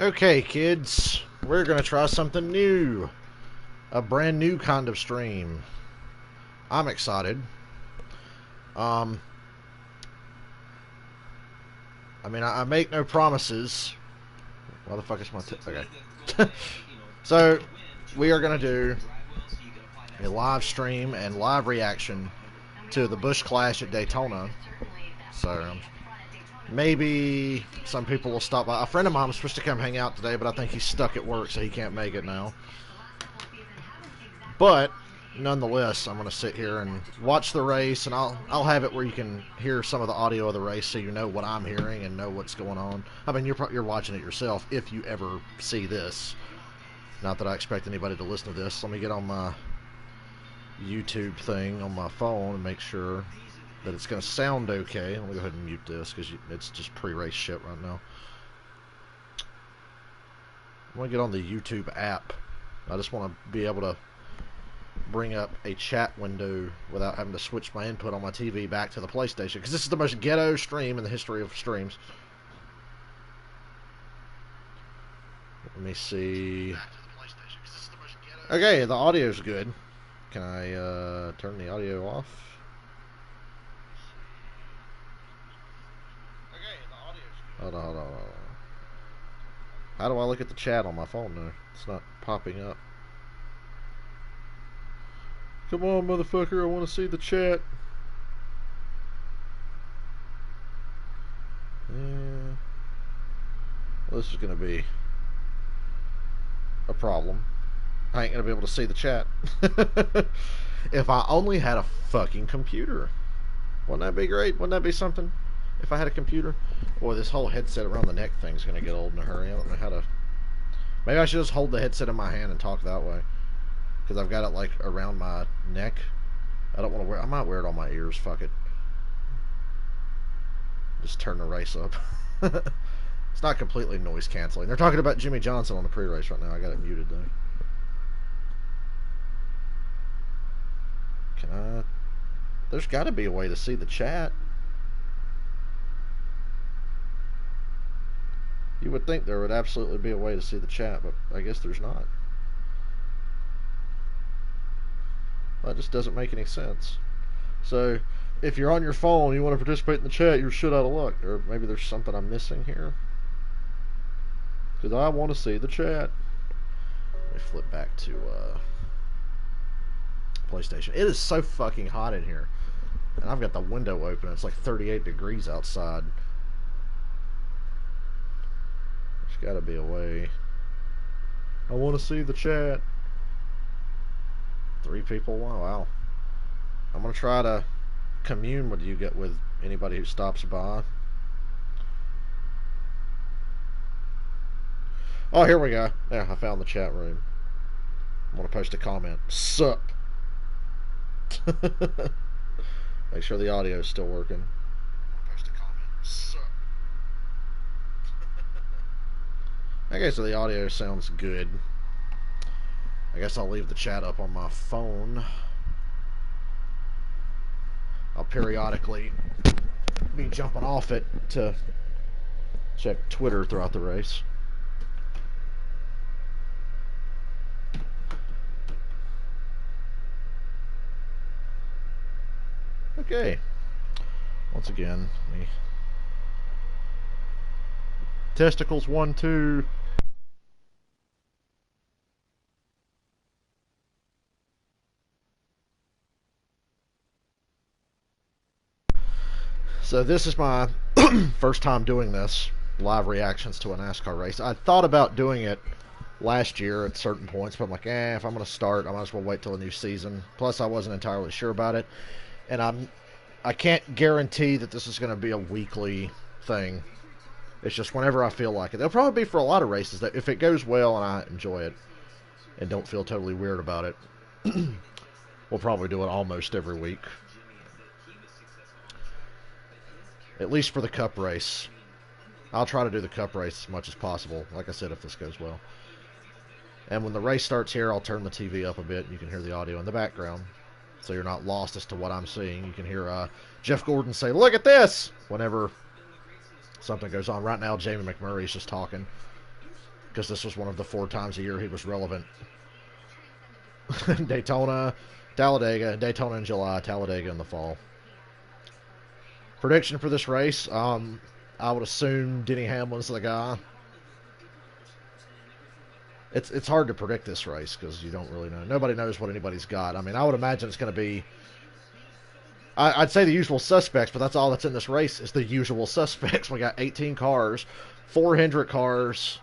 Okay, kids, we're gonna try something new. A brand new kind of stream. I'm excited. Um, I make no promises. Why the fuck is my okay? So, we are gonna do a live stream and live reaction to the Busch Clash at Daytona. So, maybe some people will stop by. A friend of mine was supposed to come hang out today, but I think he's stuck at work, so he can't make it now. But nonetheless, I'm going to sit here and watch the race, and I'll have it where you can hear some of the audio of the race, so you know what I'm hearing and know what's going on. I mean, you're watching it yourself if you ever see this. Not that I expect anybody to listen to this. Let me get on my YouTube thing on my phone and make sure that it's going to sound okay. Let me go ahead and mute this because it's just pre-race shit right now. I'm going to get on the YouTube app. I just want to be able to bring up a chat window without having to switch my input on my TV back to the PlayStation, because this is the most ghetto stream in the history of streams. Let me see. Okay, the audio's good. Can I turn the audio off? Hold on, hold on, hold on. How do I look at the chat on my phone now? It's not popping up. Come on, motherfucker, I want to see the chat. Yeah. Well, this is going to be a problem. I ain't going to be able to see the chat. If I only had a fucking computer. Wouldn't that be great? Wouldn't that be something? If I had a computer? Boy, this whole headset around the neck thing's going to get old in a hurry. I don't know how to... Maybe I should just hold the headset in my hand and talk that way. Because I've got it like around my neck. I don't want to wear... I might wear it on my ears. Fuck it. Just turn the race up. It's not completely noise canceling. They're talking about Jimmy Johnson on the pre-race right now. I got it muted though. Can I... There's got to be a way to see the chat. You would think there would absolutely be a way to see the chat, but I guess there's not. That just doesn't make any sense. So, if you're on your phone and you want to participate in the chat, you're shit out of luck. Or maybe there's something I'm missing here. Because I want to see the chat. Let me flip back to PlayStation. It is so fucking hot in here. And I've got the window open. It's like 38 degrees outside. There's got to be a way. I want to see the chat. 3 people? Wow. I'm going to try to commune with you, with anybody who stops by. Oh, here we go. Yeah, I found the chat room. I'm going to post a comment. Sup. Make sure the audio is still working. Post a comment. Sup. Okay, so the audio sounds good. I guess I'll leave the chat up on my phone. I'll periodically be jumping off it to check Twitter throughout the race. Okay. Once again, me. Testicles 1, 2. So this is my first time doing this, live reactions to a NASCAR race. I thought about doing it last year at certain points, but I'm like, if I'm going to start, I might as well wait till a new season. Plus, I wasn't entirely sure about it, and I can't guarantee that this is going to be a weekly thing. It's just whenever I feel like it. It'll probably be for a lot of races that if it goes well and I enjoy it and don't feel totally weird about it, we'll probably do it almost every week. At least for the Cup race. I'll try to do the Cup race as much as possible, like I said, if this goes well. And when the race starts here, I'll turn the TV up a bit and you can hear the audio in the background. So you're not lost as to what I'm seeing. You can hear Jeff Gordon say, "Look at this!" whenever something goes on. Right now, Jamie McMurray's just talking. because this was one of the 4 times a year he was relevant. Daytona, Talladega, Daytona in July, Talladega in the fall. Prediction for this race, I would assume Denny Hamlin's the guy. It's hard to predict this race because you don't really know. Nobody knows what anybody's got. I mean, I would imagine it's going to be, I'd say the usual suspects, but that's all that's in this race is the usual suspects. We got 18 cars, 4 Hendrick cars,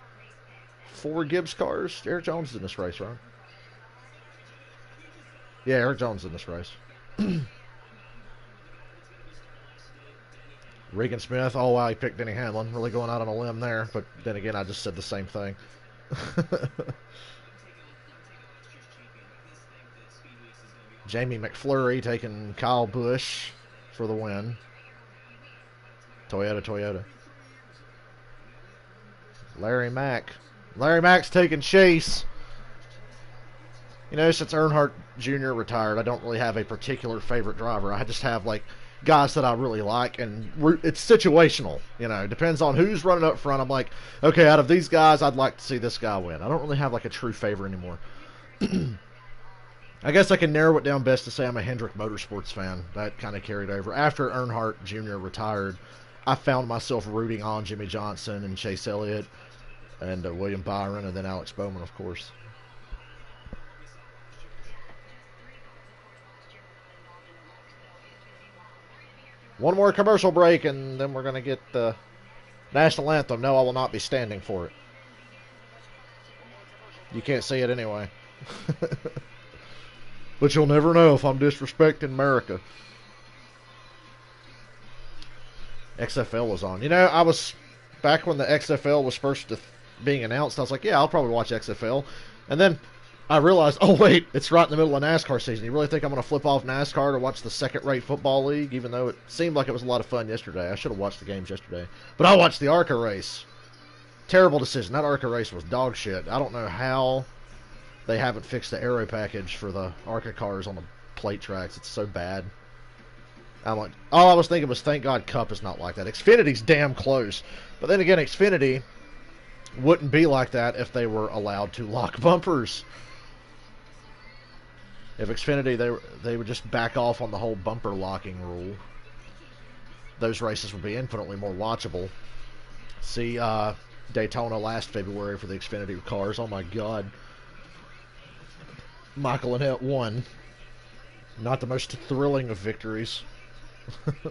4 Gibbs cars. Eric Jones is in this race, right? Yeah, Eric Jones is in this race. Regan Smith, oh wow, he picked Denny Hamlin. Really going out on a limb there, but then again, I just said the same thing. Jamie McFlurry taking Kyle Busch for the win. Toyota. Larry Mack's taking Chase. You know, since Earnhardt Jr. retired, I don't really have a particular favorite driver. I just have, like, guys that I really like, and it's situational. You know, depends on who's running up front. I'm like, okay, out of these guys, I'd like to see this guy win. I don't really have, like, a true favorite anymore. I guess I can narrow it down best to say I'm a Hendrick Motorsports fan. That kind of carried over. After Earnhardt Jr. retired, I found myself rooting on Jimmy Johnson and Chase Elliott and William Byron, and then Alex Bowman, of course. One more commercial break, and then we're going to get the national anthem. No, I will not be standing for it. You can't see it anyway. But you'll never know if I'm disrespecting America. XFL was on. You know, I was, back when the XFL was first being announced, I was like, yeah, I'll probably watch XFL. And then I realized, oh wait, it's right in the middle of NASCAR season. You really think I'm going to flip off NASCAR to watch the second-rate football league, even though it seemed like it was a lot of fun yesterday? I should have watched the games yesterday. But I watched the ARCA race. Terrible decision. That ARCA race was dog shit. I don't know how they haven't fixed the aero package for the ARCA cars on the plate tracks. It's so bad. I'm like, all I was thinking was, thank God Cup is not like that. Xfinity's damn close. But then again, Xfinity wouldn't be like that if they were allowed to lock bumpers. If Xfinity, they would just back off on the whole bumper locking rule. Those races would be infinitely more watchable. See Daytona last February for the Xfinity cars. Oh my God. Michael Annett won. Not the most thrilling of victories. Let me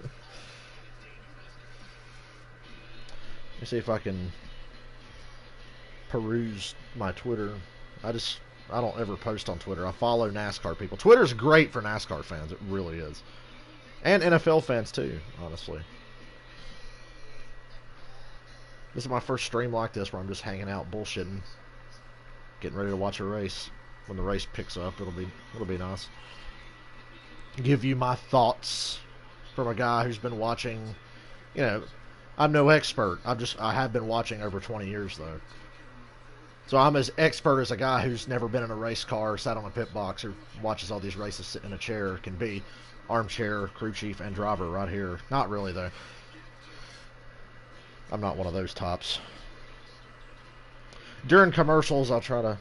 see if I can peruse my Twitter. I don't ever post on Twitter. I follow NASCAR people. Twitter's great for NASCAR fans. It really is. And NFL fans too, honestly. This is my first stream like this where I'm just hanging out bullshitting. Getting ready to watch a race. When the race picks up, it'll be nice. Give you my thoughts from a guy who's been watching. You know, I'm no expert. I have been watching over 20 years though. So I'm as expert as a guy who's never been in a race car, sat on a pit box, or watches all these races sitting in a chair can be. Armchair, crew chief, and driver right here. Not really though. I'm not one of those tops. During commercials, I'll try to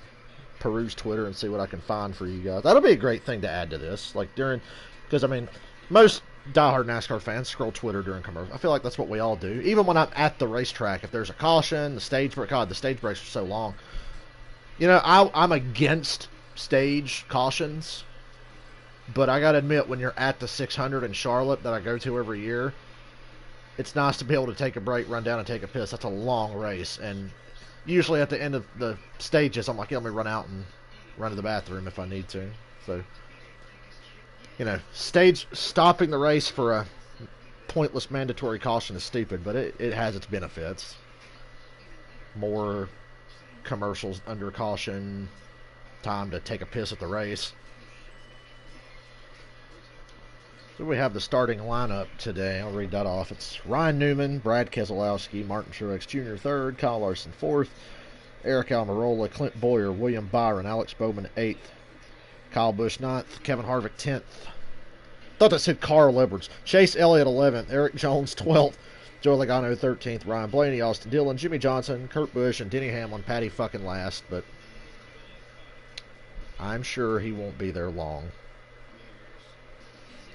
peruse Twitter and see what I can find for you guys. That'll be a great thing to add to this. Like because I mean, most diehard NASCAR fans scroll Twitter during commercials. I feel like that's what we all do. Even when I'm at the racetrack, if there's a caution, the stage break. God, the stage breaks are so long. You know, I'm against stage cautions, but I gotta admit, when you're at the 600 in Charlotte that I go to every year, it's nice to be able to take a break, run down, and take a piss. That's a long race, and usually at the end of the stages, I'm like, yeah, let me run out and run to the bathroom if I need to. So, you know, stopping the race for a pointless mandatory caution is stupid, but it has its benefits. More commercials under caution, time to take a piss at the race. So we have the starting lineup today. I'll read that off. It's Ryan Newman, Brad Keselowski, Martin Truex Jr. third, Kyle Larson fourth, Eric Almirola, Clint Bowyer, William Byron, Alex Bowman eighth, Kyle Busch ninth, Kevin Harvick 10th. Thought that said Carl Edwards. Chase Elliott 11th, Eric Jones 12th, Joey Logano 13th, Ryan Blaney, Austin Dillon, Jimmy Johnson, Kurt Busch, and Denny Hamlin. Patty fucking last, but I'm sure he won't be there long.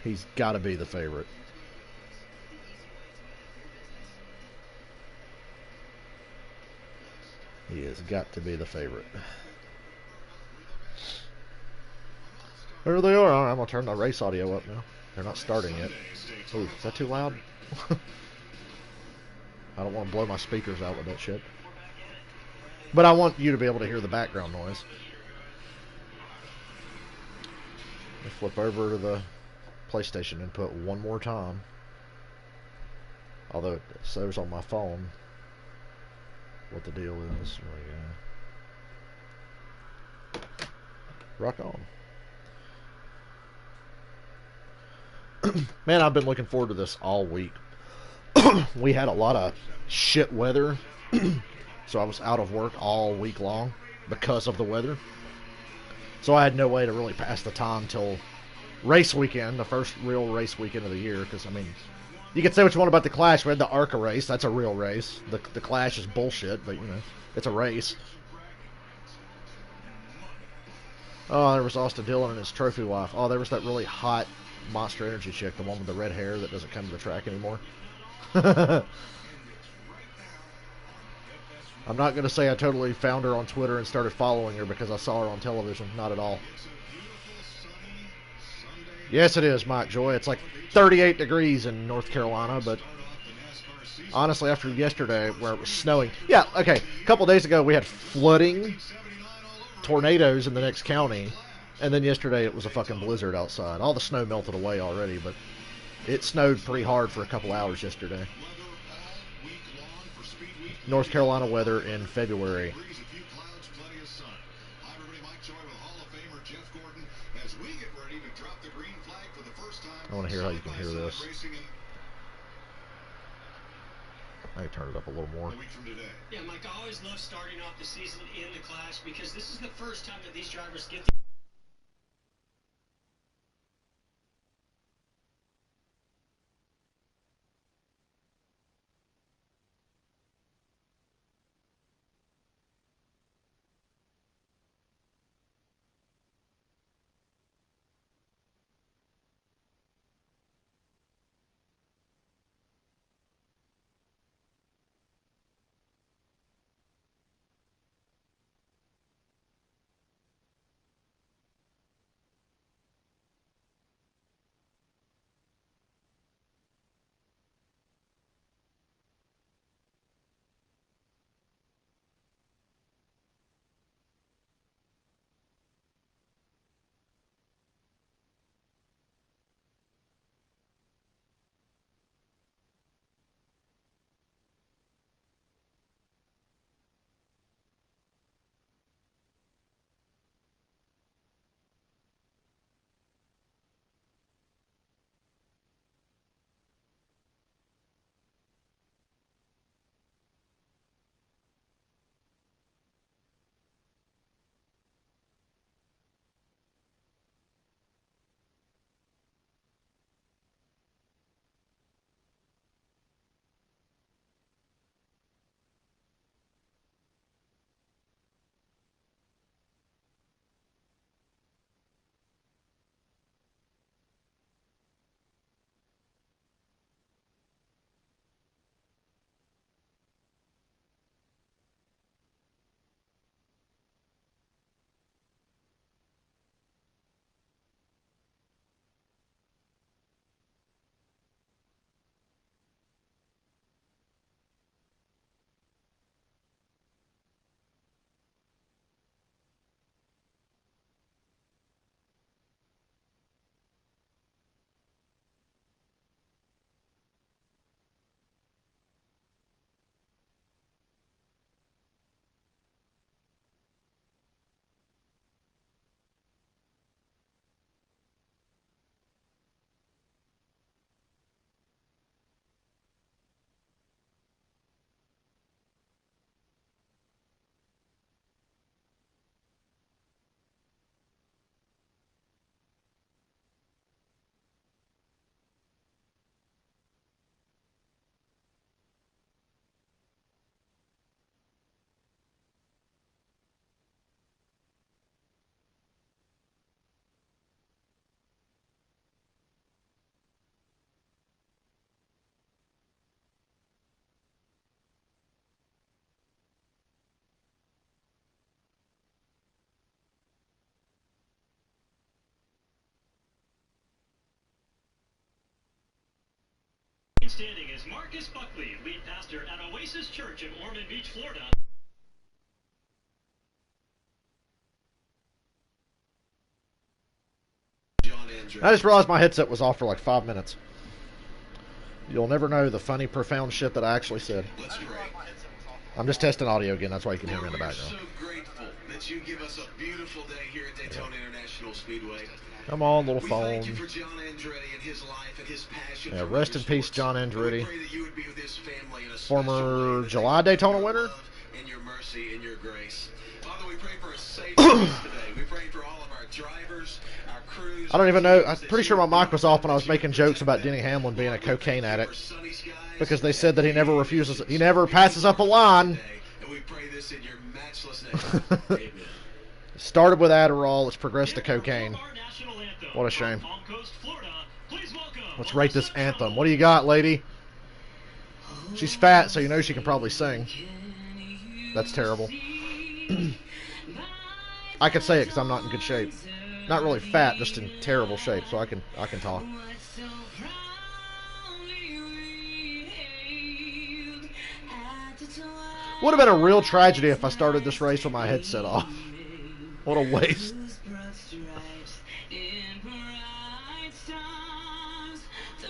He's got to be the favorite. He has got to be the favorite. There they are. I'm going to turn the race audio up now. They're not starting yet. Ooh, is that too loud? I don't want to blow my speakers out with that shit. But I want you to be able to hear the background noise. Let me flip over to the PlayStation input one more time. Although it shows on my phone what the deal is. Rock on. Man, I've been looking forward to this all week. We had a lot of shit weather, so I was out of work all week long because of the weather. So I had no way to really pass the time till race weekend, the first real race weekend of the year. Because, I mean, you can say what you want about the Clash. We had the ARCA race. That's a real race. The Clash is bullshit, but, you know, it's a race. Oh, there was Austin Dillon and his trophy wife. Oh, there was that really hot Monster Energy chick, the one with the red hair that doesn't come to the track anymore. I'm not going to say I totally found her on Twitter and started following her because I saw her on television. Not at all. Yes, it is, Mike Joy. It's like 38 degrees in North Carolina, but honestly, after yesterday where it was snowing. Yeah, okay. A couple days ago, we had flooding, tornadoes in the next county, and then yesterday it was a fucking blizzard outside. All the snow melted away already, but it snowed pretty hard for a couple hours yesterday. North Carolina weather in February. I want to hear how you can hear this. I can turn it up a little more. Yeah, Mike, I always love starting off the season in the Clash because this is the first time that these drivers get the standing is Marcus Buckley, lead pastor at Oasis Church in Ormond Beach, Florida. I just realized my headset was off for like 5 minutes. You'll never know the funny, profound shit that I actually said. I'm just testing audio again. That's why you can hear me in the background. So grateful that you give us a beautiful day here at Daytona International Speedway. Come on, little We phone. thank you for John Andretti and his life and his passion. Yeah, for rest in peace, motorsports. John And Andretti. we pray that you would be with his family in a Former special way, July Daytona your winner. love and your mercy and your grace. Father, we pray for a safe race today. We pray for all of our drivers, our crews. I don't even know. I'm pretty sure my mic was off when I was making jokes about Denny Hamlin being a cocaine addict, because they said that he never passes up a line. And we pray this in your matchless name. Amen. Started with Adderall, it's progressed to cocaine. What a shame. Let's rate this anthem. What do you got, lady? She's fat, so you know she can probably sing. That's terrible. I could say it because I'm not in good shape. Not really fat, just in terrible shape, so I can talk. Would have been a real tragedy if I started this race with my headset off. What a waste.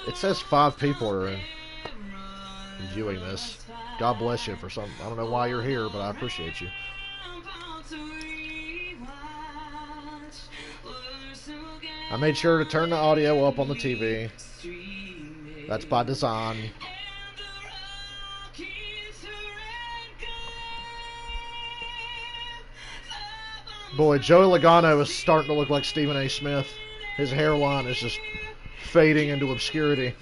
It says 5 people are viewing this. God bless you for some. I don't know why you're here, but I appreciate you. I made sure to turn the audio up on the TV. That's by design. Boy, Joey Logano is starting to look like Stephen A. Smith. His hairline is just fading into obscurity.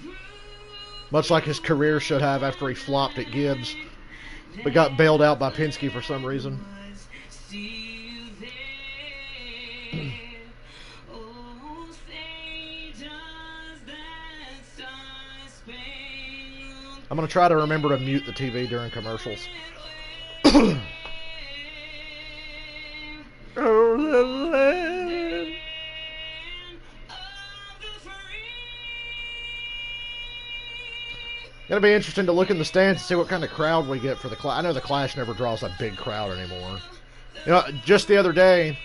Much like his career should have after he flopped at Gibbs, but got bailed out by Penske for some reason. I'm going to try to remember to mute the TV during commercials. Oh, the land. It'll be interesting to look in the stands and see what kind of crowd we get for the Clash. I know the Clash never draws a big crowd anymore. You know, just the other day,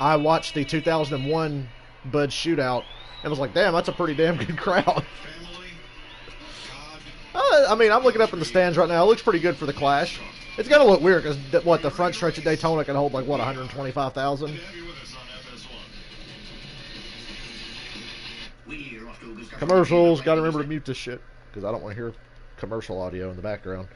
I watched the 2001 Bud Shootout and was like, damn, that's a pretty damn good crowd. I mean, I'm looking up in the stands right now. It looks pretty good for the Clash. It's going to look weird because, what, the front stretch at Daytona can hold, like, what, 125,000? Commercials. Got to remember to mute this shit because I don't want to hear commercial audio in the background.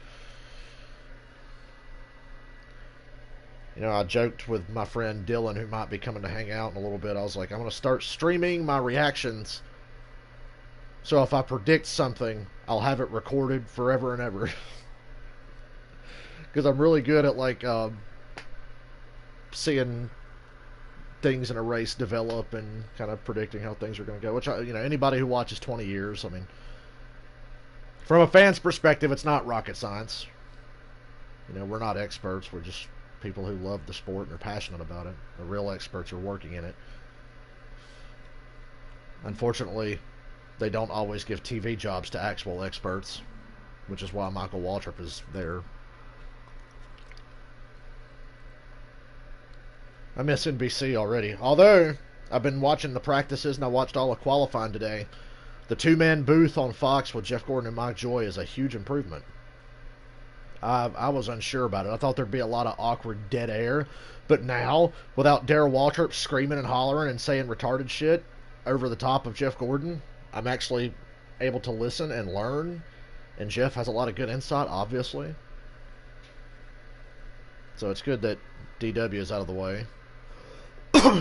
You know, I joked with my friend Dylan, who might be coming to hang out in a little bit. I was like, I'm going to start streaming my reactions. So if I predict something, I'll have it recorded forever and ever. Because I'm really good at, like, seeing things in a race develop and kind of predicting how things are going to go. Which, you know, anybody who watches 20 years, I mean, from a fan's perspective, it's not rocket science. You know, we're not experts. We're just people who love the sport and are passionate about it. The real experts are working in it. Unfortunately, they don't always give TV jobs to actual experts, which is why Michael Waltrip is there. I miss NBC already. Although, I've been watching the practices and I watched all of qualifying today. The two-man booth on Fox with Jeff Gordon and Mike Joy is a huge improvement. I was unsure about it. I thought there'd be a lot of awkward dead air. But now, without Darrell Waltrip screaming and hollering and saying retarded shit over the top of Jeff Gordon, I'm actually able to listen and learn. And Jeff has a lot of good insight, obviously. So it's good that DW is out of the way.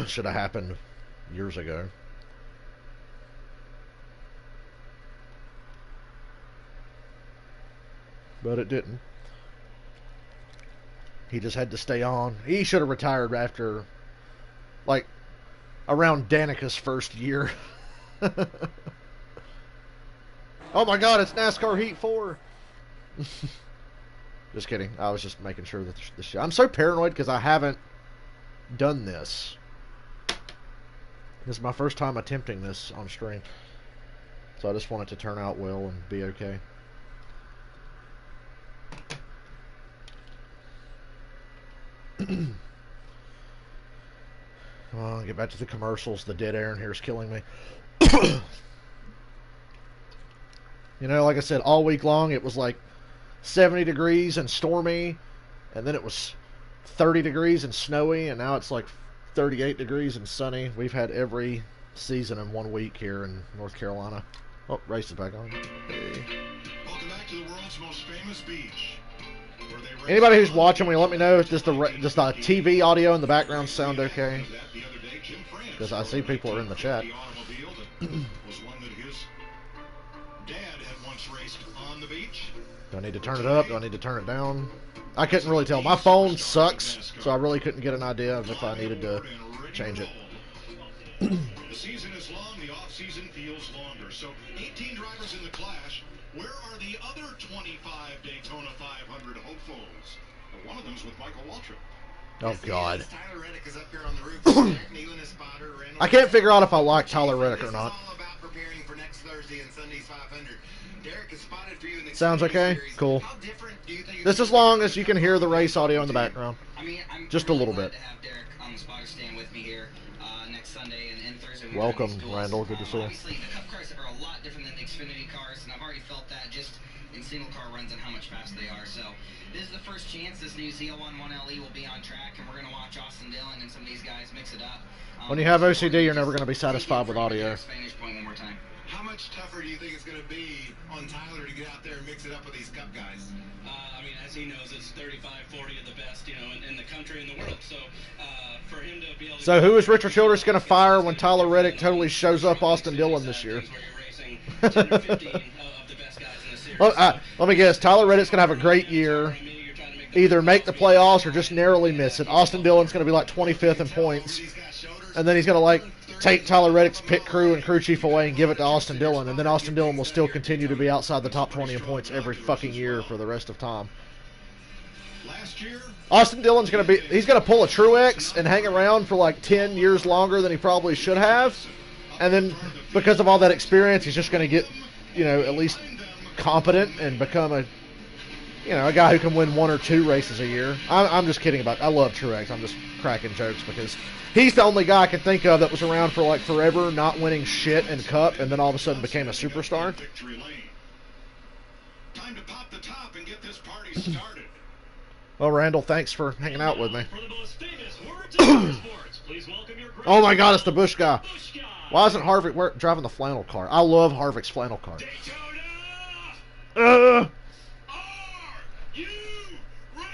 Should have happened years ago. But it didn't. He just had to stay on. He should have retired after, like, around Danica's first year. Oh my god, it's NASCAR Heat 4. Just kidding. I was just making sure that the show. I'm so paranoid because I haven't done this. This is my first time attempting this on stream. So So I just want it to turn out well and be okay. Come on, get back to the commercials. The dead air in here is killing me. You know, like I said, all week long it was like 70 degrees and stormy, and then it was 30 degrees and snowy, and now it's like 38 degrees and sunny. We've had every season in 1 week here in North Carolina. Oh, race is back on. Hey. Welcome back to the world's most famous beach. Anybody who's watching, will you let me know if just the TV audio in the background sound okay? Because I see people are in the chat. Do I need to turn it up? Do I need to turn it down? I couldn't really tell. My phone sucks, so I really couldn't get an idea of if I needed to change it. The season is long, the off-season feels longer. So 18 drivers in the clash. Where are the other 25 Daytona 500 hopefuls? One of them's with Michael Waltrip. Oh, God. Tyler Reddick is up here on the roof. Nealon is spotter. I can't figure out if I like Tyler Reddick or not. This is all about preparing for next Thursday and Sunday's 500. Derek is spotted for you in the Sounds okay? series. Cool. How different do you think This as long as you can hear the race audio in the background. I mean, I'm Just a really little glad bit. to have Derek on the spotter stand with me here next Sunday and Thursday. when we Welcome, run these duels. Randall. Good to see you. Obviously, the Cup cars are a lot different than the Xfinity cars, and I've already felt that just in single car runs and how much faster they are. So this is the first chance this new ZL11 LE will be on track, and we're going to watch Austin Dillon and some of these guys mix it up. When you have OCD, you're never going to be satisfied with audio. Spanish point one more time. How much tougher do you think it's going to be on Tyler to get out there and mix it up with these Cup guys? I mean, as he knows, it's 35, 40 of the best, in the country and the world. So for him to be able to... So who is Richard Childress going to fire when Tyler Reddick totally shows up Austin Dillon this year? Well, let me guess. Tyler Reddick's going to have a great year. Either make the playoffs or just narrowly miss it. Austin Dillon's going to be like 25th in points. And then he's going to like take Tyler Reddick's pit crew and crew chief away and give it to Austin Dillon. And then Austin Dillon will still continue to be outside the top 20 in points every fucking year for the rest of time. Austin Dillon's going to be, he's going to pull a Truex and hang around for like 10 years longer than he probably should have. And then because of all that experience, he's just going to get, at least competent and become a guy who can win 1 or 2 races a year. I'm just kidding about it. I love Truex. I'm just cracking jokes because he's the only guy I can think of that was around for like forever, not winning shit in Cup, and then all of a sudden became a superstar. Time to pop the top and get this party started. Well, Randall, thanks for hanging out with me. For the most famous words in motorsports, please welcome your Oh my God, it's the Busch guy. Busch guy. Why isn't Harvick driving the flannel car? I love Harvick's flannel car. Daytona! Are you ready?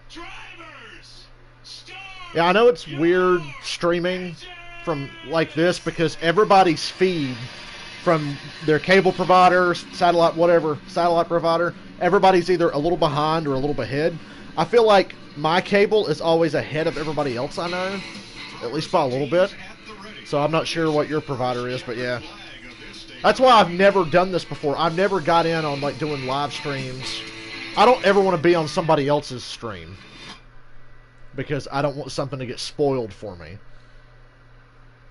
Drivers, start! Yeah, I know it's weird streaming from like this because everybody's feed from their cable provider, satellite, whatever, satellite provider, everybody's either a little behind or a little ahead. I feel like my cable is always ahead of everybody else I know, at least by a little bit. So I'm not sure what your provider is, but yeah. That's why I've never done this before. I've never got in on like doing live streams. I don't ever want to be on somebody else's stream because I don't want something to get spoiled for me.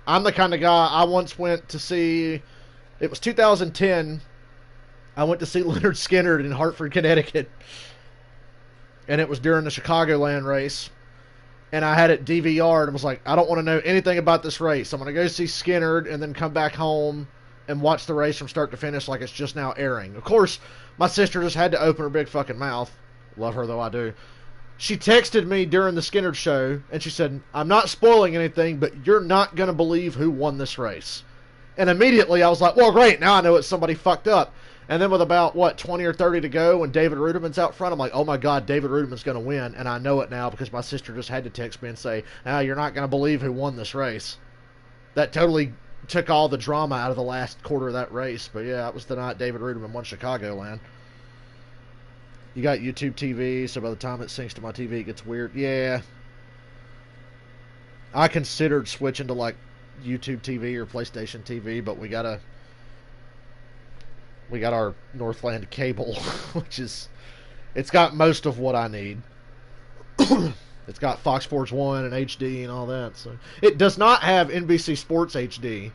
I'm the kind of guy, I once went to see, it was 2010, I went to see Leonard Skinner in Hartford, Connecticut. And it was during the Chicagoland race. And I had it DVR'd and was like, I don't want to know anything about this race. I'm going to go see Skinner and then come back home and watch the race from start to finish like it's just now airing. Of course, my sister just had to open her big fucking mouth. Love her though I do. She texted me during the Skinner show and she said, I'm not spoiling anything, but you're not going to believe who won this race. And immediately I was like, well, great. Now I know it's somebody fucked up. And then with about, 20 or 30 to go when David Rudiman's out front, I'm like, oh my God, David Rudiman's going to win. And I know it now because my sister just had to text me and say, you're not going to believe who won this race. That totally took all the drama out of the last quarter of that race. But yeah, it was the night David Rudiman won Chicagoland. You got YouTube TV, so by the time it syncs to my TV, it gets weird. Yeah. I considered switching to like YouTube TV or PlayStation TV, but we got our Northland cable, which is, it's got most of what I need. It's got Fox Sports 1 and HD and all that. So it does not have NBC Sports HD.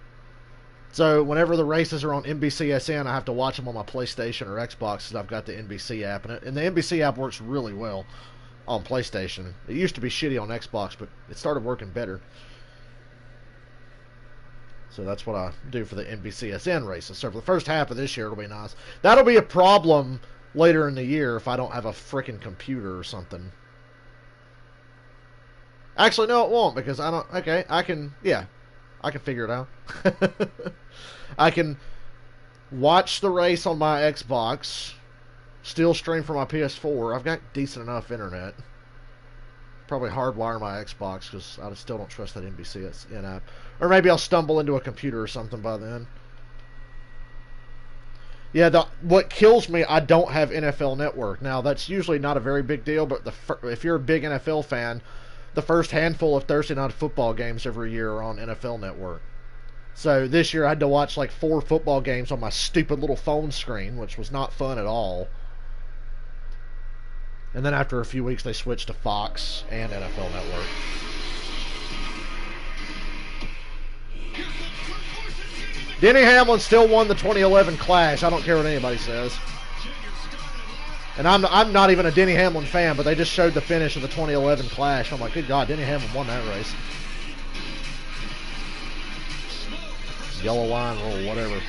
So whenever the races are on NBCSN, I have to watch them on my PlayStation or Xbox because I've got the NBC app. And the NBC app works really well on PlayStation. It used to be shitty on Xbox, but it started working better. So that's what I do for the NBCSN races. So for the first half of this year, it'll be nice. That'll be a problem later in the year if I don't have a freaking computer or something. Actually, no, it won't because I don't... Okay, I can figure it out. I can watch the race on my Xbox, still stream from my PS4. I've got decent enough internet. Probably hardwire my Xbox because I still don't trust that NBCSN app. Or maybe I'll stumble into a computer or something by then. Yeah, what kills me, I don't have NFL Network. Now, that's usually not a very big deal, but if you're a big NFL fan, the first handful of Thursday night football games every year are on NFL Network. So this year I had to watch like 4 football games on my stupid little phone screen, which was not fun at all. And then after a few weeks they switched to Fox and NFL Network. Denny Hamlin still won the 2011 Clash. I don't care what anybody says. And I'm not even a Denny Hamlin fan, but they just showed the finish of the 2011 Clash. I'm like, good God, Denny Hamlin won that race. Yellow line or whatever.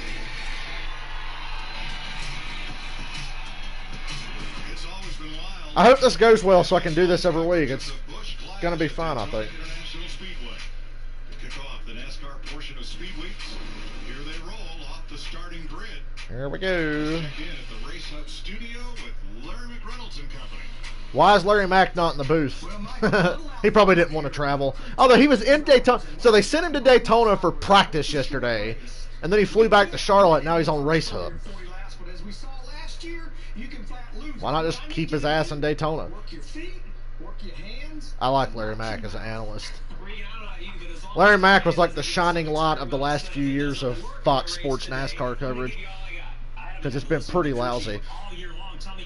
I hope this goes well so I can do this every week. It's going to be fun, I think. Here we go. Why is Larry Mack not in the booth? He probably didn't want to travel. Although he was in Daytona. So they sent him to Daytona for practice yesterday. And then he flew back to Charlotte. Now he's on Race Hub. Why not just keep his ass in Daytona? I like Larry Mack as an analyst. Larry Mack was like the shining light of the last few years of Fox Sports NASCAR coverage. Because it's been pretty lousy.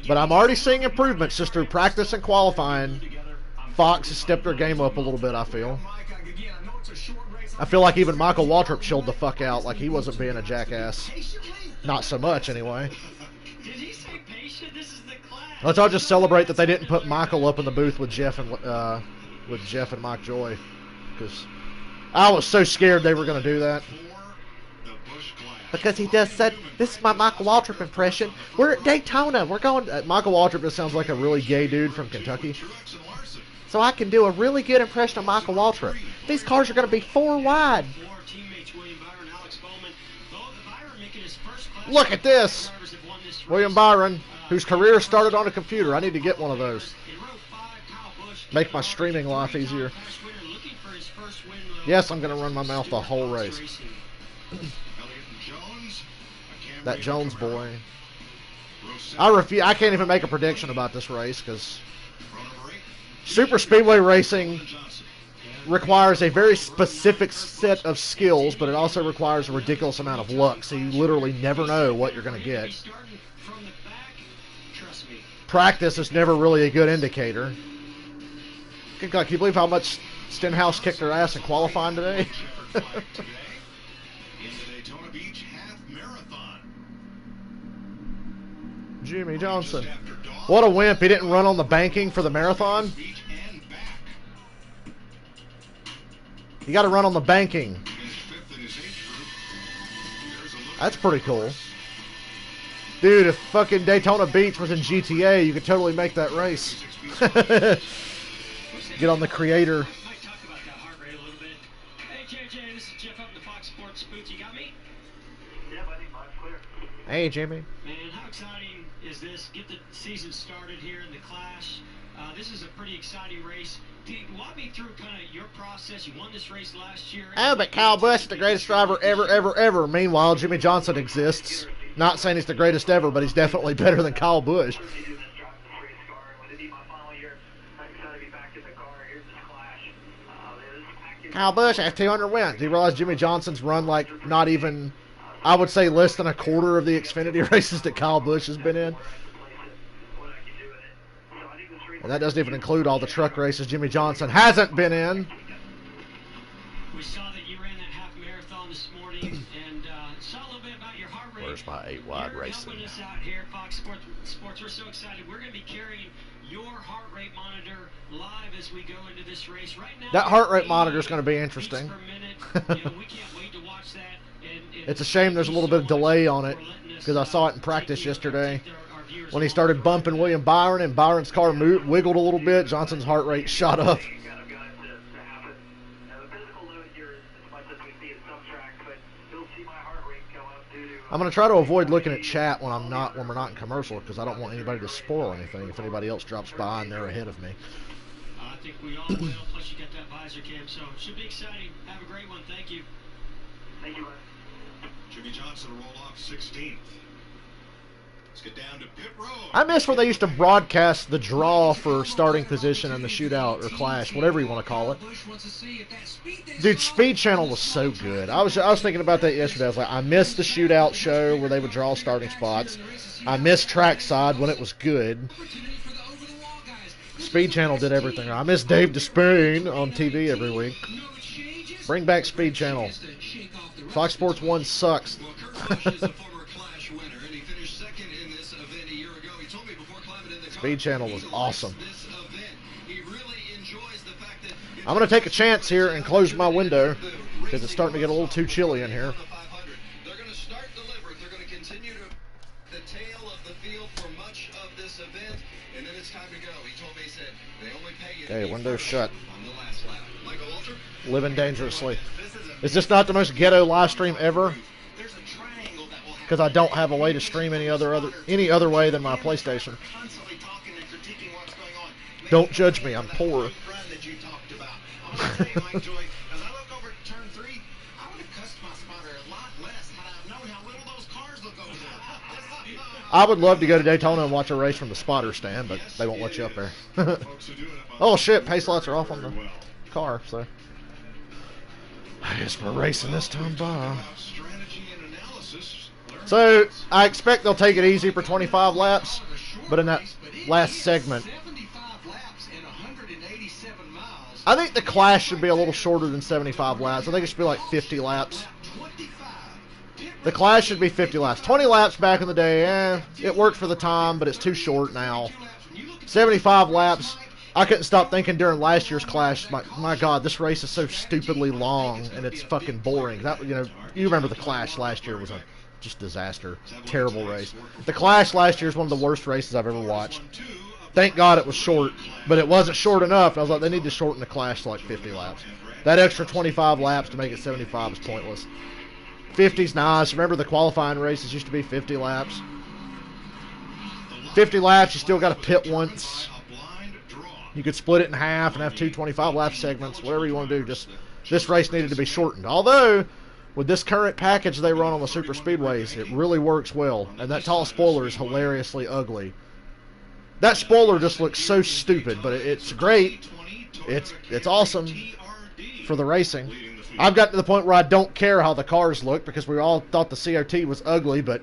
But I'm already seeing improvements just through practice and qualifying. Fox has stepped their game up a little bit, I feel. I feel like even Michael Waltrip chilled the fuck out like he wasn't being a jackass. Not so much, anyway. Let's all just celebrate that they didn't put Michael up in the booth with Jeff and Mike Joy. Because I was so scared they were going to do that. Because he just said, this is my Michael Waltrip impression. We're at Daytona. We're going... Michael Waltrip just sounds like a really gay dude from Kentucky. So I can do a really good impression of Michael Waltrip. These cars are going to be 4 wide. Look at this. William Byron, whose career started on a computer. I need to get one of those. Make my streaming life easier. Yes, I'm going to run my mouth the whole race. That Jones boy. I can't even make a prediction about this race because super speedway racing requires a very specific set of skills, but it also requires a ridiculous amount of luck, so you literally never know what you're going to get. Practice is never really a good indicator. Good God, can you believe how much Stenhouse kicked her ass in qualifying today? Jimmy Johnson. What a wimp. He didn't run on the banking for the marathon. You got to run on the banking. That's pretty cool. Dude, if fucking Daytona Beach was in GTA, you could totally make that race. Get on the creator. Hey, Jimmy. Man, how exciting is this? Get the season started here in the Clash. This is a pretty exciting race. Walk me through kind of your process. You won this race last year. Oh, but Kyle Busch is the greatest driver ever, ever, ever. Meanwhile, Jimmy Johnson exists. Not saying he's the greatest ever, but he's definitely better than Kyle Busch. Kyle Busch has 200 wins. Do you realize Jimmy Johnson's run like not even, I would say, less than a quarter of the Xfinity races that Kyle Busch has been in? And that doesn't even include all the truck races Jimmy Johnson hasn't been in. We saw that you ran that half marathon this morning and saw a little bit about your heart rate. Where's my 8-wide You're racing? helping us out here at Fox Sports. We're so excited. We're going to be carrying your heart rate monitor live as we go into this race. Right now, That heart rate monitor is going to be interesting. beats per minute. We can't wait to watch that. And It's a shame there's a little bit of delay on it because I saw it in practice yesterday. When he started bumping William Byron and Byron's car wiggled a little bit, Johnson's heart rate shot up. I'm going to try to avoid looking at chat when we're not in commercial because I don't want anybody to spoil anything if anybody else drops by and they're ahead of me. I think we all will. Plus, you got that visor cam, so it should be exciting. Have a great one. Thank you. Thank you, Jimmy Johnson roll off 16th. Let's get down to pit road. I miss where they used to broadcast the draw for starting position and the shootout or clash, whatever you want to call it. Dude, Speed Channel was so good. I was thinking about that yesterday. I was like, I missed the shootout show where they would draw starting spots. I missed Trackside when it was good. Speed Channel did everything. I miss Dave Despain on TV every week. Bring back Speed Channel. Fox Sports 1 sucks. Speed Channel was awesome. I'm going to take a chance here and close my window because it's starting to get a little too chilly in here. They're going to start deliberate. They're going to continue to the tail of the field for much of this event, and then it's time to go. He told me, he said, they only pay you to Okay, be window's first shut. on the last lap. Michael Walter? Living dangerously. Is this not the most ghetto live stream ever? There's a triangle that will Because I don't have a way to stream any other way than my PlayStation. constantly talking and critiquing what's going on. Don't judge me, I'm poor. Run that you talked about. I'm going to tell you, Mike Joy, as I look over at turn 3, I would have cussed my spotter a lot less had I known how little those cars look over there. I would love to go to Daytona and watch a race from the spotter stand, but they won't let you up there. Oh shit, pace lights are off on the car, so I guess we're racing this time by. So I expect they'll take it easy for 25 laps, but in that last segment, I think the clash should be a little shorter than 75 laps. I think it should be like 50 laps. The clash should be 50 laps. 20 laps back in the day, it worked for the time, but it's too short now. 75 laps. I couldn't stop thinking during last year's clash, my God, this race is so stupidly long and it's fucking boring. That, you remember the clash last year was a just disaster. Terrible race. The clash last year is one of the worst races I've ever watched. Thank God it was short, but it wasn't short enough. I was like, they need to shorten the clash to like 50 laps. That extra 25 laps to make it 75 is pointless. 50's nice. Remember the qualifying races used to be 50 laps. 50 laps, you still got to pit once. You could split it in half and have two 25-lap segments, whatever you want to do. Just this race needed to be shortened. Although, with this current package they run on the super speedways, it really works well. And that tall spoiler is hilariously ugly. That spoiler just looks so stupid, but it's great. It's awesome for the racing. I've got to the point where I don't care how the cars look because we all thought the CRT was ugly, but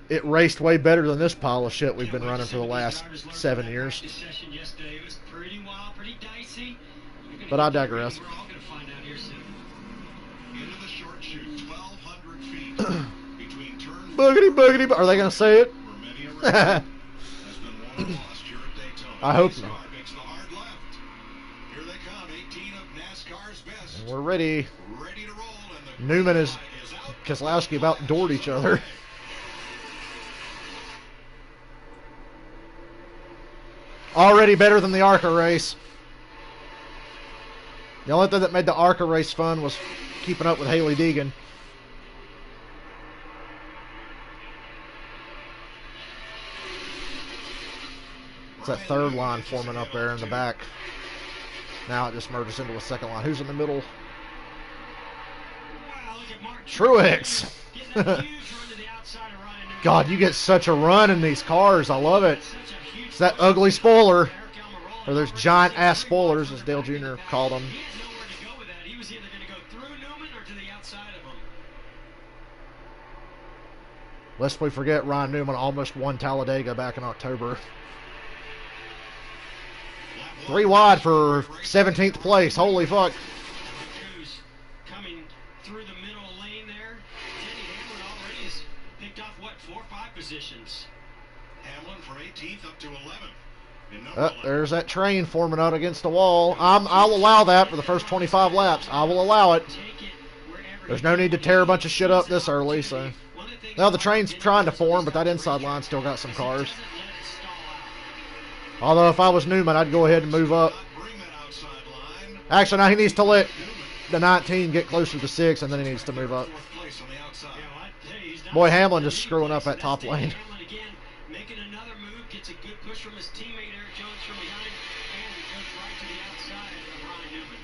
it raced way better than this pile of shit we've been running for the last 7 years. But I digress. Boogity, boogity, are they going to say it? I hope not. And we're ready. Newman and Keselowski about doored each other. Already better than the ARCA race. The only thing that made the ARCA race fun was keeping up with Haley Deegan. It's that third line forming up there in the back. Now it just merges into a second line. Who's in the middle? Truex. God, you get such a run in these cars. I love it. It's that ugly spoiler. Or there's giant ass spoilers, as Dale Jr. called them. Lest we forget, Ryan Newman almost won Talladega back in October. 3 wide for 17th place. Holy fuck. Cruz coming through the middle lane there. Denny Hamlin already has picked off, what, 4 or 5 positions. Hamlin from 18th up to 11th. In number 11. There's that train forming out against the wall. I'll allow that for the first 25 laps. I will allow it. Take it wherever There's he no can. need to tear a bunch of shit up this early, so. One of the things Now the train's trying to form, but that inside line still got some cars. doesn't let it stall out. Although if I was Newman, I'd go ahead and move up. Bring that outside line. Actually, now he needs to let the 19 get closer to 6, and then he needs to move up. Fourth place on the outside. Yeah, well, I tell you, he's not- Boy, Hamlin just screwing up that top lane. Hamlin again, making another move, gets a good push from his teammate Eric Jones from behind, and it goes right to the outside of Ryan Newman.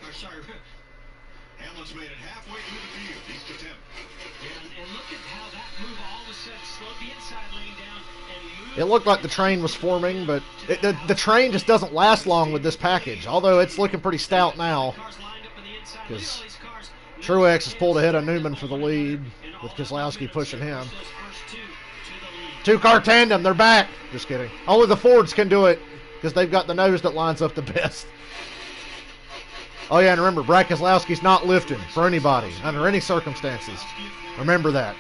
Or sorry, Hamlin's made it halfway through the field. He's to 10th. and look at how that move all of a sudden slowed the inside lane down and moved. It looked like the train was forming, but the train just doesn't last long with this package. Although it's looking pretty stout now. Cars lined up on the inside. Because Look at all these cars. Truex has pulled ahead of Newman for the lead, with Keselowski pushing him. Those first two to the lead. 2-car tandem, they're back. Just kidding. Only the Fords can do it, because they've got the nose that lines up the best. Oh yeah, and remember, Brad Keselowski's not lifting for anybody, under any circumstances. Remember that.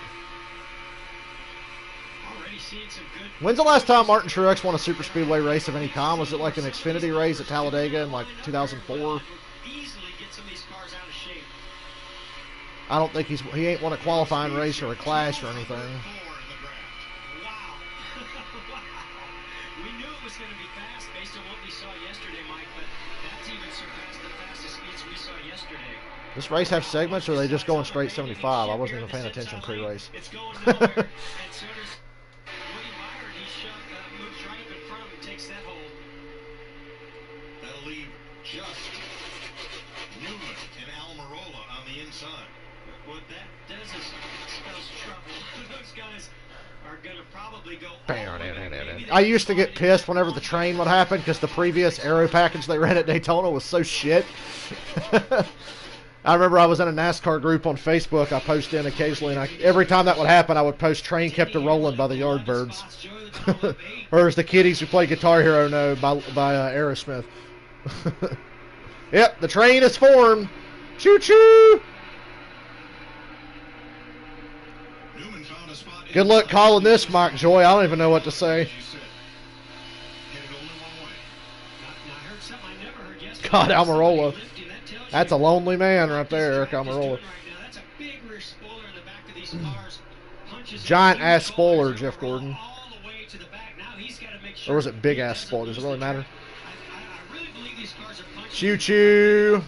Already seeing some good. When's the last time Martin Truex won a super speedway race of any kind? Was it like an Xfinity race at Talladega in like 2004? Easily get some of these cars out of shape. I don't think he ain't won a qualifying race or a clash or anything. 4 in the draft. Wow. We knew it was going to be fast based on what we saw yesterday, Mike, but that's even surpassed the fastest speeds we saw yesterday. This race have segments, or are they just going straight 75? I wasn't even paying attention pre-race. It's going nowhere. And so does William Byron. He moves right up in front of him, takes that hold. That'll leave just Newman and Almirola on the inside. What that does is spells trouble. Those guys are going to probably go. I used to get pissed whenever the train would happen because the previous aero package they ran at Daytona was so shit. I remember I was in a NASCAR group on Facebook. I post in occasionally, and every time that would happen, I would post "Train kept a rolling" by the Yardbirds, or as the kiddies who play Guitar Hero know, by Aerosmith. Yep, the train is formed. Choo choo. Newman found a spot. Good luck calling this, Mike Joy. I don't even know what to say. As you said, headed only one way. Now, I heard something I never heard yesterday. God, Almirola. Lifting, that tells you That's a lonely man right there, Eric what this guy is Almirola. doing right now. That's a big rear spoiler in the back of these cars. Punches Giant in, ass goes spoiler, Jeff Gordon. all the way to the back. Now he's got to make sure Or was it big he ass doesn't spoiler? Does it lose really the matter? track. I really believe these cars are punching. Choo choo.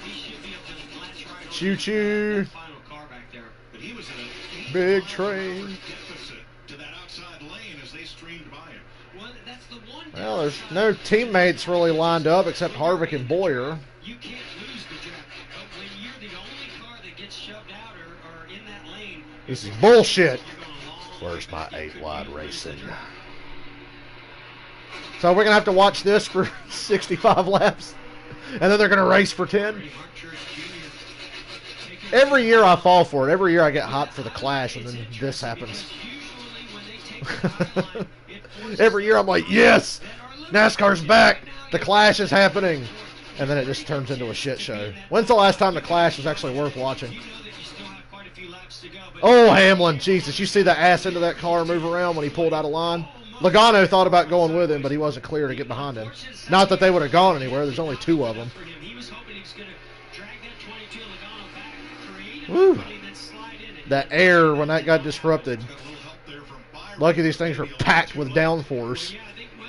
He should be able to latch right on Choo choo. that final car back there. But he was in a Big train. deficit to that outside lane as they streamed by him. Well, that's the one. Well, there's no teammates really lined up except Harvick and Boyer. You can't lose the track. But when you're the only car that gets shoved out or in that lane, This is bullshit. you're going a long way. Where's my 8-wide racing? So we're going to have to watch this for 65 laps, and then they're going to race for 10. Mark Truex Jr. taking- Every year I fall for it. Every year I get hot for the Clash, and then this happens. Usually when they take the timeline, it forces Every year I'm like, yes, that are looking NASCAR's back. The now. Clash is happening. And then it just turns into a shit show. When's the last time the Clash was actually worth watching? You know that you still have quite a few laps to go, but Oh, Hamlin, Jesus, you see the ass into that car move around when he pulled out of line? Logano thought about going with him, but he wasn't clear to get behind him. Not that they would have gone anywhere. There's only 2 of them. for him. He was hoping he was going to drag that 22 Logano back, create an Woo. opening, then slide in it. That air when that got disrupted. Got a little help there from Byron. Lucky these things were packed with downforce. Yeah, I think William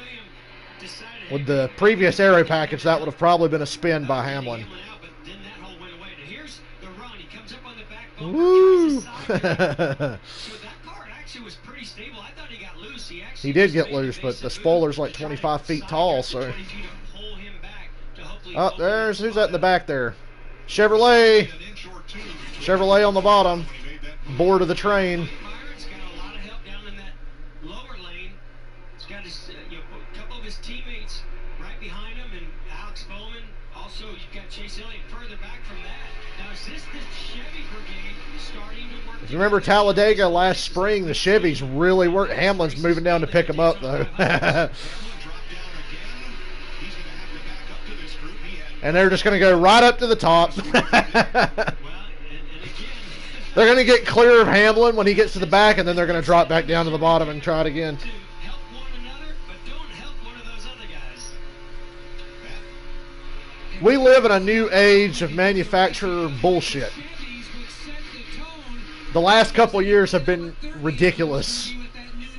decided. With the previous aero package, that would have probably been a spin by Hamlin. Hamlin out, but then that hole went away. Now here's the run. He comes up on the back bumper, Woo! tries to side it. So that car actually was pretty stable. I thought he got loose. He actually He did was get making loose, but the basic spoiler's moves like to try 25 to feet side tall, out so. the 22 to pull him back to hopefully Oh, open there's the who's that in the spot. back there? Chevrolet. An inch or two. Chevrolet on the bottom. When he made that move. Board of the train. Byron's got a lot of help down in that lower lane. He's got his, a couple of his his teammates right behind him, and Alex Bowman. Also, you've got Chase Elliott further back from that. Now, is this the Chevy brigade starting to work? If you remember Talladega last spring, the Chevys really worked. Hamlin's moving down to pick him up, though. And they're just going to go right up to the top. They're going to get clear of Hamlin when he gets to the back, and then they're going to drop back down to the bottom and try it again. Help one another, but don't help one of those other guys. We live in a new age of manufacturer bullshit. The last couple of years have been ridiculous.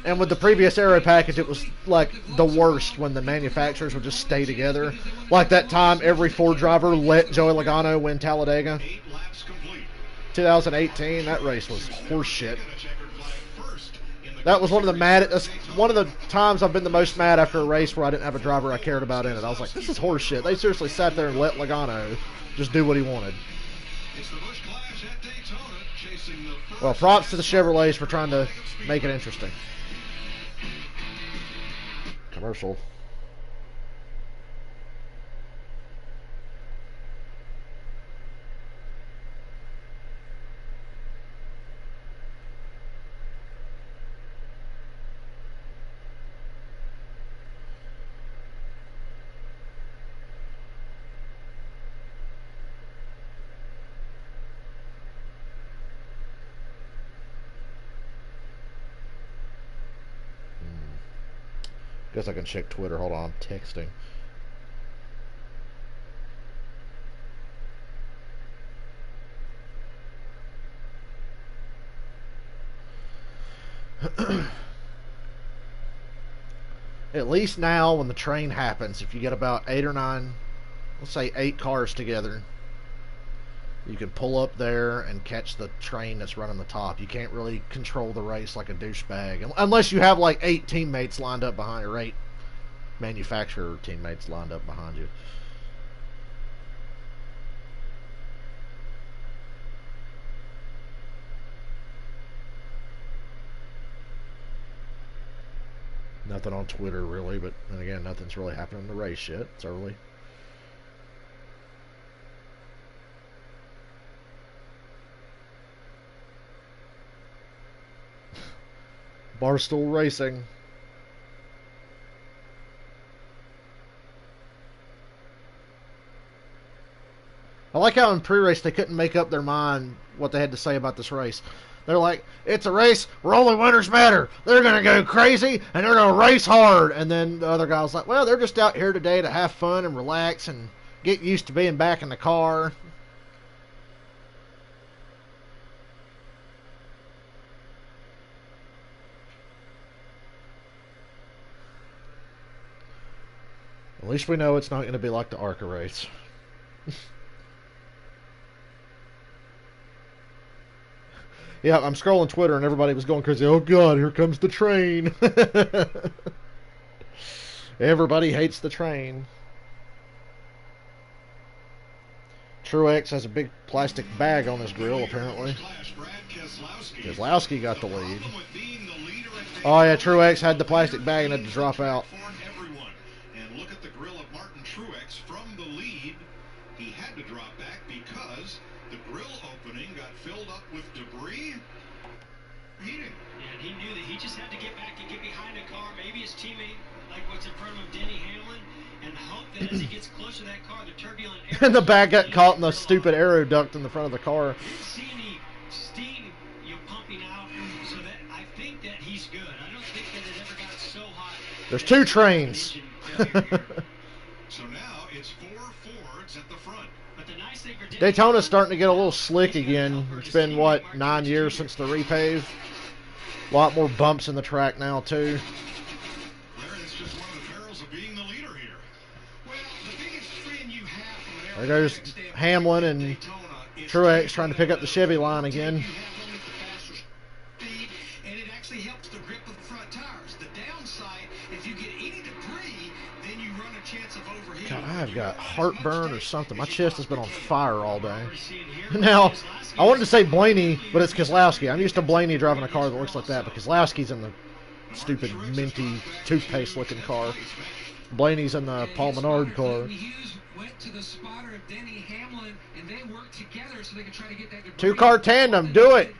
And with the previous aero package, it was like the worst when the manufacturers would just stay together. Like that time every Ford driver let Joey Logano win Talladega. 2018, that race was horseshit. That was one of the times I've been the most mad after a race where I didn't have a driver I cared about in it. I was like, this is horseshit. They seriously sat there and let Logano just do what he wanted. Well, props to the Chevrolets for trying to make it interesting. Commercial. Guess I can check Twitter. Hold on, I'm texting. At least now when the train happens, if you get about 8 or 9, let's say 8 cars together, you can pull up there and catch the train that's running the top. You can't really control the race like a douchebag. Unless you have like 8 teammates lined up behind you, or 8 manufacturer teammates lined up behind you. Nothing on Twitter really, but then again, nothing's really happening in the race yet. It's early. Barstool Racing. I like how in pre-race they couldn't make up their mind what they had to say about this race. They're like, it's a race where only winners matter. They're going to go crazy and they're going to race hard. And then the other guy was like, well, they're just out here today to have fun and relax and get used to being back in the car. At least we know it's not going to be like the ARCA race. Yeah, I'm scrolling Twitter and everybody was going crazy. Oh, God, here comes the train. Everybody hates the train. Truex has a big plastic bag on his grill, apparently. Keselowski got the lead. Oh, yeah, Truex had the plastic bag and had to drop out. And look at the grill of Martin Truex from the lead. He had to drop back because the grill opening got filled up with debris. Heating. Yeah, and he knew that he just had to get back and get behind a car, maybe his teammate, like what's in front of him, Denny Hamlin, and hope that as he gets closer to that car, the turbulent air... And the bag got caught in the stupid aero duct in the front of the car. Didn't see any steam, pumping out, so that I think that he's good. I don't think that it ever got so hot. There's 2 trains. So now it's 4 Fords at the front. But the nice thing for Daytona's starting to get a little slick again. It's been, what, 9 years since the repave? A lot more bumps in the track now, too. It's just one of the perils of being the leader here. Well, the biggest friend you have from There an goes aerodynamic standpoint Hamlin and Daytona is Truex trying to pick up the Chevy line again. You have them with the faster speed, and it actually helps the grip of the front tires. The downside, if you get any debris, then you run a chance of overheating. God, I've got heartburn or something. My chest has been on fire all day. Now, I wanted to say Blaney, but it's Keselowski. I'm used to Blaney driving a car that looks like that, but Keselowski's in the stupid minty toothpaste-looking car. Blaney's in the Paul Menard car. Went to the spotter of Denny Hamlin, and they worked together so they could try to get that debris. Two-car tandem, do it.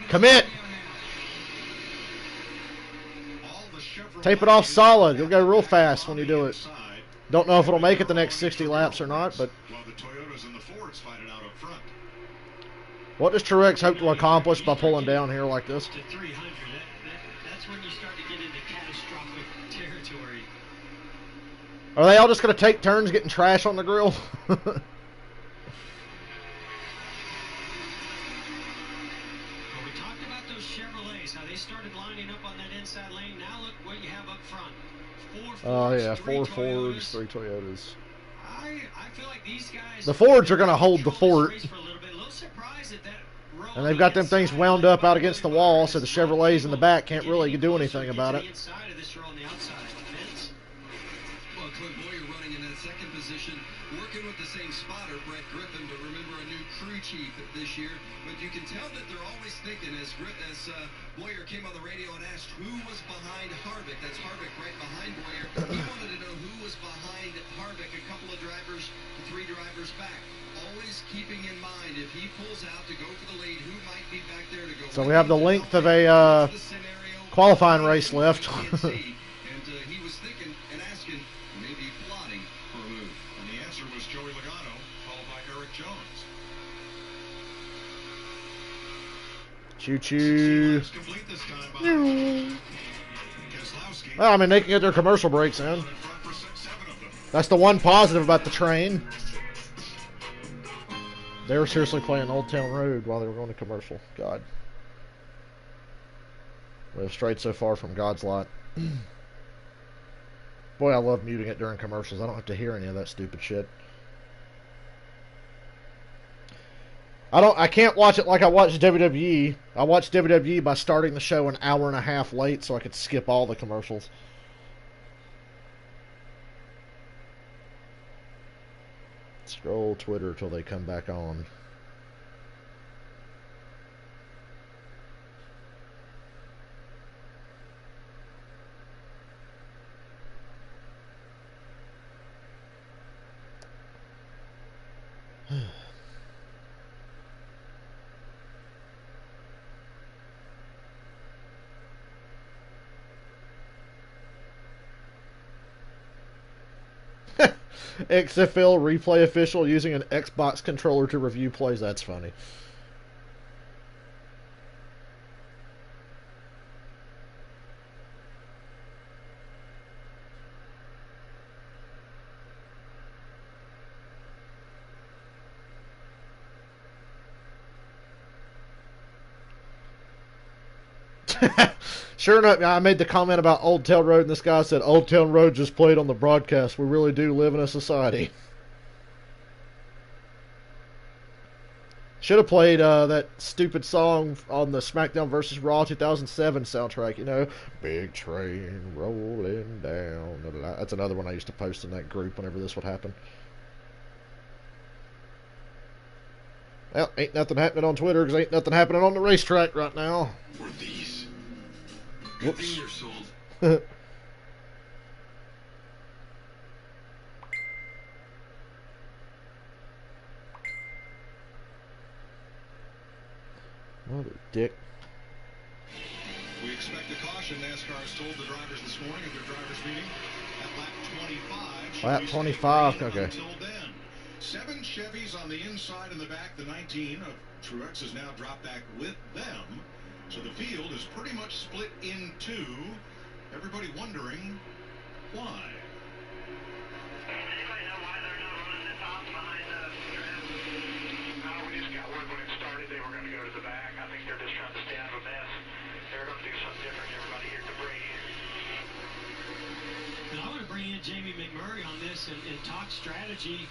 Commit. Tape it off solid. You'll go real fast when you do it. Don't know if it'll make it the next 60 laps or not, but what does Truex hope to accomplish by pulling down here like this? To 300, that's when you start to get into catastrophic territory. Are they all just going to take turns getting trash on the grill? Well, we talked about those Chevrolets, how they started lining up on that inside lane. Now look what you have up front. Oh, yeah, 4 Fords, 3 Toyotas. I feel like these guys... The Fords are going to hold the fort. And they've got them things wound up out against the wall, so the Chevrolets in the back can't really do anything about it. Well, Clint Boyer running in that second position, working with the same spotter, Brett Griffin, but remember a new crew chief this year. But you can tell that they're always thinking, as Boyer came on the radio and asked who was behind Harvick. That's Harvick right behind Boyer. He wanted to know who was behind Harvick, a couple of drivers, 3 drivers back. Always keeping in mind, if he pulls out to go for the lead, who might be back there to go. So we have the length of a qualifying race left. And he was thinking and asking, maybe plotting for a move. And the answer was Joey Logano, followed by Eric Jones. Choo-choo. Complete this time by Keselowski. Well, I mean, they can get their commercial breaks in. That's the one positive about the train. They were seriously playing Old Town Road while they were going to commercial. God. We have strayed so far from God's lot. Boy, I love muting it during commercials. I don't have to hear any of that stupid shit. I can't watch it like I watch WWE. I watch WWE by starting the show an hour and a half late so I could skip all the commercials. Scroll Twitter till they come back on. XFL replay official using an Xbox controller to review plays. That's funny. Sure enough, I made the comment about Old Town Road, and this guy said, Old Town Road just played on the broadcast. We really do live in a society. Should have played that stupid song on the SmackDown vs. Raw 2007 soundtrack, you know. Big train rolling down the line. That's another one I used to post in that group whenever this would happen. Well, ain't nothing happening on Twitter because ain't nothing happening on the racetrack right now. Were these? Whoops. They're sold. What a dick. We expect a caution, NASCAR has told the drivers this morning at their drivers meeting at lap 25. Lap 25, okay. Until then, 7 Chevys on the inside and the back. The 19 of Truex has now dropped back with them. So the field is pretty much split in 2. Everybody wondering why. Anybody know why they're not running the top behind the draft? No, we just got word when it started they were going to go to the back. I think they're just trying to stay out of a mess. They're going to do something different. Everybody here debris. And I want to bring in Jamie McMurray on this and talk strategy,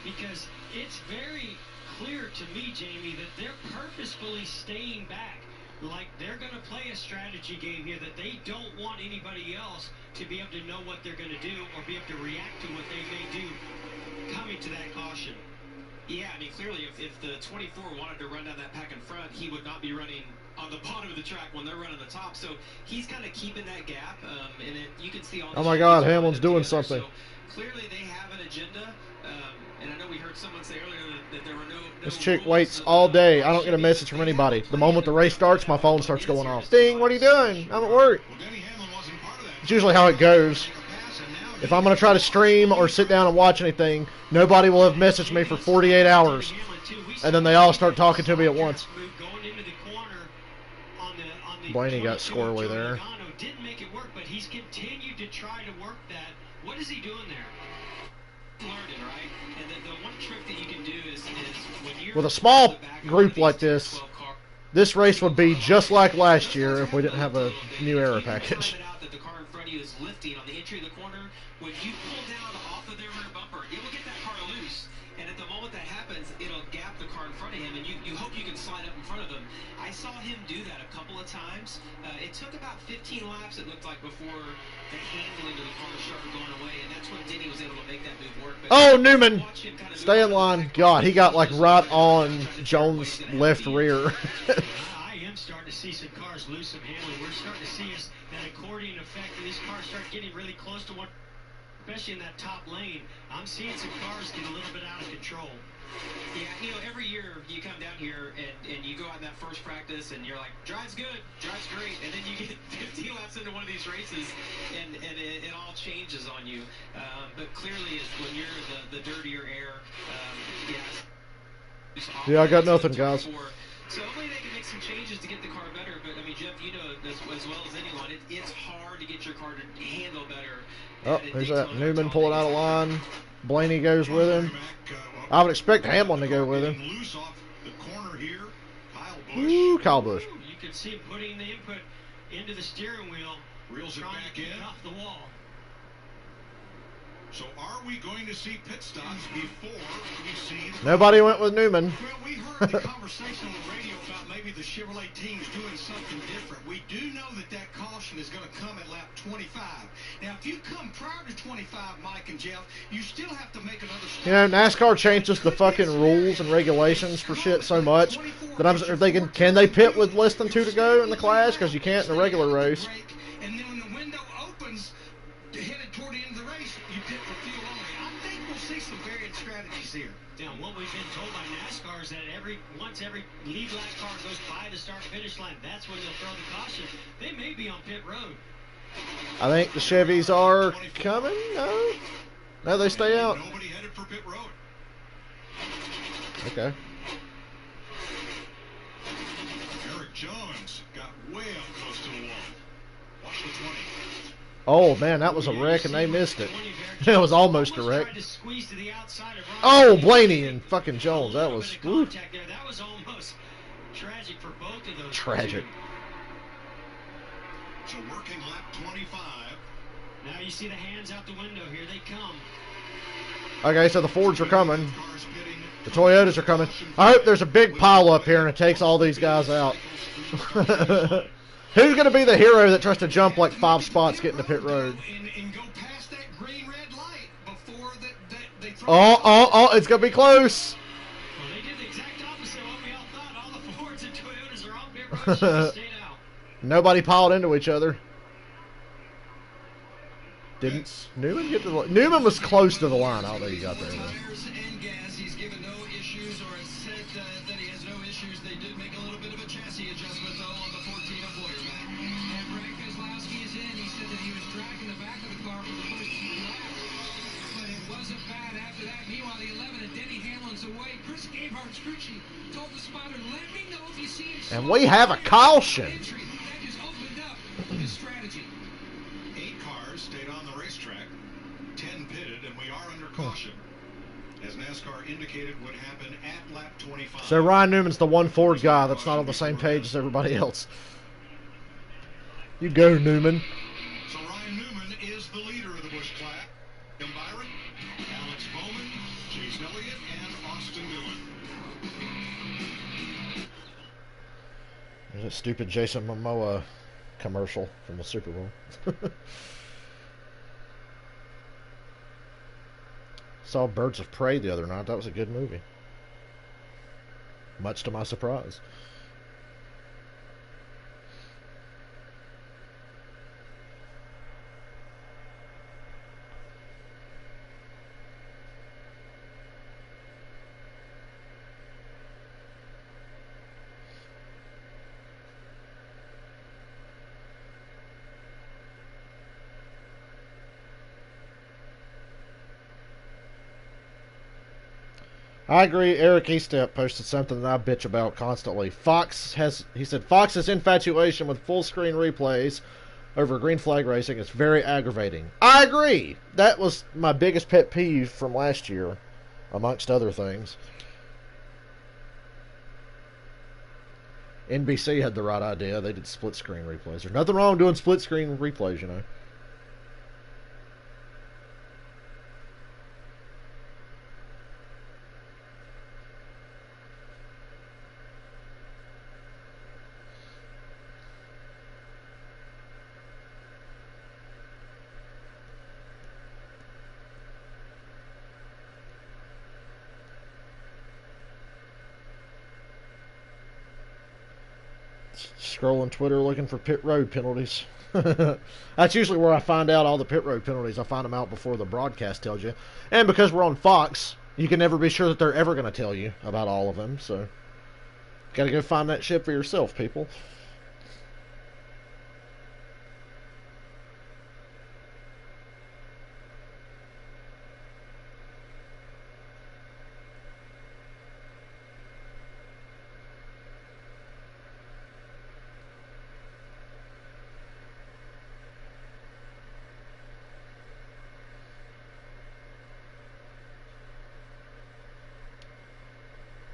because it's very clear to me, Jamie, that they're purposefully staying back. Like they're going to play a strategy game here that they don't want anybody else to be able to know what they're going to do or be able to react to what they may do coming to that caution. Yeah, I mean, clearly, if the 24 wanted to run down that pack in front, he would not be running on the bottom of the track when they're running the top. So he's kind of keeping that gap, and you can see all. Oh my God, Hamlin's doing something. So clearly, they have an agenda. And I know we heard someone say earlier that there were no This chick rules, waits so all the day. I don't watch get a should message be- from they have a anybody. The plan moment the to race figure starts, it my out, phone but starts it going is off. serious Ding, what are you business. doing? I'm at work. Well, Denny Hamlin wasn't part of that. It's usually how it goes. If I'm going to try to stream or sit down and watch anything, nobody will have messaged me for 48 hours. And then they all start talking to me at once. Blaney got squirrely there. Didn't make it work, but he's continued to try to work that. What is he doing there? Learning, right? And the one trick that you can do is when you're With a small group like this, this race would be just like last year if we didn't have a new aero package. That the car in front of you is lifting on the entry of the corner. When you pull down off of their rear bumper, it will get that car loose. And at the moment that happens, it'll gap the car in front of him, and you hope you can slide up in front of him. I saw him do that a couple of times. It took about 15 laps, it looked like, before the handling of the car started going away, and that's when Denny was able to make that move work. But Oh, Newman! Stay in line. God, he got like right on Jones' left rear. I am starting to see some cars lose some handling. We're starting to see that accordion effect, and these cars start getting really close to one, especially in that top lane. I'm seeing some cars get a little bit out of control. Yeah, every year you come down here and you go out in that first practice and you're like, drive's good, drive's great, and then you get 15 laps into one of these races and it all changes on you. But clearly, when you're the dirtier air, Yeah, I got nothing, guys. So hopefully they can make some changes to get the car better. But I mean, Jeff, you know as well as anyone, it's hard to get your car to handle better. Oh, who's that? Newman pulling out of line. Blaney goes with him. I would expect Hamlin to go with him. Loose off the corner here. Kyle Busch. Ooh, Kyle Busch. You can see him putting the input into the steering wheel. Reels it trying back to get in. off the wall. So are we going to see pit stops before we see... Nobody went with Newman. Well, we heard the conversation on the radio about maybe the Chevrolet team's doing something different. We do know that caution is going to come at lap 25. Now, if you come prior to 25, Mike and Jeff, you still have to make another stop. You know, NASCAR changes the fucking rules and regulations for shit so much that I'm thinking, can they pit with less than 2 to go in the clash? Because you can't in a regular race. And then when the window opens, headed toward the end of the race, you pit for fuel only. I think we'll see some variant strategies here. Now, what we've been told by NASCAR is that once every lead lap car goes by the start-finish line, that's when they'll throw the caution. They may be on pit road. I think the Chevys are coming. No, no, they stay out. Nobody headed for pit road. Okay. Eric Jones got way up close to the wall. Watch the 20. Oh man, that was a wreck and they missed it. It was almost a wreck. Tried to squeeze to the outside of Oh, Blaney and fucking Jones. That was woo. contact there. That was almost tragic for both of those. Tragic. So working lap 25. Now you see the hands out the window. Here they come. Okay, so the Fords are coming. Cars pitting. The Toyotas are coming. I hope there's a big pile up here and it takes all these guys out. Who's going to be the hero that tries to jump like 5 spots getting to pit road? And go past that green-red light before they throw Oh, it's going to be close. Well, they did the exact opposite of what we all thought. All the Fords and Toyotas are on pit road. Should have stayed out. Nobody piled into each other. Didn't Newman get to the line? Newman was close to the line. Oh, there you got there. Tires and gas. He's given no issues, or has said that he has no issues. They did make a little bit of a chassis adjustment, though, on the 14 of Boyerman. And Brad Keselowski is in. He said that he was dragging the back of the car for the first 3 laps. But it wasn't bad after that. Meanwhile, the 11 and Denny Hamlin's away. Chris Gabehart's crew chief told the spotter, let me know if you see it. And we have a caution. That just opened up his strategy. 8 cars stayed on the racetrack. 10 pitted, and we are under caution. As NASCAR indicated would happen at lap 25. So Ryan Newman's the one Ford guy that's not on the same page as everybody else. You go, Newman. So Ryan Newman is the leader of the Busch class. Jim Byron, Alex Bowman, Chase Elliott, and Austin Dillon. There's a stupid Jason Momoa commercial from the Super Bowl. Saw Birds of Prey the other night. That was a good movie. much to my surprise. I agree. Eric Estep posted something that I bitch about constantly. He said Fox's infatuation with full screen replays over green flag racing is very aggravating. I agree. That was my biggest pet peeve from last year, amongst other things. NBC had the right idea. They did split screen replays. There's nothing wrong doing split screen replays, you know. Scrolling Twitter looking for pit road penalties. That's usually where I find out all the pit road penalties. I find them out before the broadcast tells you. And because we're on Fox, you can never be sure that they're ever going to tell you about all of them. So, got to go find that shit for yourself, people.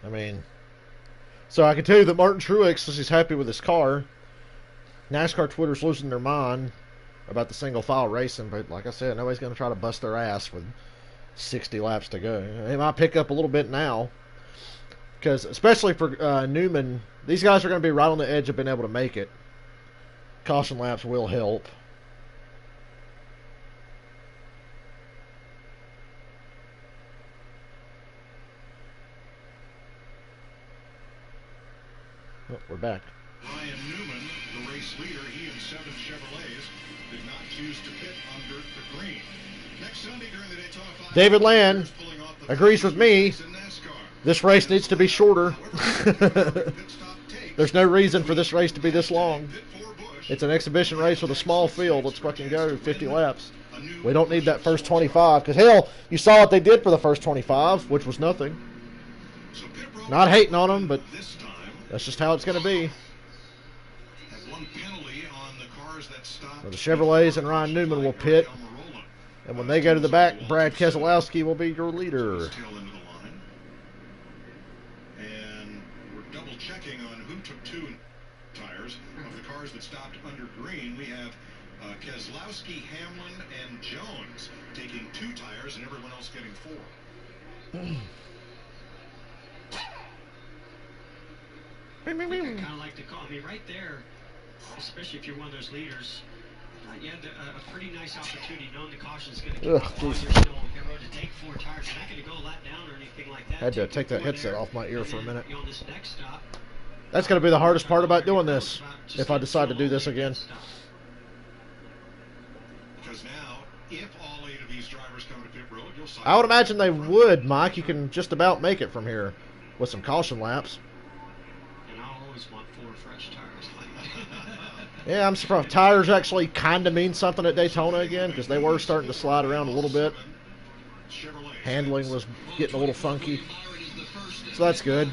I mean, so I can tell you that Martin Truex says he's happy with his car. NASCAR Twitter's losing their mind about the single file racing, but like I said, nobody's going to try to bust their ass with 60 laps to go. It might pick up a little bit now, because especially for Newman, these guys are going to be right on the edge of being able to make it. Caution laps will help. Oh, we're back. Ryan Newman, the race leader, he and 7 Chevrolets did not choose to pit under the green. Next Sunday during the Daytona 500, David Land agrees with me. This race needs to be shorter. There's no reason for this race to be this long. It's an exhibition race with a small field. Let's fucking go 50 laps. We don't need that first 25. Because, hell, you saw what they did for the first 25, which was nothing. Not hating on them, but that's just how it's going to be. So the Chevrolets and Ryan Newman will pit. And when they go to the back, Brad Keselowski will be your leader. And we're double checking on who took 2 tires of the cars that stopped under green. We have Keselowski, Hamlin, and Jones taking 2 tires and everyone else getting 4. I kind of like to call. I mean, right there, especially if you're one of those leaders, you had a pretty nice opportunity, knowing the caution is going to keep on. You're still on the road to take 4 tires. You're not going to go a lap down or anything like that. Had to take that headset off my ear for a minute. On this next stop, that's going to be the hardest part about doing this, if I decide to do this again. Because now, if all 8 of these drivers come to pit road, you'll I would imagine they would, Mike. You can just about make it from here with some caution laps. Want 4 fresh tires. Yeah, I'm surprised. Tires actually kind of mean something at Daytona again, because they were starting to slide around a little bit. Handling was getting a little funky. So that's good.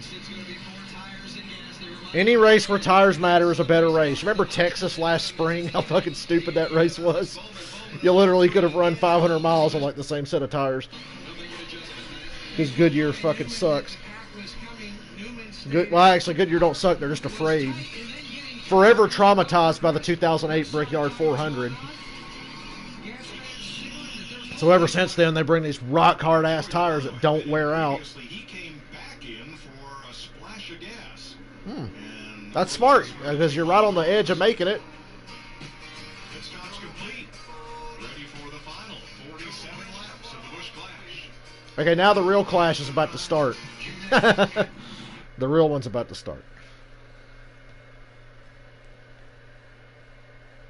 Any race where tires matter is a better race. Remember Texas last spring? How fucking stupid that race was? You literally could have run 500 miles on like the same set of tires. Because Goodyear fucking sucks. Well, actually, Goodyear don't suck. They're just afraid. Forever traumatized by the 2008 Brickyard 400. So ever since then, they bring these rock hard ass tires that don't wear out. That's smart, because you're right on the edge of making it. Okay, now the real clash is about to start. The real one's about to start.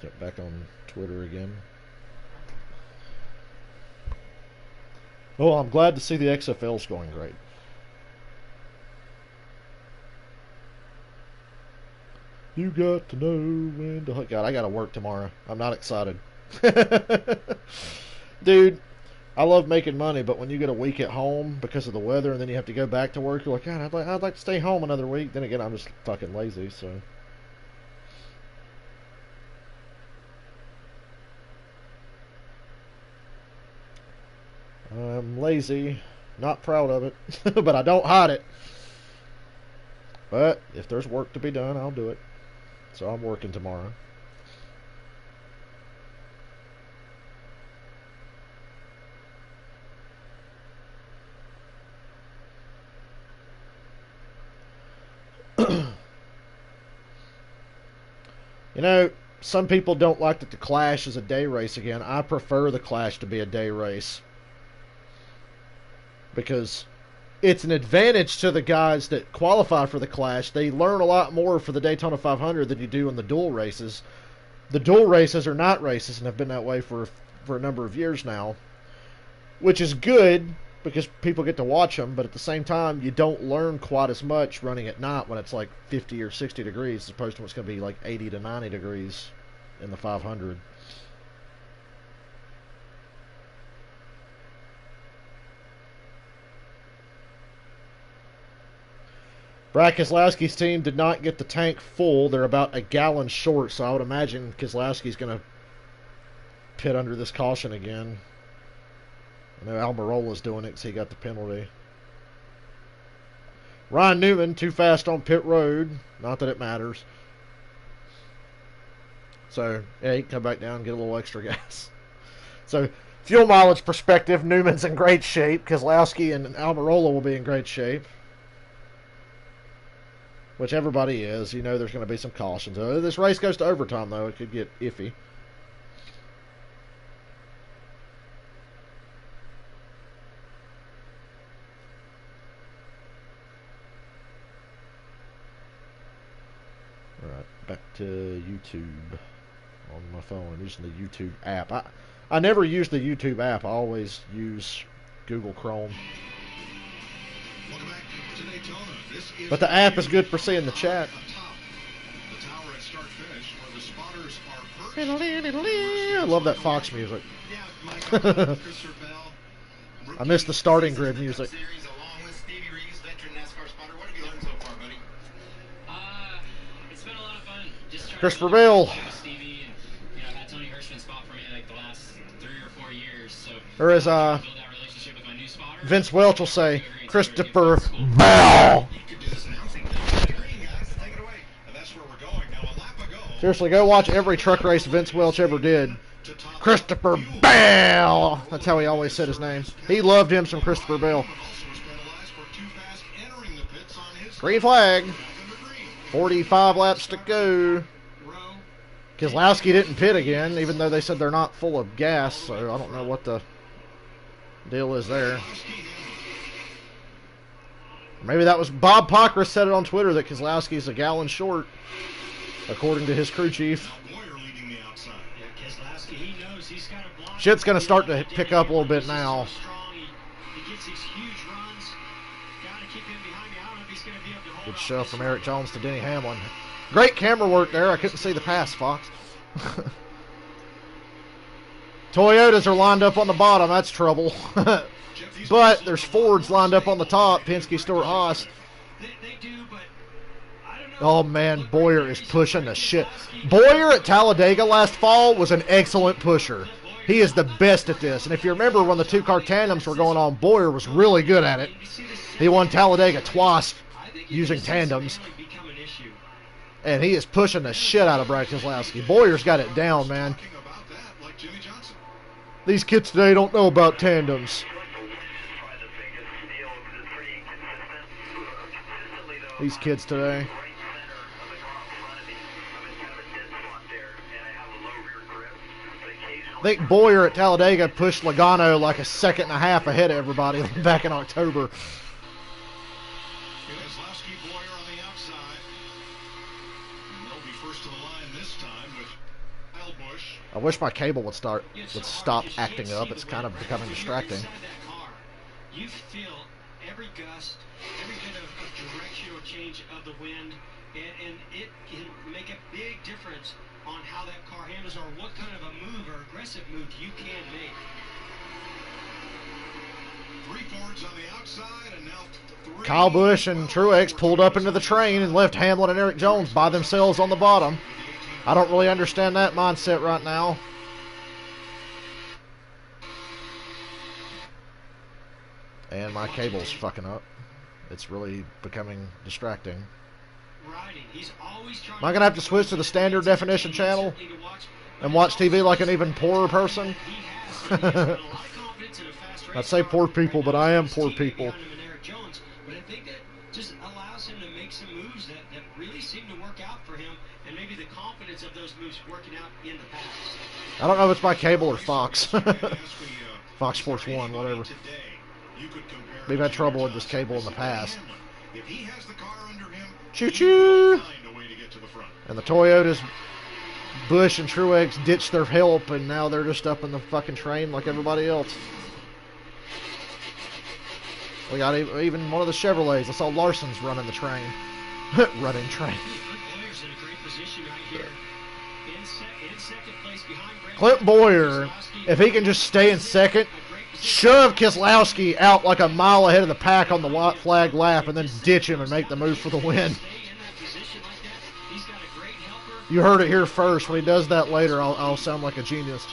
Get back on Twitter again. Oh, I'm glad to see the XFL's going great. You got to know when to... God, I got to work tomorrow. I'm not excited. Dude, I love making money, but when you get a week at home because of the weather and then you have to go back to work, you're like, God, I'd like to stay home another week. Then again, I'm just fucking lazy, so... I'm lazy, not proud of it, but I don't hide it. But if there's work to be done, I'll do it. So I'm working tomorrow. You know, some people don't like that the Clash is a day race again. I prefer the Clash to be a day race, because it's an advantage to the guys that qualify for the Clash. They learn a lot more for the Daytona 500 than you do in the dual races. The dual races are not races and have been that way for a number of years now, which is good because people get to watch them, but at the same time, you don't learn quite as much running at night when it's like 50 or 60 degrees as opposed to what's going to be like 80 to 90 degrees in the 500. Brad Keselowski's team did not get the tank full. They're about a gallon short, so I would imagine Keselowski's going to pit under this caution again. I know Almirola's doing it because he got the penalty. Ryan Newman, too fast on pit road. Not that it matters. So, yeah, he can come back down and get a little extra gas. So, fuel mileage perspective, Newman's in great shape. Keselowski and Almirola will be in great shape. Which everybody is. You know there's going to be some cautions. This race goes to overtime, though. It could get iffy. Alright, back to YouTube on my phone. I'm using the YouTube app. I never use the YouTube app. I always use Google Chrome. Welcome back to Daytona. This is But the app is good for seeing the chat. the tower at start finish where the spotters are perched. I love that Fox music. Yeah, Mike, Christopher Bell. I miss the starting grid music. Series along with Stevie Reeves, veteran NASCAR spotter. What have you learned so far, buddy? It's been a lot of fun. Just trying Christopher to Bell. with Stevie, and I've had Tony Hirschman spot for me like the last 3 or 4 years. So Or as build that relationship with my new spotter. Vince Welch will say, Christopher Bell. You could do this announcing thing. Green, guys, take it away. And that's where we're going. Now, a lap ago. Seriously, go watch every truck race Vince Welch ever did. Christopher Bell. That's how he always said his name. He loved him some Christopher Bell. Also was penalized for too fast entering the pits on his Green flag. back in the green. 45 laps to go. Rowe. Keselowski didn't pit again, even though they said they're not full of gas, so I don't know what the deal is there. Maybe that was Bob Pockris said it on Twitter that Keselowski's a gallon short, according to his crew chief. Boyer leading the outside. Yeah, Keselowski, he knows he's got a block. Shit's gonna start to pick up a little bit now. He gets these huge runs. Gotta keep him behind me. I don't know if he's gonna be able to hold Good off shove this from one. Eric Jones to Denny Hamlin. Great camera work there. I couldn't see the pass, Fox. Toyotas are lined up on the bottom. That's trouble. But there's Fords lined up on the top. Penske, Stewart, Haas. They do, but I don't know. Oh, man, Boyer is pushing the shit. Boyer at Talladega last fall was an excellent pusher. He is the best at this. And if you remember when the two-car tandems were going on, Boyer was really good at it. He won Talladega twice using tandems. Become an issue. And he is pushing the shit out of Brad Keselowski. Boyer's got it down, man. Talking about that, like Jimmy Johnson. These kids today don't know about tandems. These kids today. I think Boyer at Talladega pushed Logano like a second and a half ahead of everybody back in October. Keselowski, Boyer on the outside. And they'll be first to the line this time with Busch. I wish my cable would stop acting up. It's kind of becoming distracting. You feel every gust, every bit of directional change of the wind, and it can make a big difference on how that car handles or what kind of a move or aggressive move you can make. Three Fords on the outside, and now Kyle Busch and Truex pulled up into the train and left Hamlin and Eric Jones by themselves on the bottom. I don't really understand that mindset right now. And my cable's fucking up. It's really becoming distracting. Am I going to have to switch to the standard definition channel and watch TV like an even poorer person? I'd say poor people, but I am poor people. But I think that just allows him to make some moves that really seem to work out for him, and maybe the confidence of those moves working out in the past. I don't know if it's my cable or Fox. Fox Sports 1, whatever. We've had trouble with this cable in the past. Choo-choo! And the Toyotas, Busch and Truex ditched their help, and now they're just up in the fucking train like everybody else. We got even one of the Chevrolets. I saw Larson's running the train. Running train. Clint Boyer, if he can just stay in second, shove Keselowski out like a mile ahead of the pack on the white flag lap and then ditch him and make the move for the win. You heard it here first. When he does that later, I'll sound like a genius.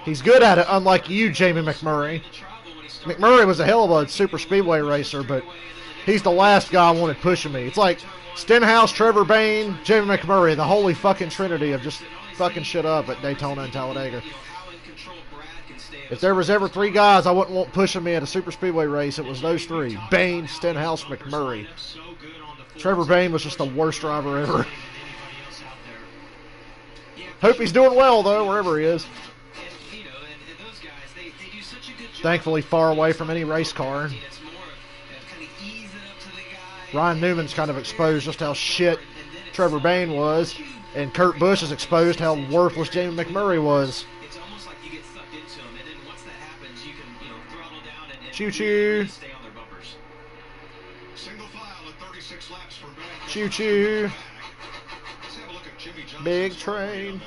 He's good at it, unlike you, Jamie McMurray. McMurray was a hell of a super speedway racer, but he's the last guy I wanted pushing me. It's like Stenhouse, Trevor Bayne, Jamie McMurray, the holy fucking trinity of just fucking shit up at Daytona and Talladega. If there was ever three guys I wouldn't want pushing me at a super speedway race, it was those three. Bayne, Stenhouse, McMurray. Trevor Bayne was just the worst driver ever. Hope he's doing well, though, wherever he is. Thankfully far away from any race car. Ryan Newman's kind of exposed just how shit Trevor Bayne was, and Kurt Busch has exposed how worthless Jamie McMurray was. Choo-choo. Choo-choo. Big train.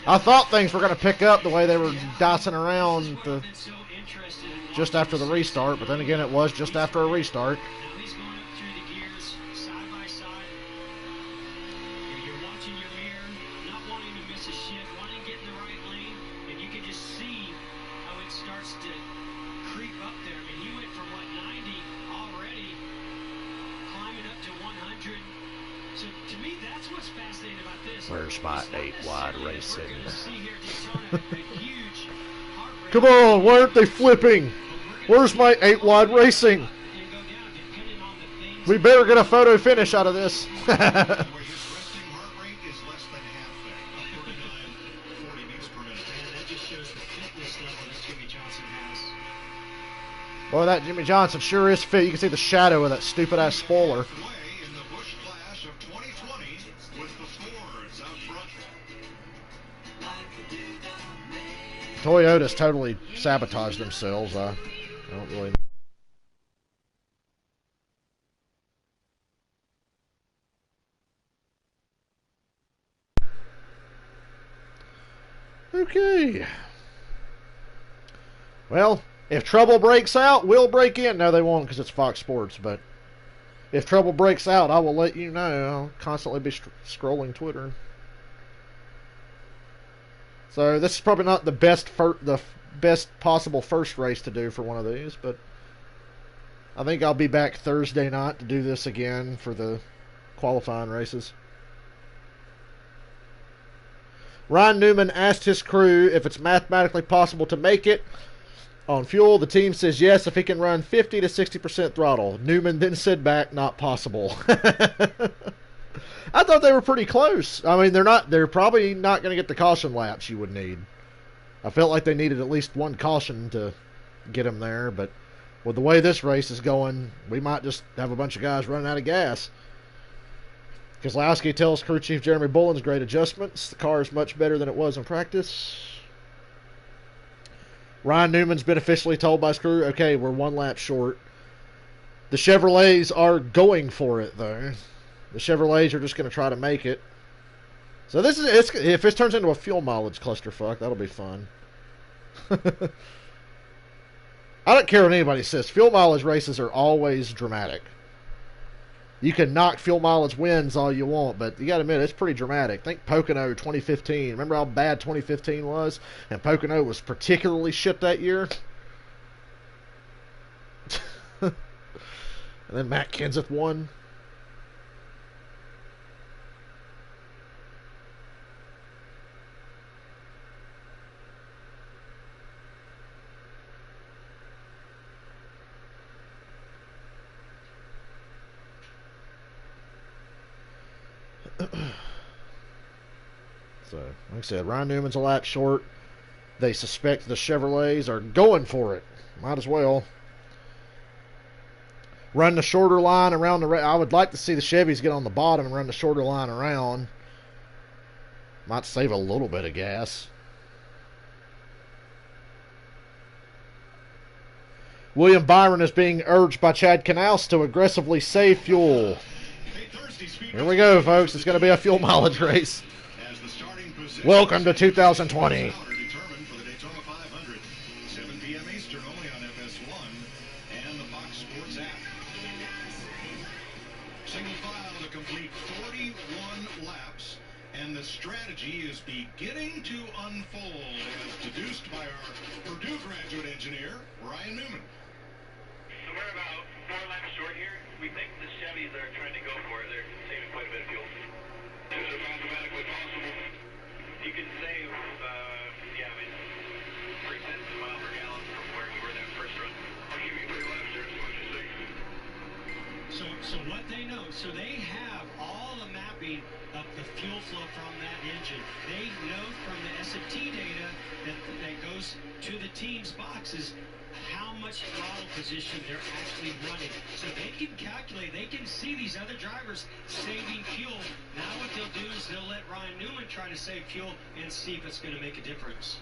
I thought things were going to pick up the way they were dicing around just after the restart, but then again it was just after a restart. Where's my 8-wide racing? Come on, why aren't they flipping? Where's my 8-wide racing? We better get a photo finish out of this. Boy, that Jimmy Johnson sure is fit. You can see the shadow of that stupid-ass spoiler. Toyota's totally sabotaged themselves. I don't really know. Okay. Well, if trouble breaks out, we'll break in. No, they won't because it's Fox Sports, but if trouble breaks out, I will let you know. I'll constantly be scrolling Twitter. So this is probably not the best possible first race to do for one of these, but I think I'll be back Thursday night to do this again for the qualifying races. Ryan Newman asked his crew if it's mathematically possible to make it on fuel. The team says yes if he can run 50 to 60% throttle. Newman then said back, not possible. I thought they were pretty close. I mean, they're probably not going to get the caution laps you would need. I felt like they needed at least one caution to get him there, but with the way this race is going, we might just have a bunch of guys running out of gas. Keselowski tells crew chief Jeremy Bullins great adjustments. The car is much better than it was in practice. Ryan Newman's been officially told by his crew, okay, we're 1 lap short. The Chevrolets are going for it, though. The Chevrolets are just going to try to make it. So this is, if this turns into a fuel mileage clusterfuck, that'll be fun. I don't care what anybody says. Fuel mileage races are always dramatic. You can knock fuel mileage wins all you want, but you got to admit, it's pretty dramatic. Think Pocono 2015. Remember how bad 2015 was? And Pocono was particularly shit that year. And then Matt Kenseth won. So, like I said, Ryan Newman's a lap short. They suspect the Chevrolets are going for it. Might as well. Run the shorter line around the... I would like to see the Chevys get on the bottom and run the shorter line around. Might save a little bit of gas. William Byron is being urged by Chad Knaus to aggressively save fuel. Here we go, folks. It's going to be a fuel mileage race. Welcome to 2020. For the Daytona 500, 7 p.m. Eastern, only on FS1 and the Fox Sports app. Single file to complete 41 laps, and the strategy is beginning to unfold, as deduced by our Purdue graduate engineer, Ryan Newman. So we're about 4 laps short here. We think the Chevys are trying to go for it. They're saving quite a bit of fuel. Is it mathematically possible? You can save, 3 cents a mile per gallon from where you were that first run. I'll give you 3 laps there, is what you say. So what they know, so they have all the mapping of the fuel flow from that engine. They know from the SFT data that goes to the team's boxes how much throttle position they're actually running. So they can calculate, they can see these other drivers saving fuel. Now what they'll do is they'll let Ryan Newman try to save fuel and see if it's going to make a difference.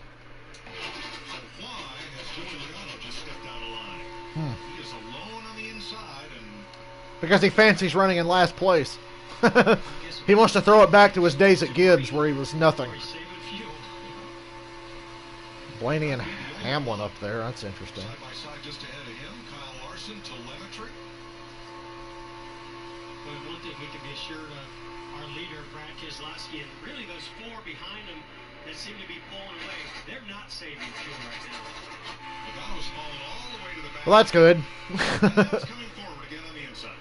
So why has Joey Logano just stepped out of line? He is alone on the inside, and Because he fancies running in last place. He wants to throw it back to his days at Gibbs where he was nothing. Blaney and Hamlin up there. That's interesting. side by side just ahead of him, Kyle Larson, telemetry. But one thing we can be assured of, our leader, Brad Keselowski, and really those 4 behind him that seem to be pulling away, they're not saving fuel right now. Logano's falling all the way to the back. Well, that's good. That's coming forward again on the inside.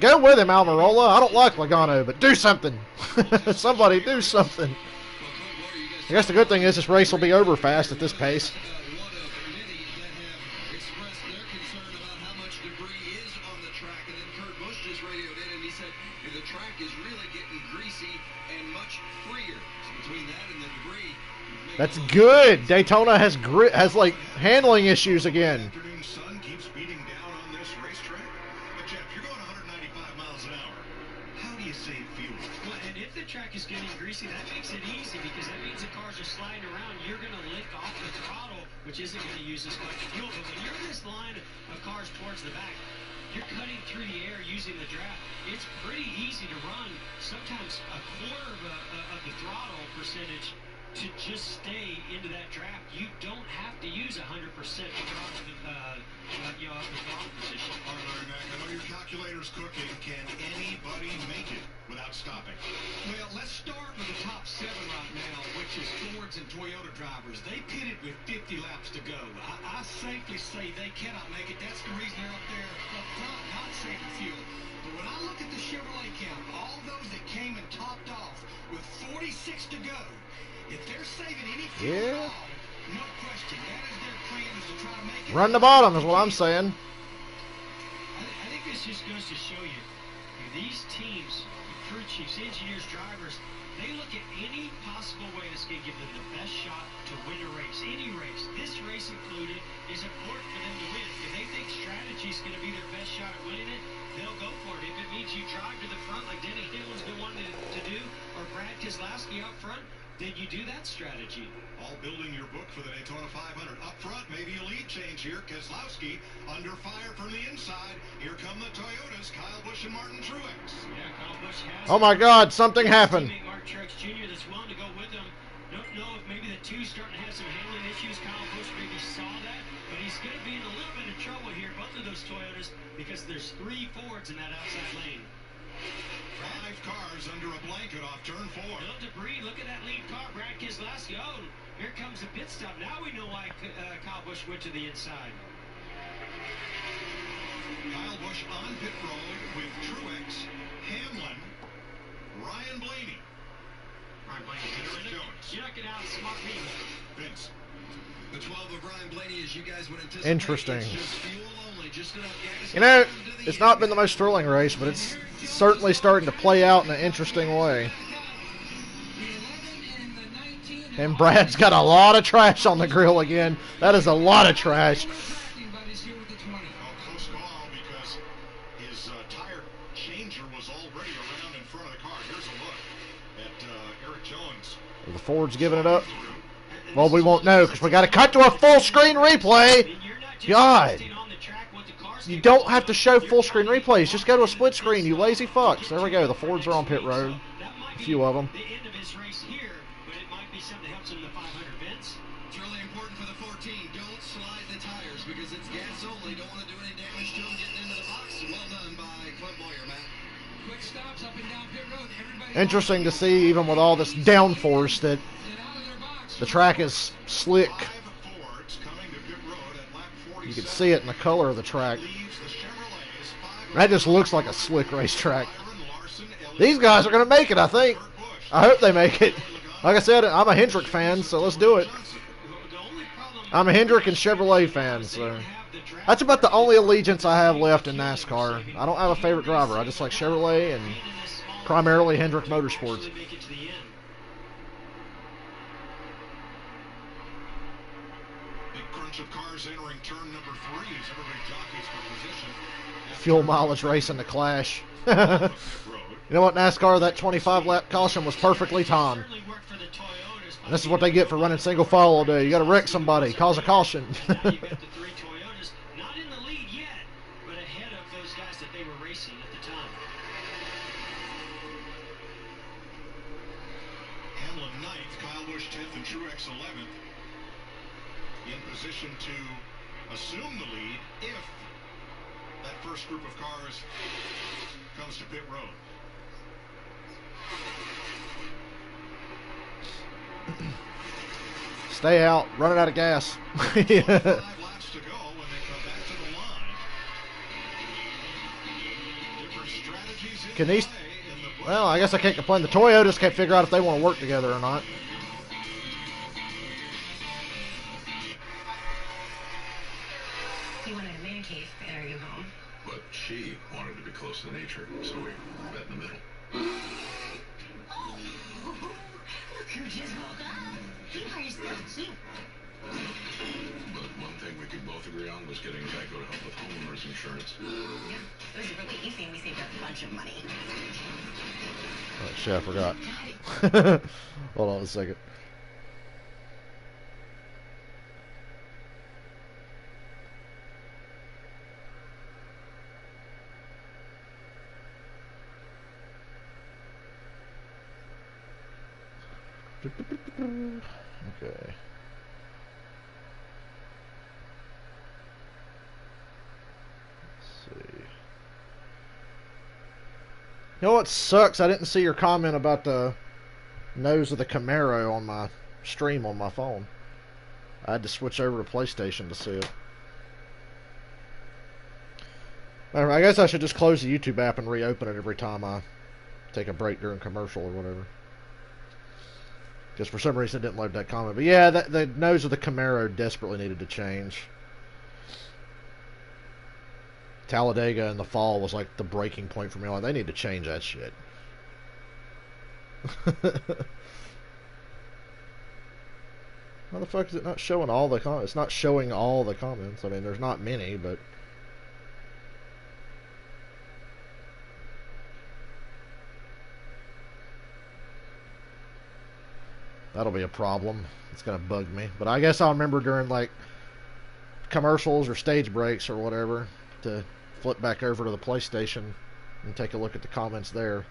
Go with him, Almirola. I don't like Logano, but do something. Somebody do something. I guess the good thing is this race will be over fast at this pace. One of many that have expressed their concern about how much debris is on the track, and then Kurt Busch just radioed in and he said the track is really getting greasy and much freer. So between that and the debris, That's good. Daytona has like handling issues again. Afternoon sun keeps beating down on this racetrack. But Jeff, you're going 195 miles an hour. How do you save fuel? Well, and if the track is getting greasy, that makes it easy because that means the cars are sliding around. You're going to lift off the throttle, which isn't going to use as much fuel. But when you're in this line of cars towards the back, you're cutting through the air using the draft. It's pretty easy to run sometimes a quarter of the throttle percentage to just stay into that draft. You don't have to use 100% throttle, up the throttle position. All right, Larry Mack, I know your calculator's cooking. Can anybody make it without stopping? Well, let's start with the top 7 right now, which is Fords and Toyota drivers. They pitted with 50 laps to go. I safely say they cannot make it. That's the reason they're up there up front, not saving fuel. But when I look at the Chevrolet count, all those that came and topped off with 46 to go, if they're saving any fuel at all, no question, that is their plan, is to try to make it. Run the bottom is what I'm saying. I think this just goes to show you, these teams, crew chiefs, engineers, drivers, they look at any possible way that's going to give them the best shot to win a race, any race. This race included is important for them to win. If they think strategy is going to be their best shot at winning it, they'll go for it. If it means you drive to the front like Denny Hamlin's been wanting to do, or Brad Keselowski out front, then you do that strategy. All building your book for the Daytona 500. Up front, maybe a lead change here. Keselowski under fire from the inside. Here come the Toyotas, Kyle Busch and Martin Truex. Yeah, Kyle Busch has Oh my God, something happened. teammate Martin Truex Jr. that's willing to go with him. Don't know if maybe the two's starting to have some handling issues. Kyle Busch maybe saw that, but he's going to be in a little bit of trouble here, both of those Toyotas, because there's 3 Fords in that outside lane. 5 cars under a blanket off turn 4. No debris. Look at that lead car, Brad Keselowski. Oh, here comes the pit stop. Now we know why Kyle Busch went to the inside. Kyle Busch on pit road with Truex, Hamlin, Ryan Blaney. Ryan Blaney, you're not going to outsmart me. Vince. The 12 of Ryan Blaney, as you guys would anticipate. Interesting. It's just fuel only, just enough gas You know, to the it's not end. been the most thrilling race, but it's certainly starting to play out in an interesting way. And Brad's got a lot of trash on the grill again. That is a lot of trash. Oh, close call because his tire changer was already around in front of the car. Here's a look at Eric Jones. Are the Fords giving it up? Well, we won't know because we got to cut to a full screen replay. God. You don't have to show full screen replays. Just go to a split screen, you lazy fucks. There we go. The Fords are on pit road. A few of them. The end of his race here, but it might be something that helps him in the 500 Vince. It's really important for the 14. Don't slide the tires because it's gas only. Don't want to do any damage to them getting into the box. Well done by Clint Boyer, Matt. Quick stops up and down pit road. Everybody Interesting to see, even with all this downforce, that the track is slick. 5 Fords coming to pit road at lap 47. You can see it in the color of the track. Leaves the Chevrolets, 5 That just looks like a slick racetrack. Byron Larson, These guys are going to make it, I think. I hope they make it. Like I said, I'm a Hendrick fan, so let's do it. I'm a Hendrick and Chevrolet fan, so that's about the only allegiance I have left in NASCAR. I don't have a favorite driver. I just like Chevrolet and primarily Hendrick Motorsports. Big crunch of cars entering turn number 3 as everybody jockeys for position. Fuel mileage race in the Clash. Pit road. You know what, NASCAR? That 25-lap caution was perfectly timed. And this is what they get for running single file all day. You got to wreck somebody, cause a caution. You've got the 3 Toyotas, not in the lead yet, but ahead of those guys that they were racing at the time. Hamlin 9th, Kyle Busch 10th, and Truex 11th. In position to assume the lead if that first group of cars comes to pit road. Stay out, running out of gas. 5 laps to go when they come back to the line. Different strategies in Can these? play in the Busch. Well, I guess I can't complain. The Toyotas can't figure out if they want to work together or not. You wanted a man cave at our new home. But she wanted to be close to nature, so we met in the middle. Oh, look who just woke up. You are still cute. But one thing we could both agree on was getting Geico to help with homeowners insurance. Yeah, it was really easy and we saved a bunch of money. Oh, shit, I forgot. Hold on a second. Okay. Let's see. You know what sucks? I didn't see your comment about the nose of the Camaro on my stream on my phone. I had to switch over to PlayStation to see it. I guess I should just close the YouTube app and reopen it every time I take a break during commercial or whatever. Because for some reason it didn't load that comment. But yeah, the nose of the Camaro desperately needed to change. Talladega in the fall was like the breaking point for me. Like, they need to change that shit. How the fuck is it not showing all the comments? It's not showing all the comments. I mean, there's not many, but... That'll be a problem. It's going to bug me. But I guess I'll remember during, like, commercials or stage breaks or whatever to flip back over to the PlayStation and take a look at the comments there.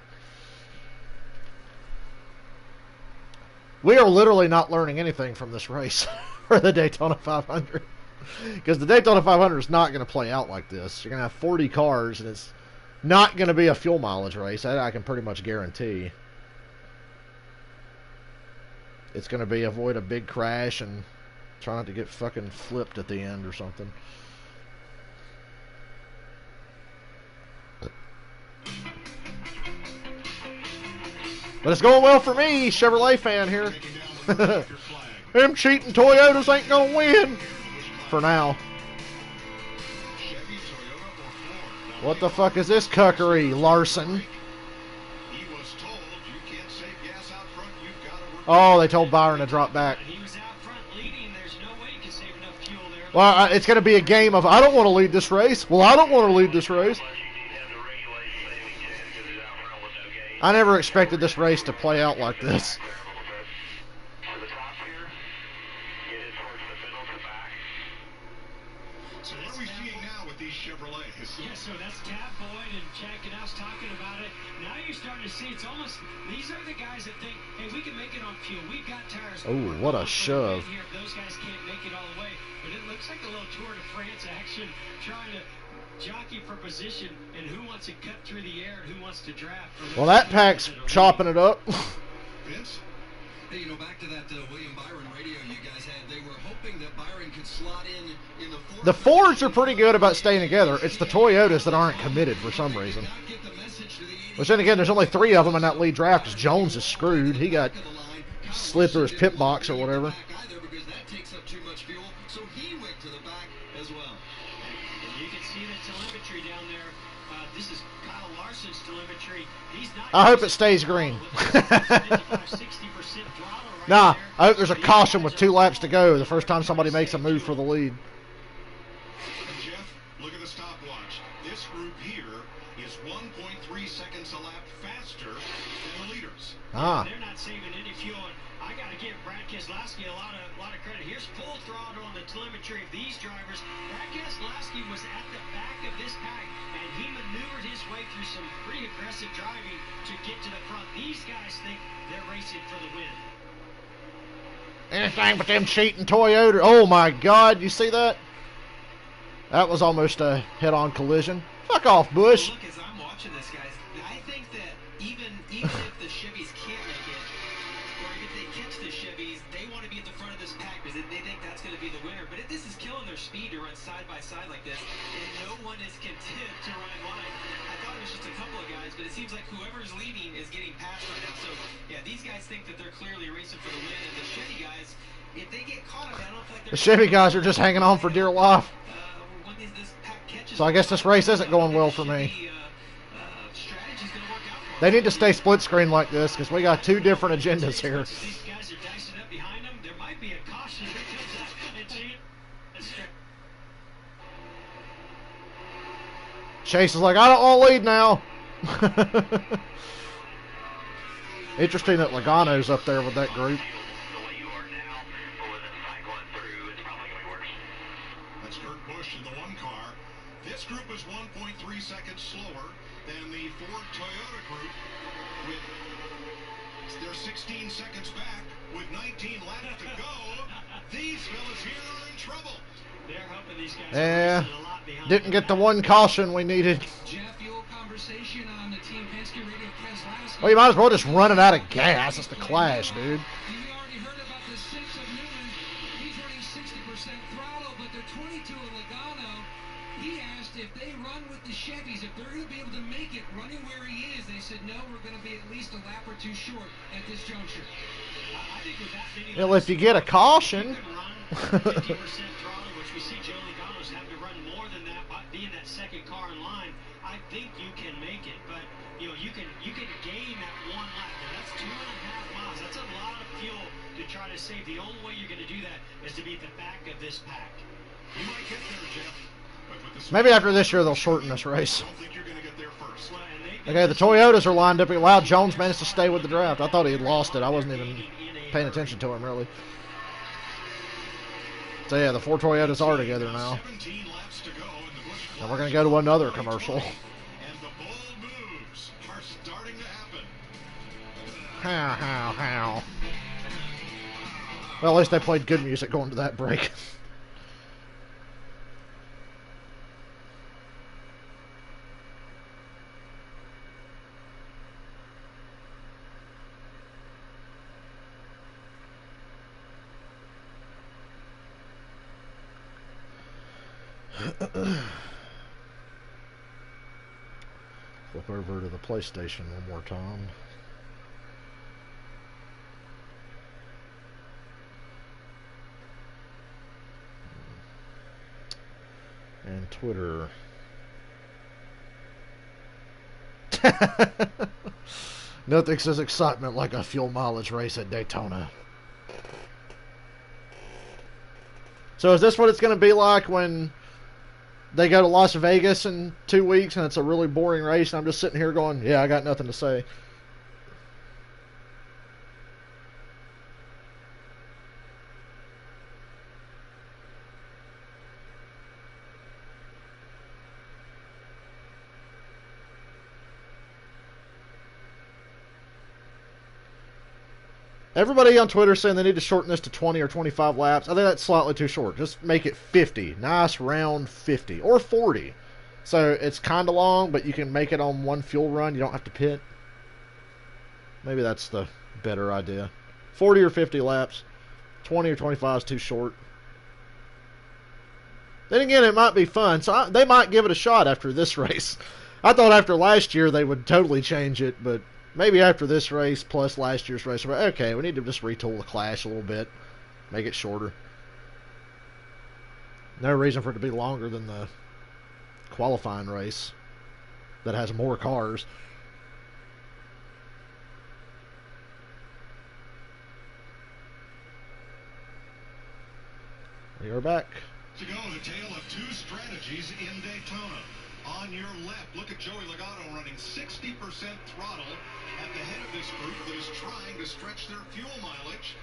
We are literally not learning anything from this race for the Daytona 500. Because the Daytona 500 is not going to play out like this. You're going to have 40 cars, and it's not going to be a fuel mileage race. That I can pretty much guarantee. It's going to be avoid a big crash and try not to get fucking flipped at the end or something. But it's going well for me, Chevrolet fan here. Them cheating Toyotas ain't going to win. For now. What the fuck is this cuckery, Larson? Oh, they told Byron to drop back. Well, it's going to be a game of, I don't want to lead this race. Well, I don't want to lead this race. I never expected this race to play out like this. So what are we seeing now with these Chevrolets? Yeah, so that's Tab Boyd and Chad Knaus talking about it. Now you're starting to see it's almost, these are the guys that think, hey, we can make it on fuel. We've got tires. Oh, what a shove. Here, those guys can't make it all the way. But it looks like a little Tour de France action, trying to jockey for position and who wants to cut through the air and who wants to draft. Well, that pack's chopping it up. Vince? Hey, you know, back to that William Byron radio you guys had, they were hoping that Byron could slot in the Ford. The Fords are pretty good about staying together. It's the Toyotas that aren't committed for some reason. Which then again, there's only 3 of them in that lead draft because Jones is screwed. He got slid through his pit box or whatever. Because that takes up too much fuel, so he went to the back as well. And you can see the telemetry down there. This is Kyle Larson's telemetry. He's not. I hope it stays green. Nah, I hope there's a caution with 2 laps to go the first time somebody makes a move for the lead. And Jeff, look at the stopwatch. This group here is 1.3 seconds a lap faster than the leaders. Ah. They're not saving any fuel. And I got to give Brad Keselowski a lot of credit. Here's full throttle on the telemetry of these drivers. Brad Keselowski was at the back of this pack, and he maneuvered his way through some pretty aggressive driving to get to the front. These guys think they're racing for the win. Anything but them cheating Toyota. Oh my God, you see that? That was almost a head-on collision. Fuck off, Busch. Look, as I'm watching this, guys, I think that even if the Chevys can't make it, or if they catch the Chevys, they want to be at the front of this pack because they think that's going to be the winner. But this is killing their speed to run side by side like this, and no one is content to run wide. I thought it was just a couple of guys, but it seems like whoever's leading is getting passed right now. So, yeah, these guys think that they're clearly racing for the win, and the Chevy guys, if they get caught up, I don't feel like they're... The Chevy guys are just hanging on for dear life. When this pack catches, So I guess this race isn't going well for me. They need to stay split screen like this because we got 2 different agendas here. These guys are dicing up behind them. There might be a caution. Here comes that. Chase is like, I don't want to lead now. Interesting that Logano's up there with that group. That's Kurt Busch in the 1 car. This group is 1.3 seconds slower than the Ford Toyota group. They're 16 seconds back with 19 laps to go. These fellas here are in trouble. They're hoping these guys Yeah, are racing a lot behind didn't get the 1 caution we needed. Jeff, the old conversation on the Team Penske radio Keselowski. Well, you might as well just run it out of gas. It's the Clash, dude. We already heard about the 6 of Newman. He's running 60% throttle, but the 22 of Logano, he asked if they run with the Chevys, if they're going to be able to make it running where he is. They said, no, we're going to be at least a lap or 2 short at this juncture. I think with that many Well, if you get a caution. you can run 50% throttle, which we see Joe Logano's having to run more than that, being that second car in line. I think you can make it, but you know you can gain that 1 lap. Now, that's 2.5 try to save. The only way you're going to do that is to be at the back of this pack. You might get there, Jeff. But with the Maybe after this year they'll shorten this race. I don't think you're going to get there first. Well, and they've Okay, the Toyotas are lined up. Wow, Jones managed to stay with the draft. I thought he had lost it. I wasn't even paying attention to him, really. So, yeah, the 4 Toyotas are together now. 17 laps to go in the Busch And we're going to go to another commercial. And the bold moves are starting to happen. How. Well, at least they played good music going to that break. Flip over to the PlayStation one more time. And Twitter. Nothing says excitement like a fuel mileage race at Daytona. So is this what it's going to be like when they go to Las Vegas in 2 weeks and it's a really boring race and I'm just sitting here going, yeah, I got nothing to say. Everybody on Twitter saying they need to shorten this to 20 or 25 laps. I think that's slightly too short. Just make it 50. Nice round 50. Or 40. So it's kind of long, but you can make it on one fuel run. You don't have to pit. Maybe that's the better idea. 40 or 50 laps. 20 or 25 is too short. Then again, it might be fun. So they might give it a shot after this race. I thought after last year they would totally change it, but maybe after this race plus last year's race, okay, we need to just retool the Clash a little bit, make it shorter. No reason for it to be longer than the qualifying race that has more cars. We are back. To go, the tale of 2 strategies in Daytona. On your left, look at Joey Logano running 60% throttle at the head of this group that is trying to stretch their fuel mileage.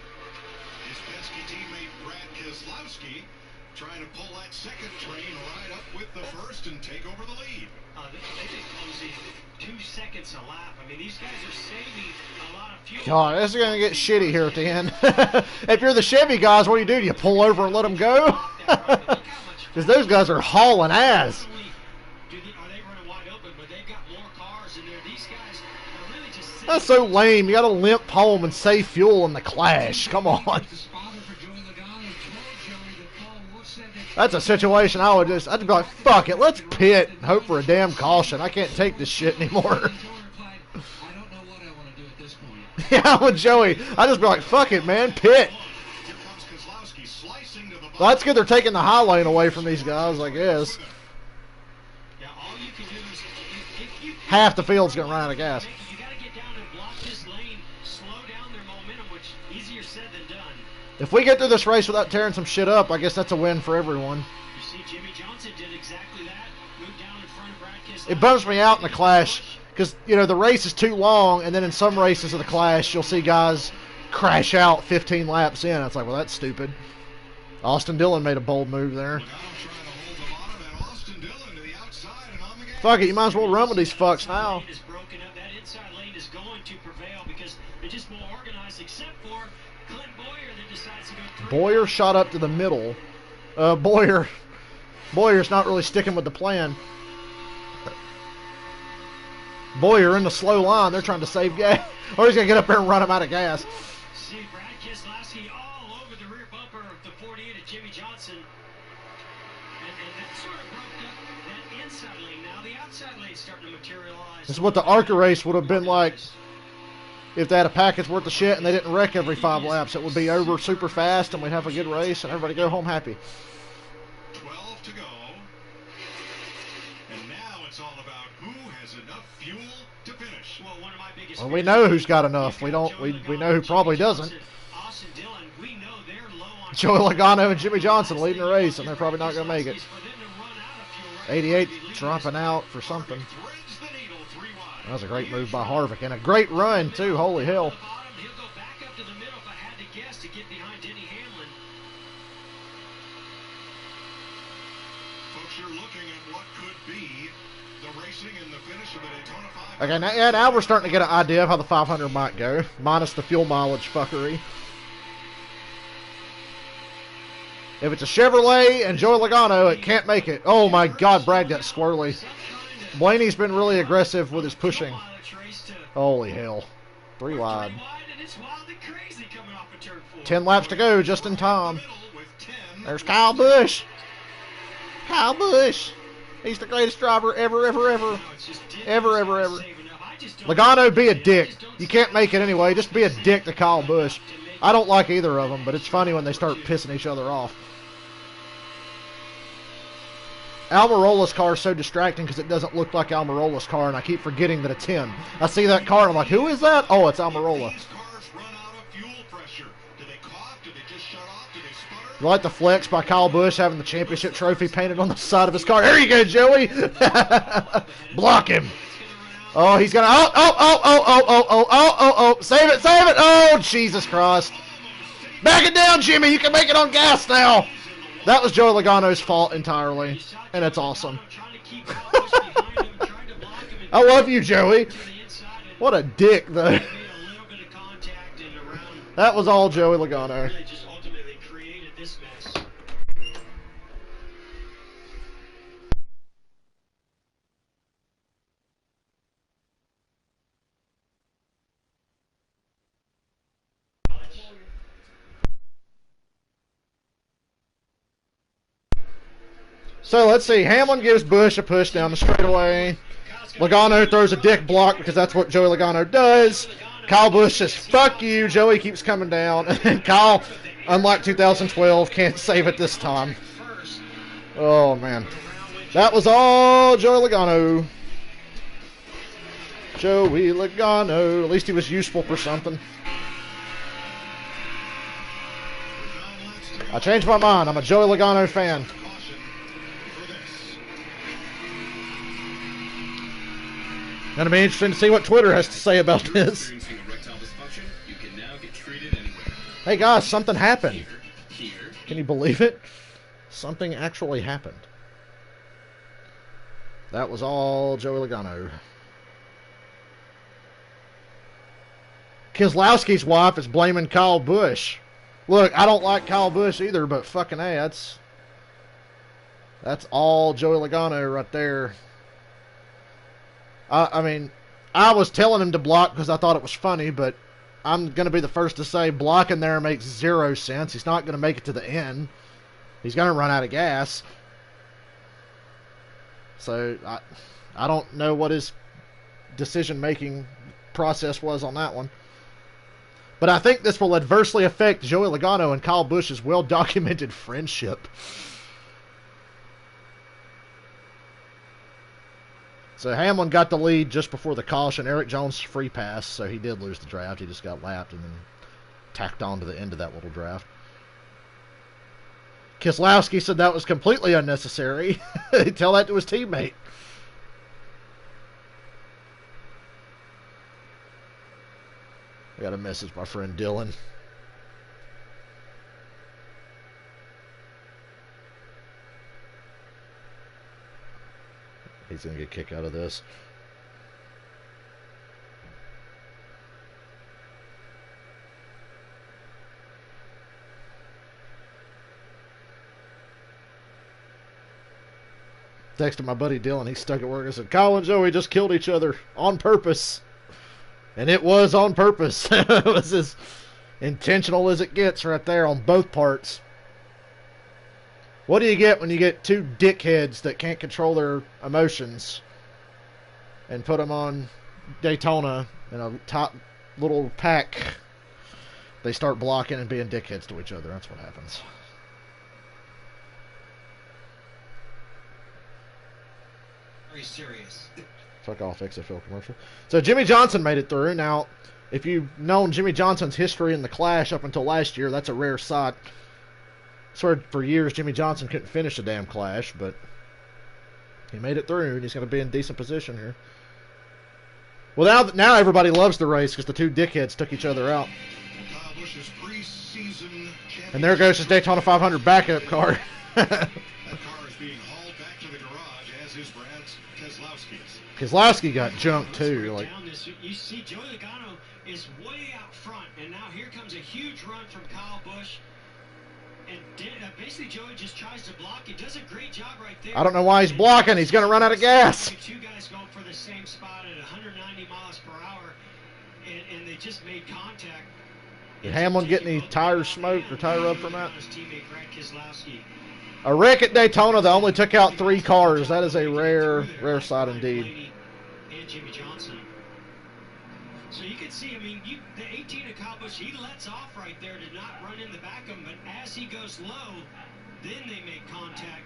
His pesky teammate Brad Keselowski trying to pull that second train right up with the first and take over the lead. They've been closing 2 seconds a lap. I mean, these guys are saving a lot of fuel. God, this is going to get shitty here at the end. If you're the Chevy guys, what do? Do you pull over and let them go? Because those guys are hauling ass. That's so lame. You got to limp home and save fuel in the Clash. Come on. That's a situation I'd be like, fuck it, let's pit and hope for a damn caution. I can't take this shit anymore. Yeah, I'm with Joey. I'd just be like, fuck it, man, pit. Well, that's good they're taking the high lane away from these guys, I guess. Half the field's going to run out of gas. If we get through this race without tearing some shit up, I guess that's a win for everyone. You see, Jimmy Johnson did exactly that. Moved down in front of Brad Keselowski. It bums me out in the Clash because, you know, the race is too long, and then in some races of the Clash, you'll see guys crash out 15 laps in. It's like, well, that's stupid. Austin Dillon made a bold move there. Fuck it, you might as well run with these fucks now. That inside lane is going to prevail because they're just more organized, except for Clint Boyer that decides to go through. Boyer shot up to the middle. Boyer's not really sticking with the plan. Boyer in the slow line. They're trying to save gas. Or he's going to get up there and run him out of gas. See Brad Keselowski all over the rear bumper of the 48 of Jimmy Johnson. And that sort of broke up that inside lane. Now the outside lane's starting to materialize. This is what the ARCA race would have been like if they had a package worth of shit and they didn't wreck every 5 laps. It would be over super fast and we'd have a good race and everybody go home happy. 12 to go. And now it's all about who has enough fuel to finish. Well, one of my biggest Well, we know who's got enough. We know who probably doesn't. Austin Dillon, We know they're low on Joey Logano and Jimmy Johnson leading the race, and they're probably not going to make it. 88 dropping out for something. That was a great move by Harvick, and a great run, too. Holy hell. He'll go back up to the middle if I had to guess to get behind Denny Hamlin. Folks, you're looking at what could be the racing and the finish of the Daytona 500. Okay, now we're starting to get an idea of how the 500 might go, minus the fuel mileage fuckery. If it's a Chevrolet and Joey Logano, it can't make it. Oh my God, Brad got squirrely. Blaney's been really aggressive with his pushing. Holy hell. 3 wide. 10 laps to go, just in time. There's Kyle Busch. Kyle Busch. He's the greatest driver ever, ever, ever. Ever, ever, ever. Logano, be a dick. You can't make it anyway. Just be a dick to Kyle Busch. I don't like either of them, but it's funny when they start pissing each other off. Almirola's car is so distracting because it doesn't look like Almirola's car, and I keep forgetting that it's him. I see that car, and I'm like, who is that? Oh, it's Almirola. You like the flex by Kyle Busch having the championship trophy painted on the side of his car? There you go, Joey. Block him. Oh, he's going to... Oh. Save it. Oh, Jesus Christ. Back it down, Jimmy. You can make it on gas now. That was Joey Logano's fault entirely, and it's awesome. I love you, Joey. What a dick, though. That was all Joey Logano. So let's see. Hamlin gives Busch a push down the straightaway. Logano throws a dick block because that's what Joey Logano does. Kyle Busch says, fuck you. Joey keeps coming down. And Kyle, unlike 2012, can't save it this time. Oh, man. That was all Joey Logano. Joey Logano. At least he was useful for something. I changed my mind. I'm a Joey Logano fan. Gonna be interesting to see what Twitter has to say about this. Hey guys, something happened. Can you believe it? Something actually happened. That was all Joey Logano. Keselowski's wife is blaming Kyle Busch. Look, I don't like Kyle Busch either, but fucking A, that's all Joey Logano right there. I mean, I was telling him to block because I thought it was funny, but I'm going to be the first to say blocking there makes 0 sense. He's not going to make it to the end. He's going to run out of gas. So, I don't know what his decision-making process was on that one. But I think this will adversely affect Joey Logano and Kyle Busch's well-documented friendship. So Hamlin got the lead just before the caution. Eric Jones free pass, so he did lose the draft. He just got lapped and then tacked on to the end of that little draft. Keselowski said that was completely unnecessary. Tell that to his teammate. I got a message by friend Dylan. He's going to get a kick out of this. Texted my buddy Dylan. He's stuck at work. I said, Kyle and Joey just killed each other on purpose. And it was on purpose. It was as intentional as it gets right there on both parts. What do you get when you get two dickheads that can't control their emotions and put them on Daytona in a top little pack? They start blocking and being dickheads to each other. That's what happens. Very serious. Fuck off, XFL commercial. So Jimmy Johnson made it through. Now, if you've known Jimmy Johnson's history in the Clash up until last year, that's a rare sight. Swear for years Jimmy Johnson couldn't finish a damn Clash, but he made it through, and he's going to be in decent position here. Well, now everybody loves the race because the two dickheads took each other out. Kyle Busch's preseason And there goes his Daytona 500 backup car. That car is being hauled back to the garage, as is Brad Keselowski's. Keselowski got jumped too. Like, you see, Joey Logano is way out front, and now here comes a huge run from Kyle Busch. And basically, Joey just tries to block. He does a great job right there. I don't know why he's blocking. He's going to run out of gas. Two guys going for the same spot at 190 miles per hour, and they just made contact. Did Hamlin get any tires smoked or tire rub from that? His teammate Brad Keselowski. A wreck at Daytona that only took out 3 cars. That is a rare sight indeed. And Jimmy Johnson. So you can see, I mean, the 18 of Kyle Busch, he lets off right there to not run in the back of him, but as he goes low, then they make contact.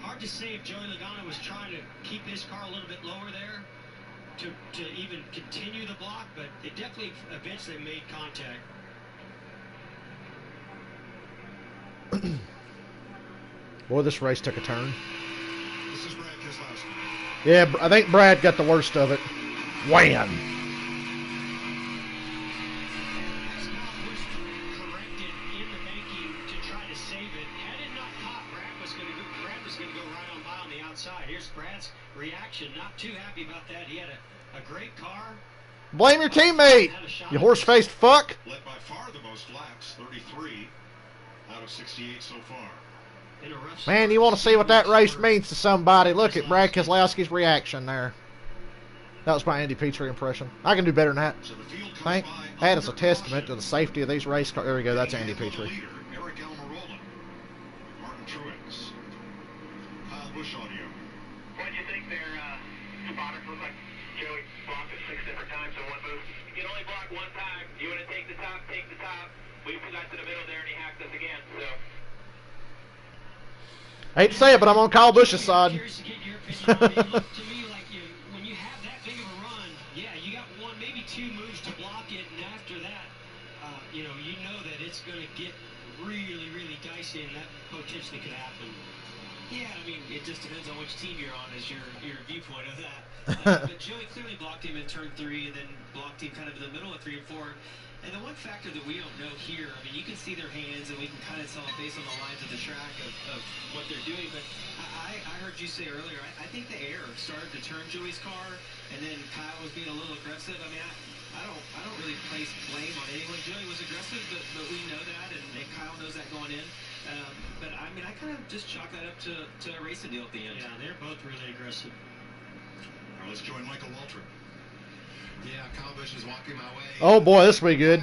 Hard to say if Joey Logano was trying to keep his car a little bit lower there to even continue the block, but they definitely eventually made contact. Boy, this race took a turn. This is Brad Keselowski. Yeah, I think Brad got the worst of it. Wham! As Kyle Busch corrected in the banking to try to save it, had it not caught, Brad was going to go right on by on the outside. Here's Brad's reaction. Not too happy about that. He had a great car. Blame your teammate, you horse-faced fuck. Led by far the most laps, 33 out of 68 so far. Man, you want to see what that race means to somebody? Look at Brad Keselowski's reaction there. That was my Andy Petrie impression. I can do better than that. So the field I think comes by that is a under testament to caution. the safety of these race cars. There we go. That's Andy And the Petrie. leader, Eric Almirola, Martin Truex. Kyle Busch audio. What do you think their spotters look like? Joey blocked it 6 different times in one move. You can only block one time. You want to take the top, take the top. We got to the middle there and he hacked us again. So. I hate to say it, but I'm on Kyle Busch's side. Curious to get your opinion on it. It looked to me like when you have that big of a run, yeah, you got 1, maybe 2 moves to block it, and after that, you know that it's going to get really, really dicey, and that potentially could happen. Yeah, I mean, it just depends on which team you're on as your viewpoint of that. But Joey clearly blocked him in turn 3 and then blocked him kind of in the middle of 3 and 4. And the one factor that we don't know here, I mean, you can see their hands and we can kind of tell based on the lines of the track of what they're doing. But I heard you say earlier, I think the air started to turn Joey's car and then Kyle was being a little aggressive. I mean, I don't really place blame on anyone. Joey was aggressive, but we know that, and Kyle knows that going in. But I mean, I kind of just chalk that up to a racing deal at the end. Yeah, they're both really aggressive. All right, let's join Michael Waltrip. Yeah, Kyle Busch is walking my way. Oh boy, this will be good.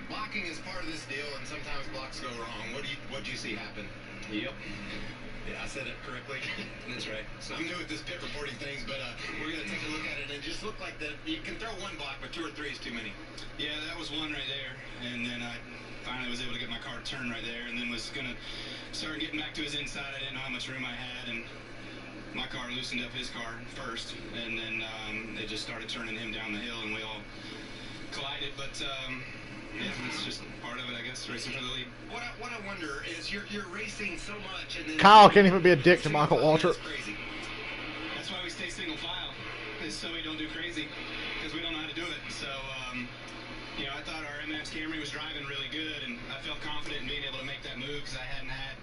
Blocking is part of this deal, and sometimes blocks go wrong. What do you see happen? Yep. Yeah, I said it correctly. That's right. So I'm new at this pit reporting things, but we're gonna take a look at it, and it just looked like that you can throw 1 block, but 2 or 3 is too many. Yeah, that was one right there, and then I finally was able to get my car to turn right there, and then was gonna start getting back to his inside. I didn't know how much room I had, and my car loosened up his car first, and then it just started turning him down the hill, and we all collided. But yeah, it's just part of it, I guess, racing for the lead. What I wonder is you're racing so much, and then Kyle can't even be a dick to Michael Waltrip. That's crazy. That's why we stay single file, is so we don't do crazy, because we don't know how to do it. So, I thought our M&M's Camry was driving really good, and I felt confident in being able to make that move because I hadn't had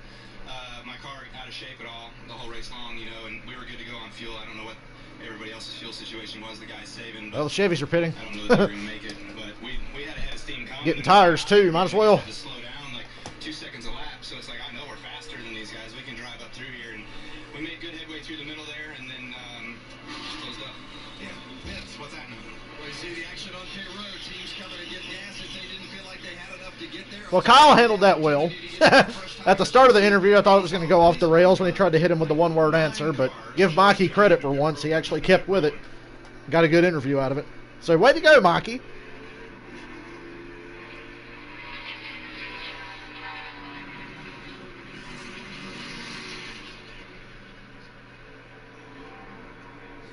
my car out of shape at all the whole race long, and we were good to go on fuel. I don't know what everybody else's fuel situation was. The guy's saving. Well, the Chevys are pitting. I don't know that we're going to make it, but we had a head of steam coming. Getting tires too, might as well. To slow down like 2 seconds a lap, so it's like I know we're faster than these guys. We can drive up through here, and we made good headway through the middle there, and then just closed up. Yeah, Vince, what's happening? Well, you see the action on pit road. Teams coming to get gas if they didn't feel like they had enough to get there. Well, Kyle handled that well. At the start of the interview, I thought it was going to go off the rails when he tried to hit him with the 1-word answer, but give Mikey credit for once. He actually kept with it. Got a good interview out of it. So way to go, Mikey.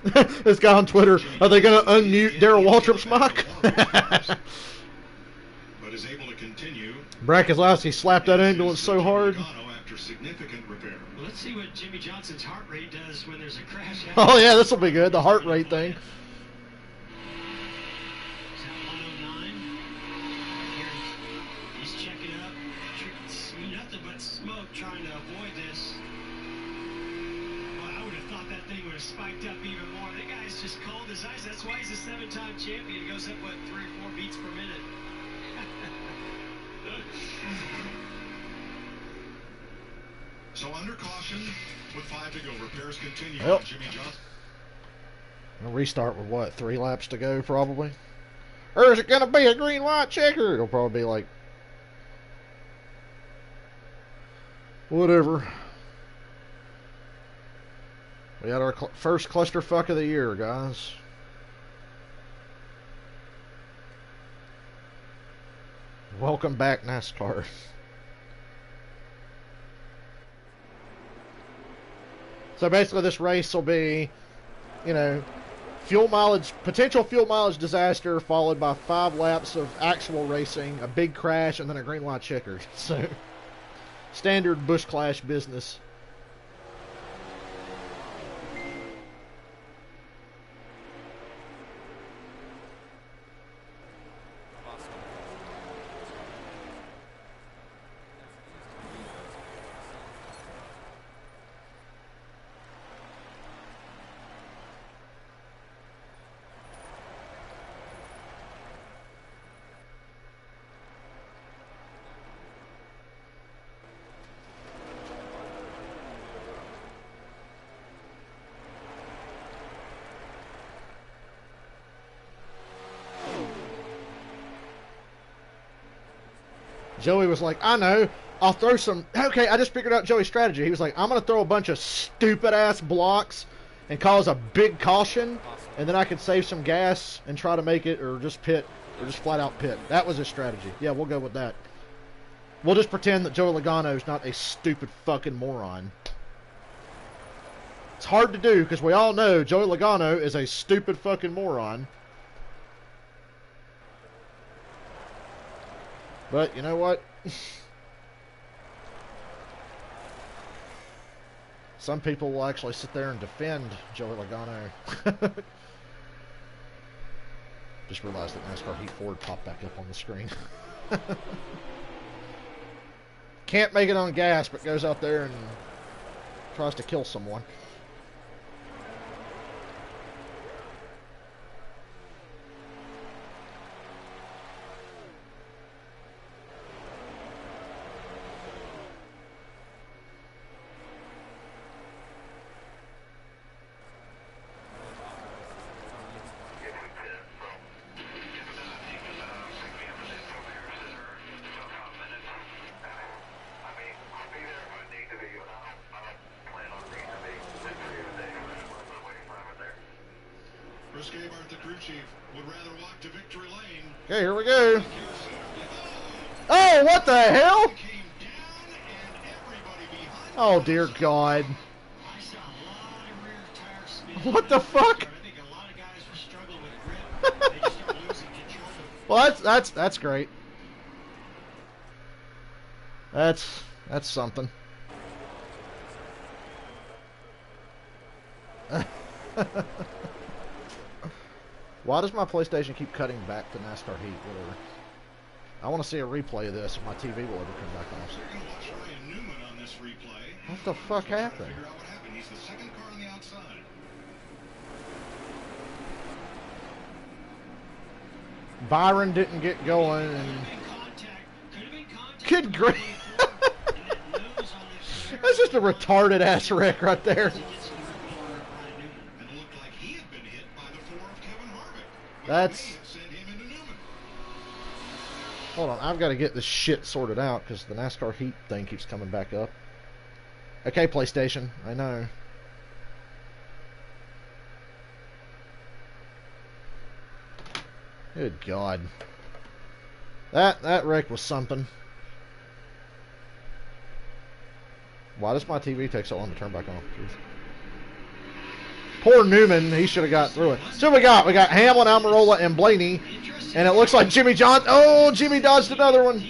This guy on Twitter, are they going to unmute Darrell Waltrip's mic? But is able to continue. Brack is last. He slapped that ambulance so hard. After significant repair. Well, let's see what Jimmy Johnson's heart rate does when there's a crash. Oh yeah, this will be good. The heart rate thing. Is that 109? Here he's checking up. Nothing but smoke trying to avoid this. Well, I would have thought that thing would have spiked up even more. That guy's just cold as ice. That's why he's a 7-time champion. He goes up, what, 3 or 4 beats per minute. So under caution, with 5 to go, repairs continue. Yep. Jimmy Johnson. We'll restart with what, 3 laps to go probably? Or is it going to be a green light checker? It'll probably be like, whatever. We had our first clusterfuck of the year, guys. Welcome back, NASCAR. So basically this race will be, you know, potential fuel mileage disaster followed by 5 laps of actual racing, a big crash, and then a green light checker. So, standard Busch Clash business. Joey was like, I know, I'll throw some... Okay, I just figured out Joey's strategy. He was like, I'm going to throw a bunch of stupid-ass blocks and cause a big caution, and then I can save some gas and try to make it, or just pit, or just flat-out pit. That was his strategy. Yeah, we'll go with that. We'll just pretend that Joey Logano is not a stupid fucking moron. It's hard to do, because we all know Joey Logano is a stupid fucking moron. But, you know what? Some people will actually sit there and defend Joey Logano. Just realized that NASCAR Heat Ford popped back up on the screen. Can't make it on gas, but goes out there and tries to kill someone. Okay, here we go. Oh, what the hell? Oh, dear God. What the fuck? Well, that's great. That's something. Why does my PlayStation keep cutting back to NASCAR Heat? Whatever. I want to see a replay of this if my TV will ever come back on. What the fuck happened? He's the second car on the outside. Byron didn't get going, and good grief. That's just a retarded ass wreck right there. That's... Hold on, I've got to get this shit sorted out because the NASCAR Heat thing keeps coming back up. Okay, PlayStation, I know. Good God. That wreck was something. Why does my TV take so long to turn back on? Jeez. Poor Newman, he should have got through it. So we got Hamlin, Almirola, and Blaney, and it looks like Jimmy Johnson. Oh, Jimmy dodged another one.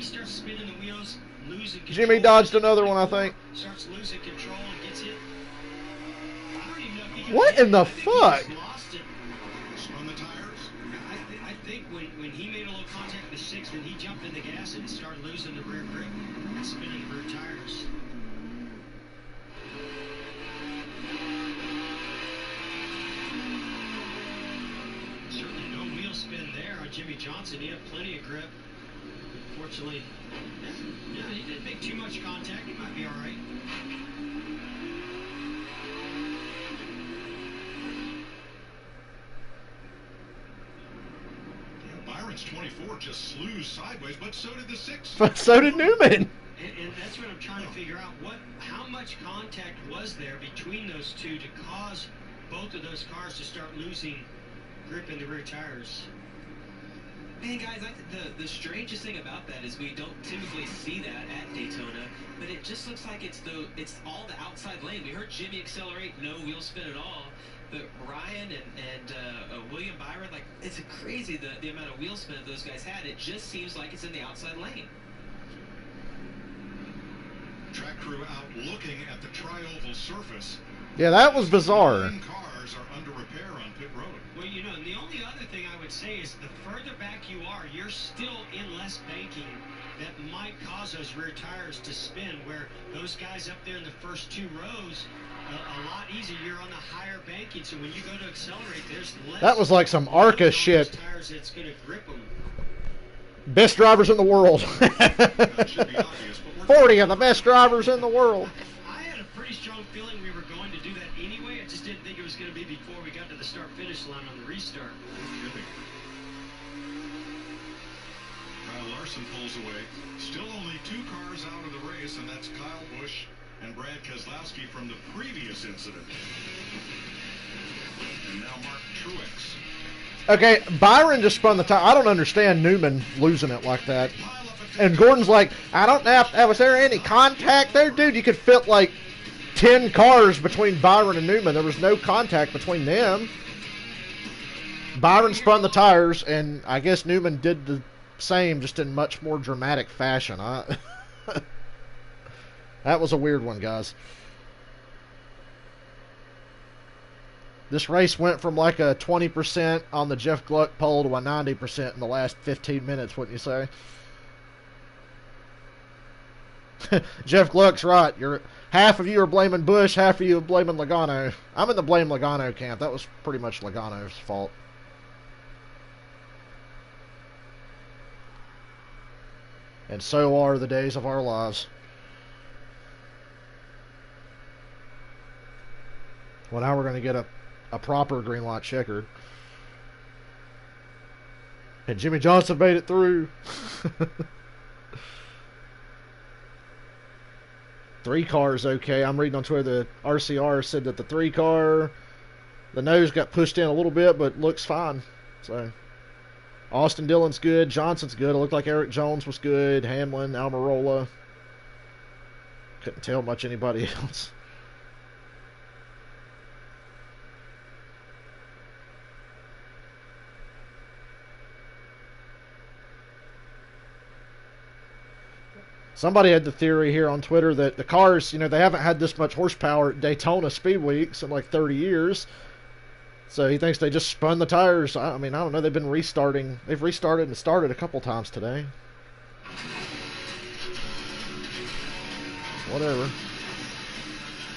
Jimmy dodged another one, I think. Starts losing control and gets hit. I don't even know if he got What hit. in the I think he fuck? just lost it. Spun the tires. I think when he made a little contact with the sixth, then he jumped in the gas and started losing the rear grip and spinning the rear tires. Certainly no wheel spin there on Jimmy Johnson. He had plenty of grip. Unfortunately, yeah, he didn't make too much contact. He might be all right. Byron's 24 just slew sideways, but so did the 6. But so did Newman. And that's what I'm trying to figure out. How much contact was there between those two to cause both of those cars to start losing grip in the rear tires? Man, guys, the strangest thing about that is we don't typically see that at Daytona, but it just looks like it's all the outside lane. We heard Jimmy accelerate, no wheel spin at all, but Ryan and William Byron, like, it's crazy the amount of wheel spin that those guys had. It just seems like it's in the outside lane. Track crew out looking at the tri-oval surface. Yeah, that was bizarre. 9 cars are under repair on pit road. Well, you know, and the only other thing I would say is the further back you are, you're still in less banking. That might cause those rear tires to spin, where those guys up there in the first 2 rows, a lot easier. You're on the higher banking, so when you go to accelerate, there's less. That was like some ARCA shit. Tires that's going to grip them. Best drivers in the world. 40 of the best drivers in the world. I had a pretty strong feeling we were going to do that anyway. I just didn't think it was going to be before we got to the start-finish line on the restart. Kyle Larson pulls away. Still only 2 cars out of the race, and that's Kyle Busch and Brad Keselowski from the previous incident. And now Mark Truex. Okay, Byron just spun the tire. I don't understand Newman losing it like that. And Gordon's like, I don't know if was there any contact there, dude. You could fit like 10 cars between Byron and Newman. There was no contact between them. Byron spun the tires, and I guess Newman did the same, just in much more dramatic fashion. That was a weird one, guys. This race went from like a 20% on the Jeff Gluck poll to a 90% in the last 15 minutes, wouldn't you say? Jeff Gluck's right. Half of you are blaming Busch, half of you are blaming Logano. I'm in the blame Logano camp. That was pretty much Logano's fault. And so are the days of our lives. Well, now we're going to get a proper green light checkered. And Jimmy Johnson made it through. 3 cars okay. I'm reading on Twitter the RCR said that the 3 car, the nose got pushed in a little bit, but looks fine. So Austin Dillon's good. Johnson's good. It looked like Eric Jones was good. Hamlin, Almirola. Couldn't tell much anybody else. Somebody had the theory here on Twitter that the cars, you know, they haven't had this much horsepower at Daytona Speed Weeks in like 30 years. So he thinks they just spun the tires. I mean, I don't know. They've been restarting. They've restarted and started a couple times today. Whatever.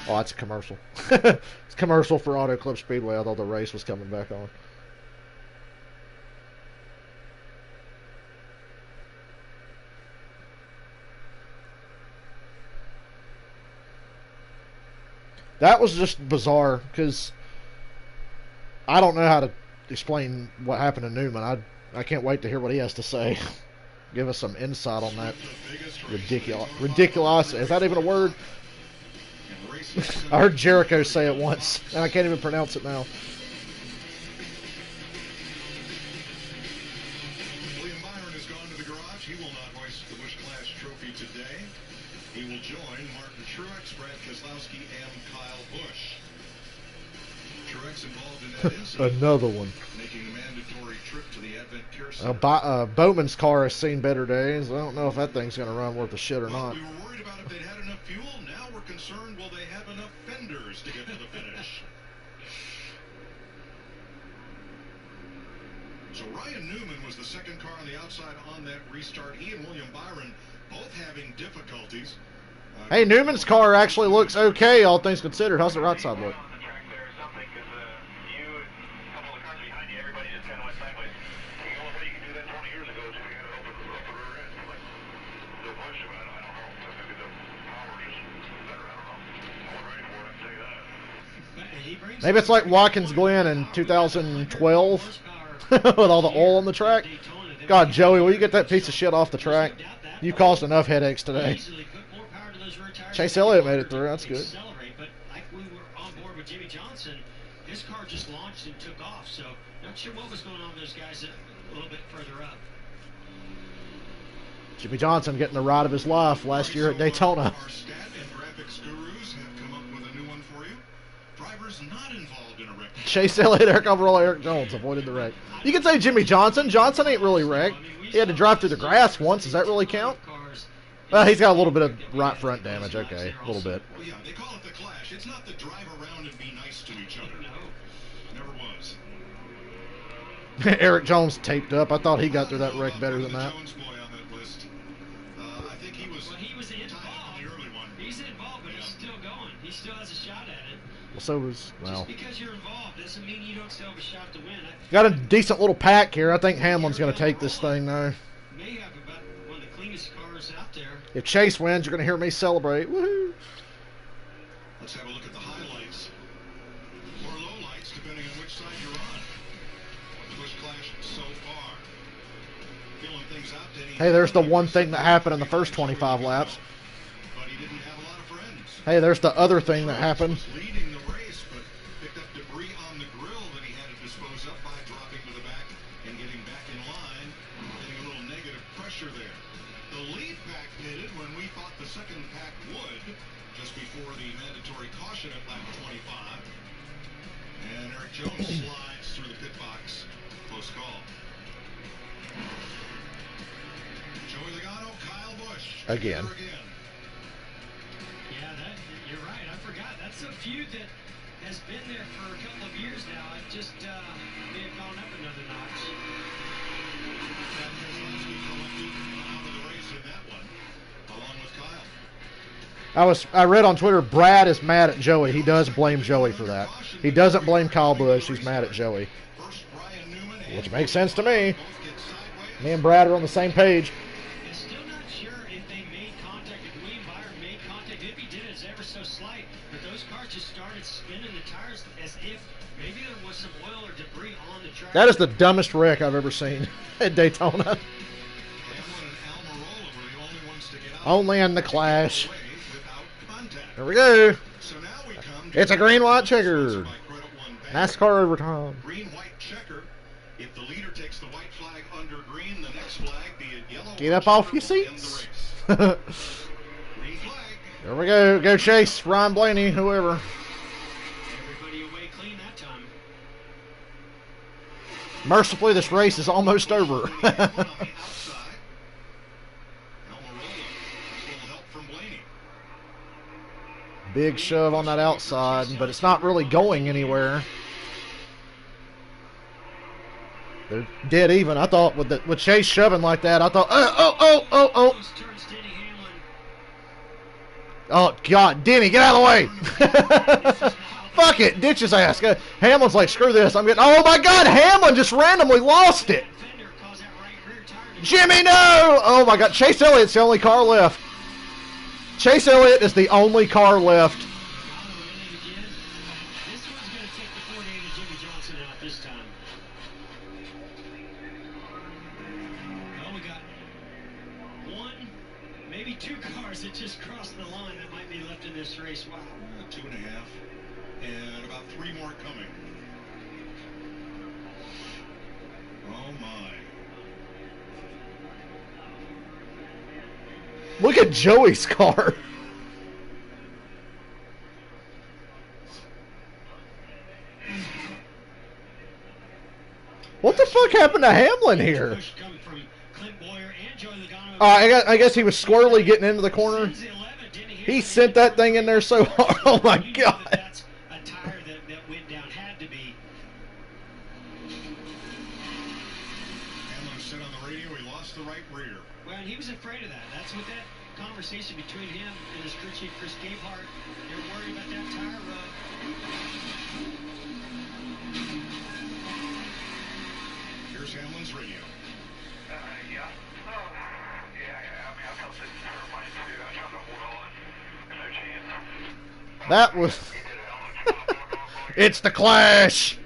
Oh, that's a commercial. It's a commercial for Auto Club Speedway. I thought the race was coming back on. That was just bizarre because I don't know how to explain what happened to Newman. I can't wait to hear what he has to say. Give us some insight on that. Ridiculous. Is that even a word? I heard Jericho say it once, and I can't even pronounce it now. William Byron has gone to the garage. He will not hoist the Busch Clash trophy today. He will join Martin Truex, Brad Keselowski, and Kyle Busch. Truex involved in that incident, Another one. making the mandatory trip to the Advent Care Center. Bowman's car has seen better days. I don't know if that thing's going to run worth a shit or Well, not. we were worried about if they'd had enough fuel. Now we're concerned, will they have enough fenders to get to the finish? So Ryan Newman was the second car on the outside on that restart. He and William Byron both having difficulties. Hey, Newman's car actually looks okay, all things considered. How's the right side look? On the track there or something, because you and a couple of the cars behind you, everybody just kind of went sideways. The only way you could do that 20 years ago is if you had an open rear end. Like, the Busch, I don't know. Maybe the power just better, I don't know. I wasn't ready for it, I can tell you that. Maybe it's like Watkins Glen in 2012 with all the oil on the track. God, Joey, will you get that piece of shit off the track? You caused enough headaches today. Chase Elliott made it through. That's good. But like we were on board with Jimmy Johnson, his car just launched and took off. So not sure what was going on with those guys a little bit further up. Jimmy Johnson getting the ride of his life last year at Daytona. Our stat and graphics gurus have come up with a new one for you. Drivers not involved in a wreck. Chase Elliott, Eric Overall, Eric Jones avoided the wreck. You can say Jimmy Johnson. Johnson ain't really wrecked. He had to drive through the grass once. Does that really count? Well, he's got a little bit of right front damage. Okay, a little bit. Well, yeah, they call it the clash. It's not the drive around and be nice to each other. No. Never was. Eric Jones taped up. I thought he got through that wreck better than that. Jones boy on that list. I think he was. Well, he was involved. The early one. He's involved, but he's still going. He still has a shot at it. Well, so was Just because you're involved doesn't mean you don't still have a shot to win. Got a decent little pack here. I think Hamlin's going to take this thing though. May have about one of the cleanest cars out there. If Chase wins, you're going to hear me celebrate. Woohoo! Let's have a look at the highlights or lowlights, depending on which side you're on. Busch clash so far. Feeling things out. Hey, there's the one thing that happened in the first 25 laps. But he didn't have a lot of friends. Hey, there's the other thing that happened. Was leading the race, but picked up debris on the grill that he had to dispose of by dropping to the back and getting back in line, getting a little negative pressure there. The lead pack pitted when we thought the second pack would, just before the mandatory caution at lap 25. And Eric Jones slides through the pit box post call. Joey Logano, Kyle Busch. Again. Yeah, you're right. I forgot. That's a feud that has been there for a couple of years now. It just may have gone up another notch. I read on Twitter, Brad is mad at Joey. He does blame Joey for that. He doesn't blame Kyle Busch. He's mad at Joey. Which makes sense to me. Me and Brad are on the same page. I'm still not sure if they made contact, if William Byron made contact. If he did, it's ever so slight. But those cars just started spinning the tires as if maybe there was some oil or debris on the track. That is the dumbest wreck I've ever seen at Daytona. Only in the clash. Here we go. It's a green, white checker. NASCAR overtime. Green, white checker. If the leader takes the white flag under green, the next flag, be it yellow. Get up off your seats. There we go. Go Chase, Ryan Blaney, whoever. Everybody away clean that time. Mercifully, this race is almost over. Big shove on that outside, but it's not really going anywhere. They're dead even. I thought with Chase shoving like that, I thought, oh God, Denny, get out of the way! Fuck it, ditch his ass. Hamlin's like, screw this. I'm getting. Oh my God, Hamlin just randomly lost it. Jimmy, no! Oh my God, Chase Elliott's the only car left. Chase Elliott is the only car left. This one's going to take the 48 of Jimmy Johnson out this time. Well, we got one, maybe two cars that just crossed the line that might be left in this race. Wow. 2.5, and about 3 more coming. Oh my. Look at Joey's car. What the fuck happened to Hamlin here? Push coming from Clint Boyer and Joey Logano. I guess he was squirrely getting into the corner. Sends the 11, didn't He sent that thing in there so hard. Oh my You know god. that's a tire that went down. Had to be. Hamlin said on the radio he lost the right rear. Well, and he was afraid of that. That's what that conversation between him and his crew chief, Chris Gabehart, they're worried about that tire rub. Here's Hamlin's radio. Yeah. I mean, I felt it for mine too. I tried to hold on. No chance. That was... It's the Clash!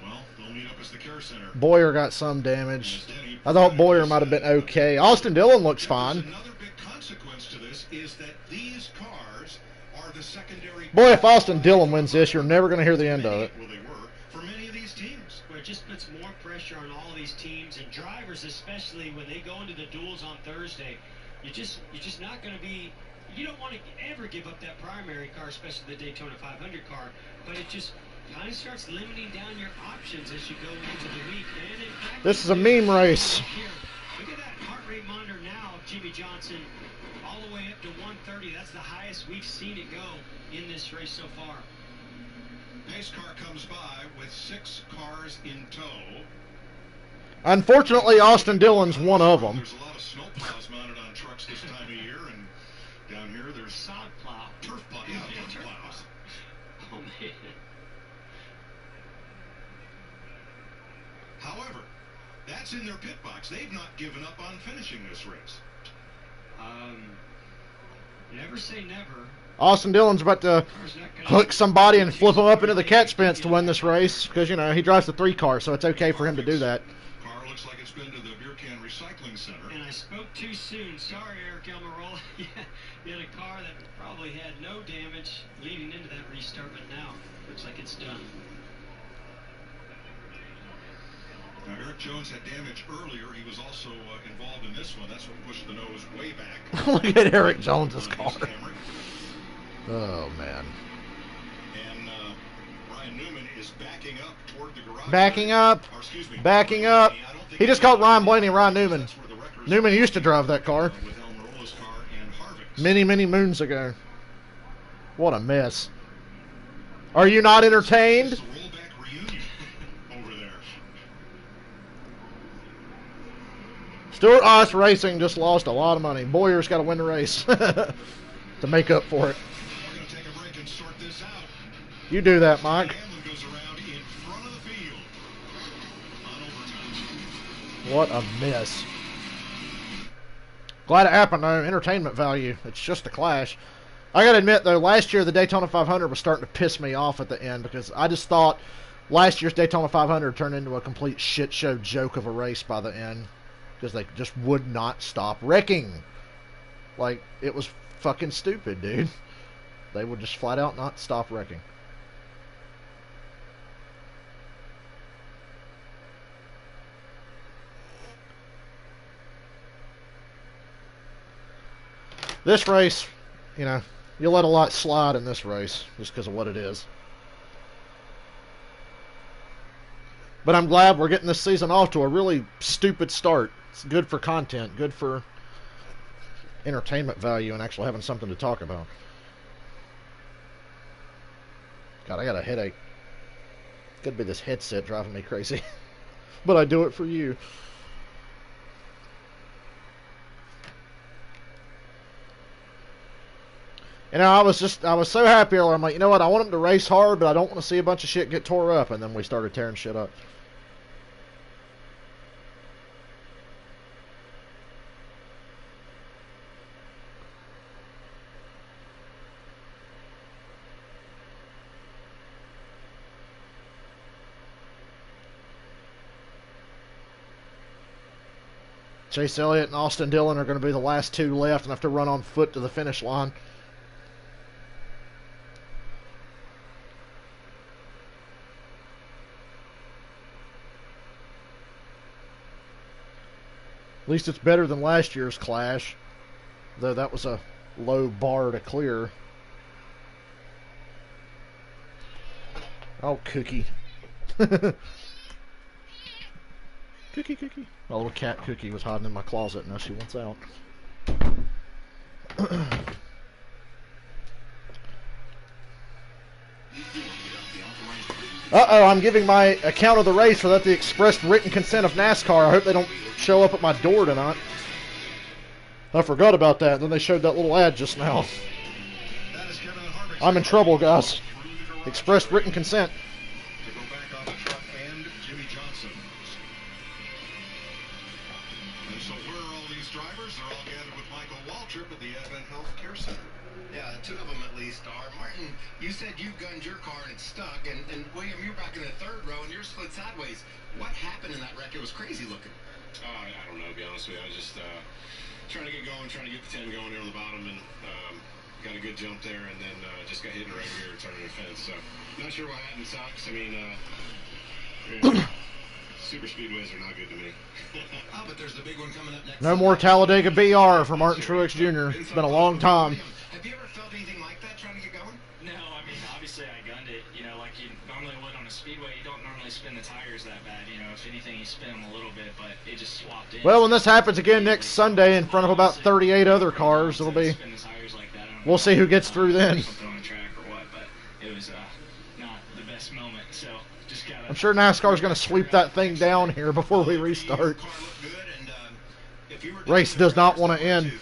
Well, they'll meet up as the care center. Boyer got some damage. I thought Boyer might have been okay. Austin Dillon looks fine. Another big consequence to this is that these cars are the secondary. Boy, if Austin Dillon wins this, you're never going to hear the end of it. Well, they were for many of these teams. Where it just puts more pressure on all of these teams and drivers, especially when they go into the duels on Thursday. You're just not going to be. You don't want to ever give up that primary car, especially the Daytona 500 car. But it just kind of starts limiting down your options as you go into the week. And in fact, This is a meme race. here, look at that heart rate monitor now of Jimmy Johnson, all the way up to 130. That's the highest we've seen it go in this race so far. Pace car comes by with 6 cars in tow. Unfortunately, Austin Dillon's one of them. There's a lot of snow plows mounted on trucks this time of year, and down here there's Sod plow. turf plow. Yeah, turf plows. Oh, man. However, that's in their pit box. They've not given up on finishing this race. Never say never. Austin Dillon's about to hook somebody and flip him up into the catch fence to win this race because, you know, he drives the 3 car, so it's okay for him to do that. Car looks like it's been to the beer can recycling center. And I spoke too soon. Sorry, Eric Almirola. Yeah, you had a car that probably had no damage leading into that restart, but now looks like it's done. Now, Eric Jones had damage earlier. He was also involved in this one. That's what pushed the nose way back. Look at Eric Jones's car. His Camry. Oh, man. And Ryan Newman is backing up toward the garage. Backing up. Or, excuse me, Backing up. I don't think He just called Ryan Blaney Ryan Newman. that's where the record is. Newman used to drive that car With Almirola's car and Harvick's. many, many moons ago. What a mess. Are you not entertained? It's a rollback reunion over there. Stuart Haas Racing just lost a lot of money. Boyer's got to win the race to make up for it. We're going to take a break and sort this out. You do that, Mike. Hamlin goes around in front of the field on overtime. What a mess. Glad it happened, though. Entertainment value. It's just a Clash. I got to admit, though, last year the Daytona 500 was starting to piss me off at the end because I just thought last year's Daytona 500 turned into a complete shit show joke of a race by the end because they just would not stop wrecking. Like, it was fucking stupid, dude. They would just flat out not stop wrecking. This race, you know, you let a lot slide in this race just because of what it is. But I'm glad we're getting this season off to a really stupid start. It's good for content, good for entertainment value, and actually having something to talk about. God, I got a headache. Could be this headset driving me crazy. But I do it for you. You know, I was so happy earlier. I'm like, you know what? I want them to race hard, but I don't want to see a bunch of shit get tore up. And then we started tearing shit up. Chase Elliott and Austin Dillon are going to be the last 2 left and have to run on foot to the finish line. At least it's better than last year's Clash, though that was a low bar to clear. Oh, Cookie. Cookie, Cookie. My little cat Cookie was hiding in my closet. Now she wants out. Uh-oh, I'm giving my account of the race without the expressed written consent of NASCAR. I hope they don't show up at my door tonight. I forgot about that. Then they showed that little ad just now. I'm in trouble, guys. Expressed written consent. To go back on the truck and Jimmy Johnson. And so where are all these drivers? They're all gathered with Michael Waltrip at the Advent Health Care Center. Yeah, two of them at least are. Martin, you said you gunned your car and it's stuck, and William, you're back in the third row and you're split sideways. What happened in that wreck? It was crazy looking. I don't know, to be honest with you. I was just trying to get going, trying to get the 10 going there on the bottom, and got a good jump there, and then just got hit in the right rear turning the fence. So, not sure what happened. Sucks. I mean, super speedways are not good to me. Oh, but there's the big one coming up next. No more Talladega BR for Martin Truex Jr. It's been a long time. Have you ever felt anything like that trying to get going? No, I mean, obviously I gunned it, you know, like you normally would on a speedway. You don't normally spin the tires that bad, you know. If anything, you spin them a little bit, but it just swapped in. Well, when this happens again next Sunday in front of about 38 other cars, it'll be... We'll see who gets through then. On the track or what, but it was not the best moment, so just gotta... I'm sure NASCAR's going to sweep that thing down here before we restart. Race does not want to end.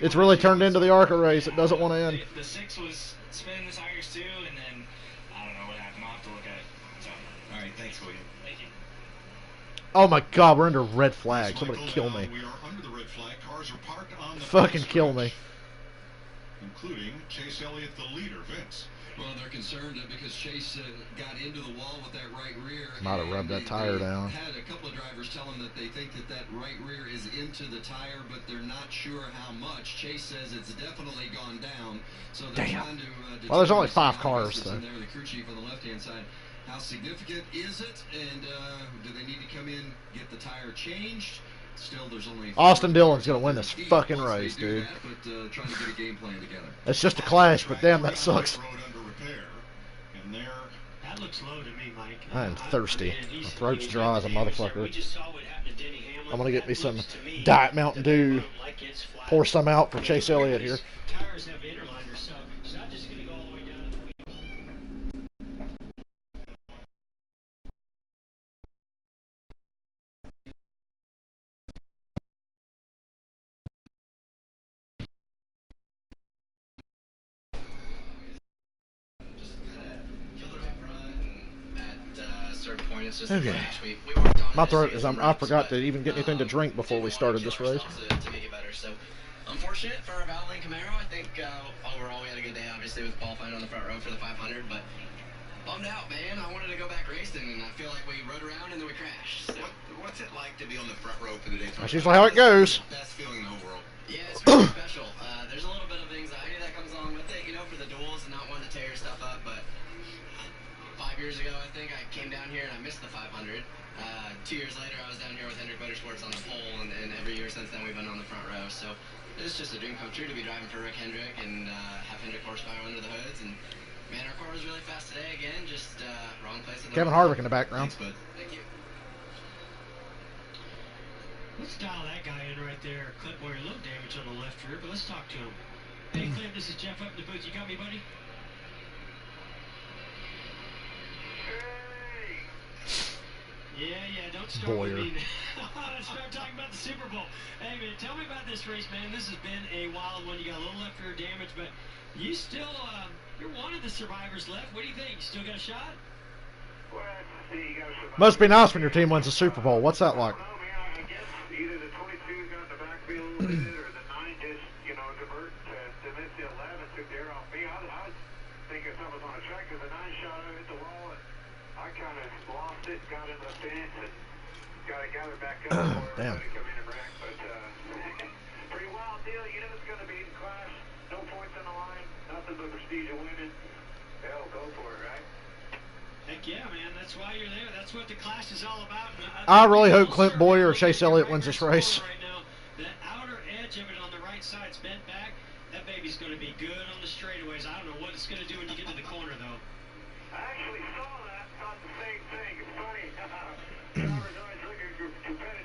It's really turned into the ARCA race. It doesn't want to end. The 6 was spinning the tires too, and then I don't know what happened. I'll have to look at it. So, all right, thanks, William. Thank you. Oh my God, we're under red flag. Somebody kill me. We are under the red flag. Cars are parked on the fucking kill me. Including Chase Elliott, the leader, Vince. Well, they're concerned because Chase got into the wall with that right rear. Might have rubbed that tire down. Had a couple of drivers tell them that they think that right rear is into the tire, but they're not sure how much. Chase says it's definitely gone down. So they're trying to well, there's only 5 cars, though. There, the crew chief on the left-hand side. How significant is it? And do they need to come in, get the tire changed? Still, there's only Austin Dillon's going to win this fucking race, dude. But trying to get a game plan together. It's just a clash, but damn, that sucks. That looks low to me, Mike. I am thirsty. My throat's dry as a motherfucker. I'm going to get me some Diet Mountain Dew. Pour some out for Chase Elliott here. Tires have interliners, so it's not just going to go all the way down to the wheel. Okay. My throat is... I forgot to even get anything to drink before we started this race. To make it better. So, unfortunate for our Valvoline Camaro. I think overall we had a good day, obviously, with qualifying on the front row for the 500, but bummed out, man. I wanted to go back racing, and I feel like we rode around and then we crashed. So. What's it like to be on the front row for the Daytona? That's usually how it goes. Best feeling in the whole world. Yeah, it's really special. There's a little bit of anxiety that comes along with it, you know, for the duels and not wanting to tear stuff up, but 5 years ago, I think, I came down here and I missed the 500. 2 years later, I was down here with Hendrick Motorsports on the pole, and every year since then, we've been on the front row. So it's just a dream come true to be driving for Rick Hendrick and have Hendrick horsepower under the hoods. And man, our car was really fast today again. Just wrong place at the Kevin Harvick in the background. Thanks, bud. Thank you. Let's dial that guy in right there. Clint Boyer, a little damage on the left rear, but let's talk to him. Hey, Clint, this is Jeff up in the booth. You got me, buddy? Yeah, don't start Boyer. with me. Let's start talking about the Super Bowl. Hey, man, tell me about this race, man. This has been a wild one. You got a little left rear damage, but you still, you're one of the survivors left. What do you think? You still got a shot? Well, see, you got to Must be nice when your team wins the Super Bowl. What's that like? I guess either the 22 got in the backfield a little bit, or the 9 just, divert to miss the 11, took the air off me. I was thinking something was on the track because the 9 shot over hit the wall, and I kind of lost it, got into the fence, and got to gather back up before Damn. everybody come in and wreck. But pretty wild deal. You know it's going to be in class. No points on the line. Nothing but prestige of winning. Hell, go for it, right? Heck yeah, man. That's why you're there. That's what the class is all about. And I really hope Clint Boyer or Chase Elliott wins this race. Right now, the outer edge of it on the right side's bent back. That baby's going to be good on the straightaways. I don't know what it's going to do when you get to the corner, though. I actually saw that. Thought the same thing. It's funny. Drivers always looking competitive.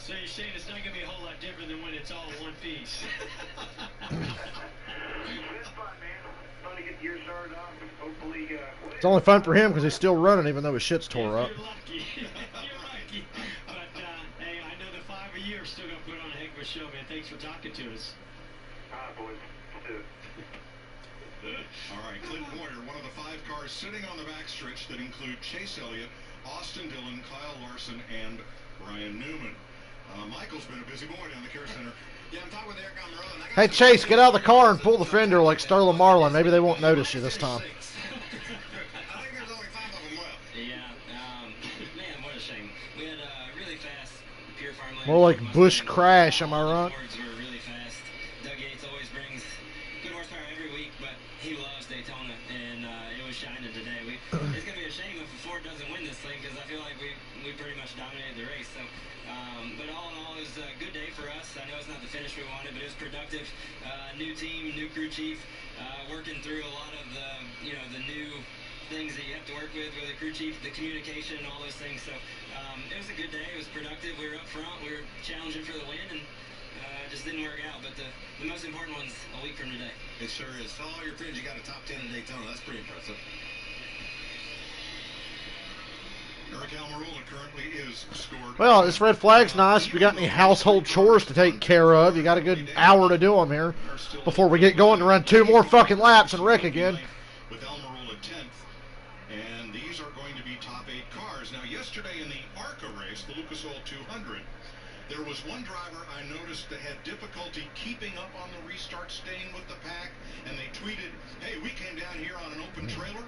So you're saying it's not going to be a whole lot different than when it's all one piece. It's fun, man. Fun to get the year started off. Hopefully, It's only fun for him because he's still running even though his shit's tore up. You're lucky. You're lucky. But, hey, I know the 5 of you are still going to put on a heck of a show, man. Thanks for talking to us. all right, boys. Let's do it. All right, Clint Boyer, one of the 5 cars sitting on the backstretch that include Chase Elliott, Austin Dillon, Kyle Larson, and Ryan Newman. Michael's been a busy boy down the Care Center. Yeah, I'm talking with Eric Almirola. Hey, Chase, get out of the car and pull the fender like Sterling Marlin. Maybe they won't notice you this time. I think there's only 5 of them left. Yeah, man, what a shame. We had a really fast pure farmland. More like Busch crash, am I right? Boards were really fast. Doug Yates always brings good horsepower every week, but he loves Daytona, and it was shining today. It's going to be a shame if Ford doesn't win this thing, because I feel like we pretty much dominated the race. So, but all in all, it was a good day for us. I know it's not the finish we wanted, but it was productive. New team, new crew chief, working through a lot of the new things that you have to work with the crew chief, the communication, and all those things. So it was a good day. It was productive. We were up front. We were challenging for the win, and it just didn't work out. But the most important one's a week from today. It sure is. Tell all your friends you got a top 10 in Daytona. That's pretty impressive. Eric Almirola currently is scored. Well, this red flag's nice. If you got any household chores to take care of, you got a good hour to do them here before we get going to run 2 more fucking laps and wreck again. With Almirola 10th, and these are going to be top 8 cars. Now, yesterday in the ARCA race, the Lucas Oil 200, there was one driver I noticed that had difficulty keeping up on the restart, staying with the pack, and they tweeted, "Hey, we came down here on an open trailer,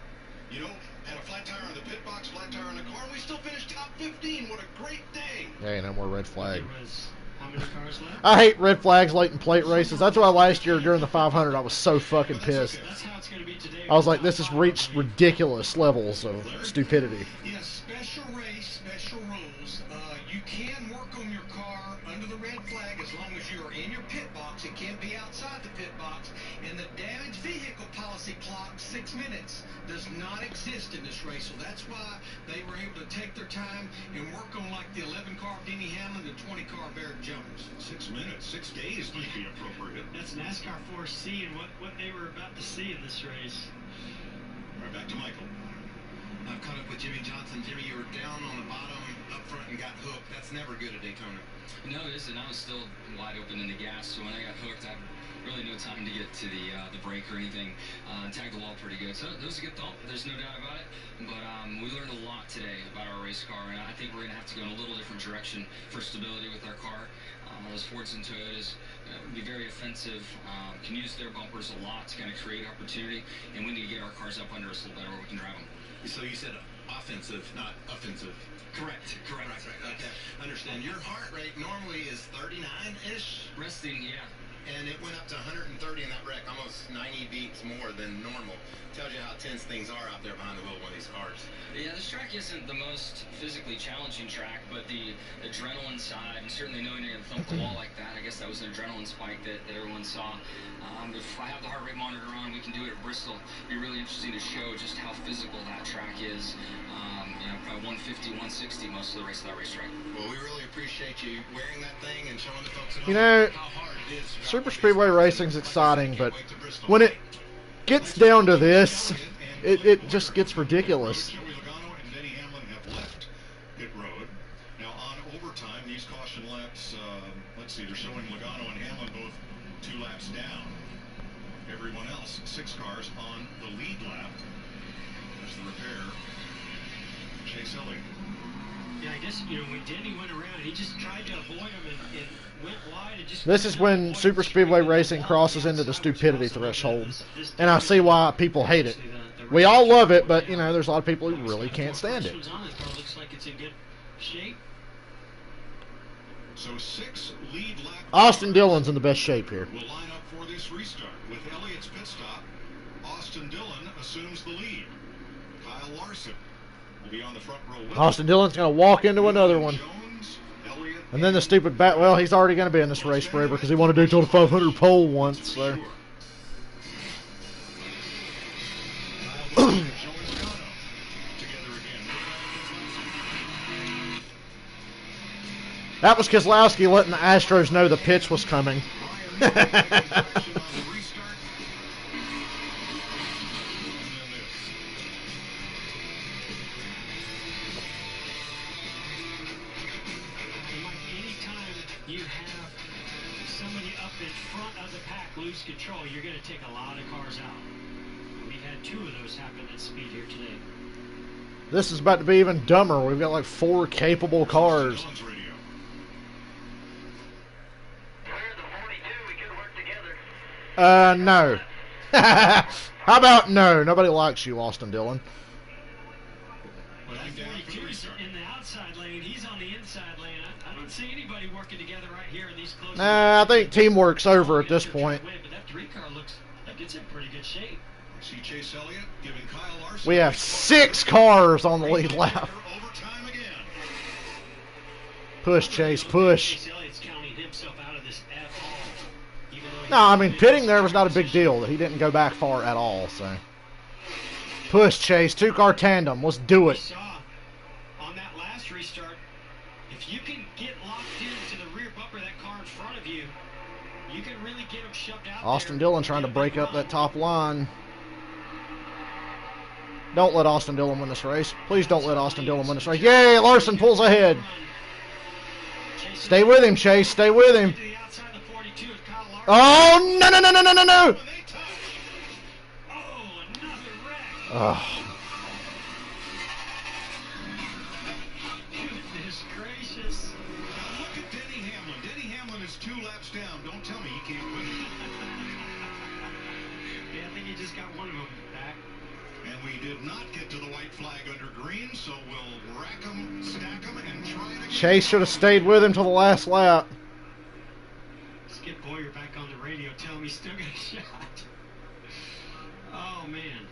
you know, had a flat tire in the pit box, flat tire in the car, and we still finished top 15. What a great day." Hey, no more red flag. There was how many cars left? I hate red flags late in plate races. That's why last year during the 500 I was so fucking pissed. That's how it's going to be today. I was like, this has reached ridiculous levels of stupidity. Yes, special race, special rules. You can work on your car under the red flag as long as you are in your pit box. It can't be outside the pit box. And the damaged vehicle policy clock, 6 minutes, does not exist in this race. So that's why they were able to take their time and work on like the 11-car Denny Hamlin and 20-car Barrett Jones. 6 minutes, 6 days might be appropriate. That's NASCAR 4C and what they were about to see in this race. All right, back to Michael. I've caught up with Jimmy Johnson. Jimmy, you were down on the bottom up front and got hooked. That's never good at Daytona. No, it isn't. I was still wide open in the gas, so when I got hooked, I had really no time to get to the brake or anything. Tagged the wall pretty good. So it was a good thought. There's no doubt about it. But we learned a lot today about our race car, and I think we're going to have to go in a little different direction for stability with our car. Those Fords and Toyotas be very offensive, can use their bumpers a lot to kind of create opportunity, and we need to get our cars up under us a little better where we can drive them. So you said offensive, not offensive. Correct. Right. Okay. Understand. Your heart rate normally is 39-ish. Resting, yeah. And it went up to 130 in that wreck, almost 90 beats more than normal. Tells you how tense things are out there behind the wheel of one of these cars. Yeah, this track isn't the most physically challenging track, but the adrenaline side, and certainly knowing you're going to thump the wall like that, I guess that was an adrenaline spike that everyone saw. If I have the heart rate monitor on, we can do it at Bristol. It'd be really interesting to show just how physical that track is. Probably 150, 160 most of the race of that racetrack. Well, we really appreciate you wearing that thing and showing the folks at home You know, how hard it is. super speedway racing's exciting, but when it gets down to this, it just gets ridiculous. Joey Logano and Denny Hamlin have left pit road. Now on overtime, these caution laps, let's see, they're showing Logano and Hamlin both 2 laps down. Everyone else, 6 cars on the lead lap. There's the repair. Chase Elliott. Yeah, I guess, when Denny went around, he just tried to avoid him and went wide. And just This is when super speedway racing crosses into the stupidity threshold, and I see why people hate it. We all love it, but there's a lot of people who really can't stand it. Looks like it's in good shape. So 6 lead lap. Austin Dillon's in the best shape here. Will line up for this restart. With Elliott's pit stop, Austin Dillon assumes the lead. Kyle Larson will be on the front row with Austin Dillon's going to walk into another one. Jones, Elliott, And then the stupid bat. Well, he's already going to be in this race forever because he wanted to do till the 500 pole once. So. Kyle Larson and Joey Logano together again. That was Keselowski letting the Astros know the pitch was coming. You have somebody up in front of the pack lose control, you're going to take a lot of cars out. We've had 2 of those happen at speed here today. This is about to be even dumber. We've got like 4 capable cars. No. How about no? Nobody likes you, Austin Dillon. Well, that 42's in the outside lane. He's on the inside lane. I don't see anybody working together right here in these close. Nah, I think teamwork's over at this point. But that 3 car looks like it's in pretty good shape. See Chase Elliott giving Kyle Larson. We have 6 cars on the lead lap. Push, Chase, push. Chase Elliott's counting himself out of this at all. No, I mean, pitting there was not a big deal. He didn't go back far at all, so. Push, Chase. 2-car tandem. Let's do it. On that last restart, if you can get locked into the rear bumper of that car in front of you, you can really get them shoved out. Austin Dillon trying to break up that top line. Don't let Austin Dillon win this race. Please don't let Austin Dillon win this race. Yay, Larson pulls ahead. Stay with him, Chase. Stay with him. Oh, no, no, no, no, no, no, no. Oh. Goodness gracious. Now look at Denny Hamlin. Denny Hamlin is 2 laps down. Don't tell me he can't win. Yeah, I think he just got one of them back. And we did not get to the white flag under green, so we'll rack them, stack them, and try it again. Chase should have stayed with him till the last lap. Skip Boyer back on the radio telling me he's still got a shot. Oh, man.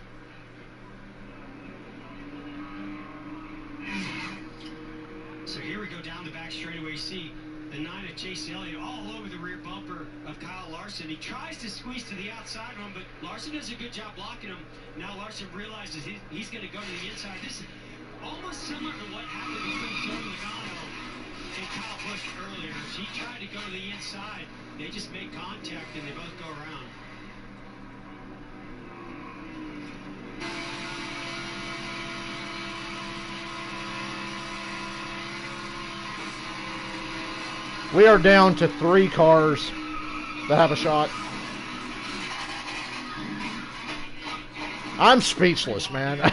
So here we go down the back straightaway. See the 9 of Chase Elliott all over the rear bumper of Kyle Larson. He tries to squeeze to the outside of him, but Larson does a good job blocking him. Now Larson realizes he's going to go to the inside. This is almost similar to what happened between Joe Logano and Kyle Busch earlier. He tried to go to the inside. They just made contact and they both go around. We are down to 3 cars that have a shot. I'm speechless, man.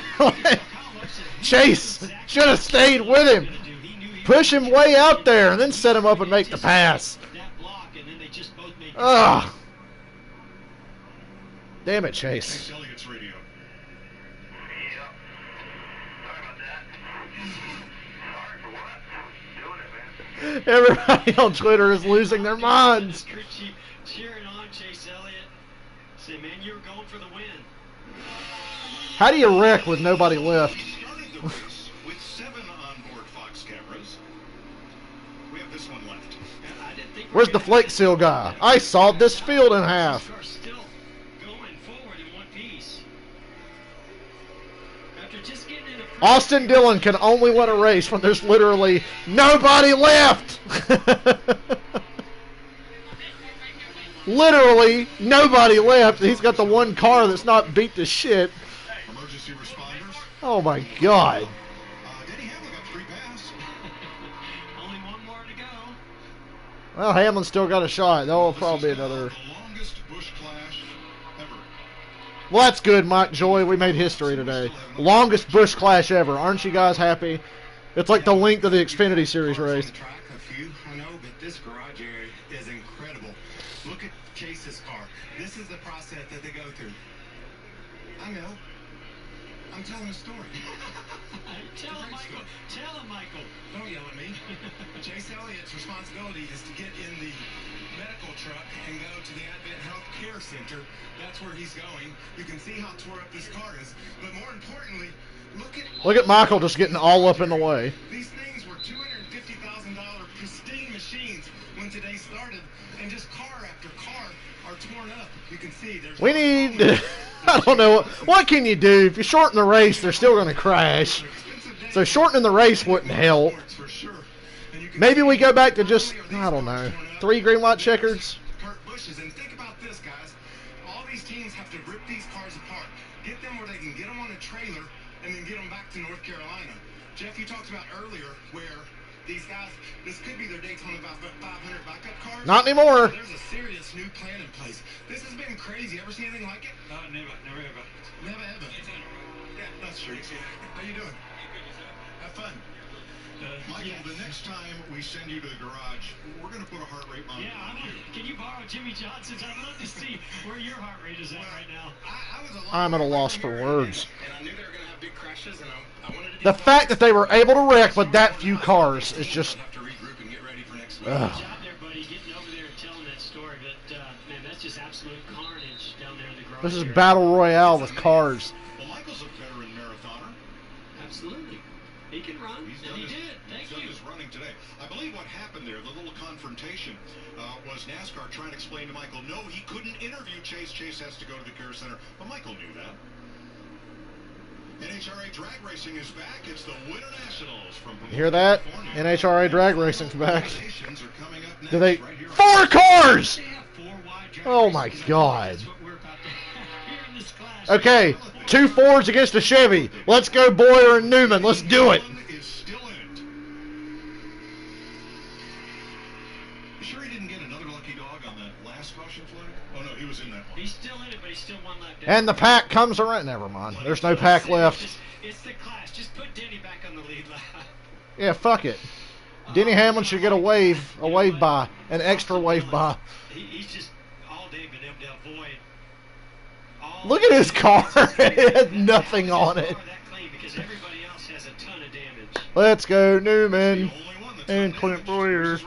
Chase should have stayed with him. Push him way out there and then set him up and make the pass. Ugh. Damn it, Chase. Everybody on Twitter is losing their minds. Cheering on Chase Elliott. Say, man, you were going for the win. How do you wreck with nobody left? Started the race with 7 onboard Fox cameras. We have this one left. Where's the flake seal guy? I sawed this field in half. Still going forward in one piece. After just getting in a Austin Dillon can only win a race when there's literally nobody left. Literally nobody left. He's got the one car that's not beat to shit. Emergency responders. Oh my God. Denny Hamlin got 3 passes. Only one more to go. Well, Hamlin's still got a shot. There'll probably be another. The longest Busch clash ever. Well, that's good, Mike Joy. We made history today. Longest Busch clash ever. Aren't you guys happy? It's like the length of the Xfinity Series race. I know, but this garage area is incredible. Look at Chase's car. This is the process that they go through. I know. I'm telling a story. Tell him, Michael. Tell him, Michael. Don't yell at me. Chase Elliott's responsibility is to get in the medical truck and go to the Advent Health Care Center. That's where he's going. You can see how tore up this car is. But more importantly, look at Michael just getting all up in the way. These things were $250,000 pristine machines when today started, and just car after car are torn up. You can see there's. We need. I don't know. What can you do? If you shorten the race, they're still going to crash. So shortening the race wouldn't help. For sure. And you Maybe we go back to just, I don't know, 3 green white checkers. Kurt Busch's. And think about this, guys. All these teams have to rip these cars apart, get them where they can get them on a trailer, and then get them back to North Carolina. Jeff, you talked about earlier where these guys, this could be their Daytona 500 backup cars. Not anymore. There's a serious new plan in place. This has been crazy. Ever seen anything like it? Never ever. Never ever. Yeah, that's true. How you doing? Have fun. Michael, the next time we send you to the garage, we're going to put a heart rate monitor on you. Can you borrow Jimmy Johnson's? I'd love to see where your heart rate is at right now. I'm at a loss for words. And I knew they were going to have big crashes, and I wanted to The fact that they were able to wreck with that few cars is just... have to regroup and get ready for next week. Good job there, buddy, getting over there and telling that story. But, man, that's just absolute carnage down there in the garage. This is Battle Royale with cars. Well, Michael's a veteran marathoner. Absolutely. He can run, and he did. Thank you. He's done his running today. I believe what happened there, the little confrontation, was NASCAR trying to explain to Michael, no, he couldn't interview Chase. Chase has to go to the Care Center. But Michael knew that. NHRA Drag Racing is back. It's the Winter Nationals from You hear that? NHRA Drag Racing's back. Nations are coming up next, Do they... right here. 4 cars! They have 4 wide drag Oh my races. God. That's what we're about to have here in this clash. Okay, 2 Fords against a Chevy. Let's go Boyer and Newman. Let's do it. Is still in it. You sure he didn't get another lucky dog on that last caution flag? Oh no, he was in that one. He's still in it, but he's still 1 lap down. And the pack comes around. Never mind. There's no pack left. It's the clash. Just put Denny back on the lead lap. Yeah, fuck it. Denny Hamlin should get a wave by, an extra wave by. He's just all day been able to avoid. Look at his car. It had nothing on it. Because everybody else has a ton of damage. Let's go Newman and Clint Boyer.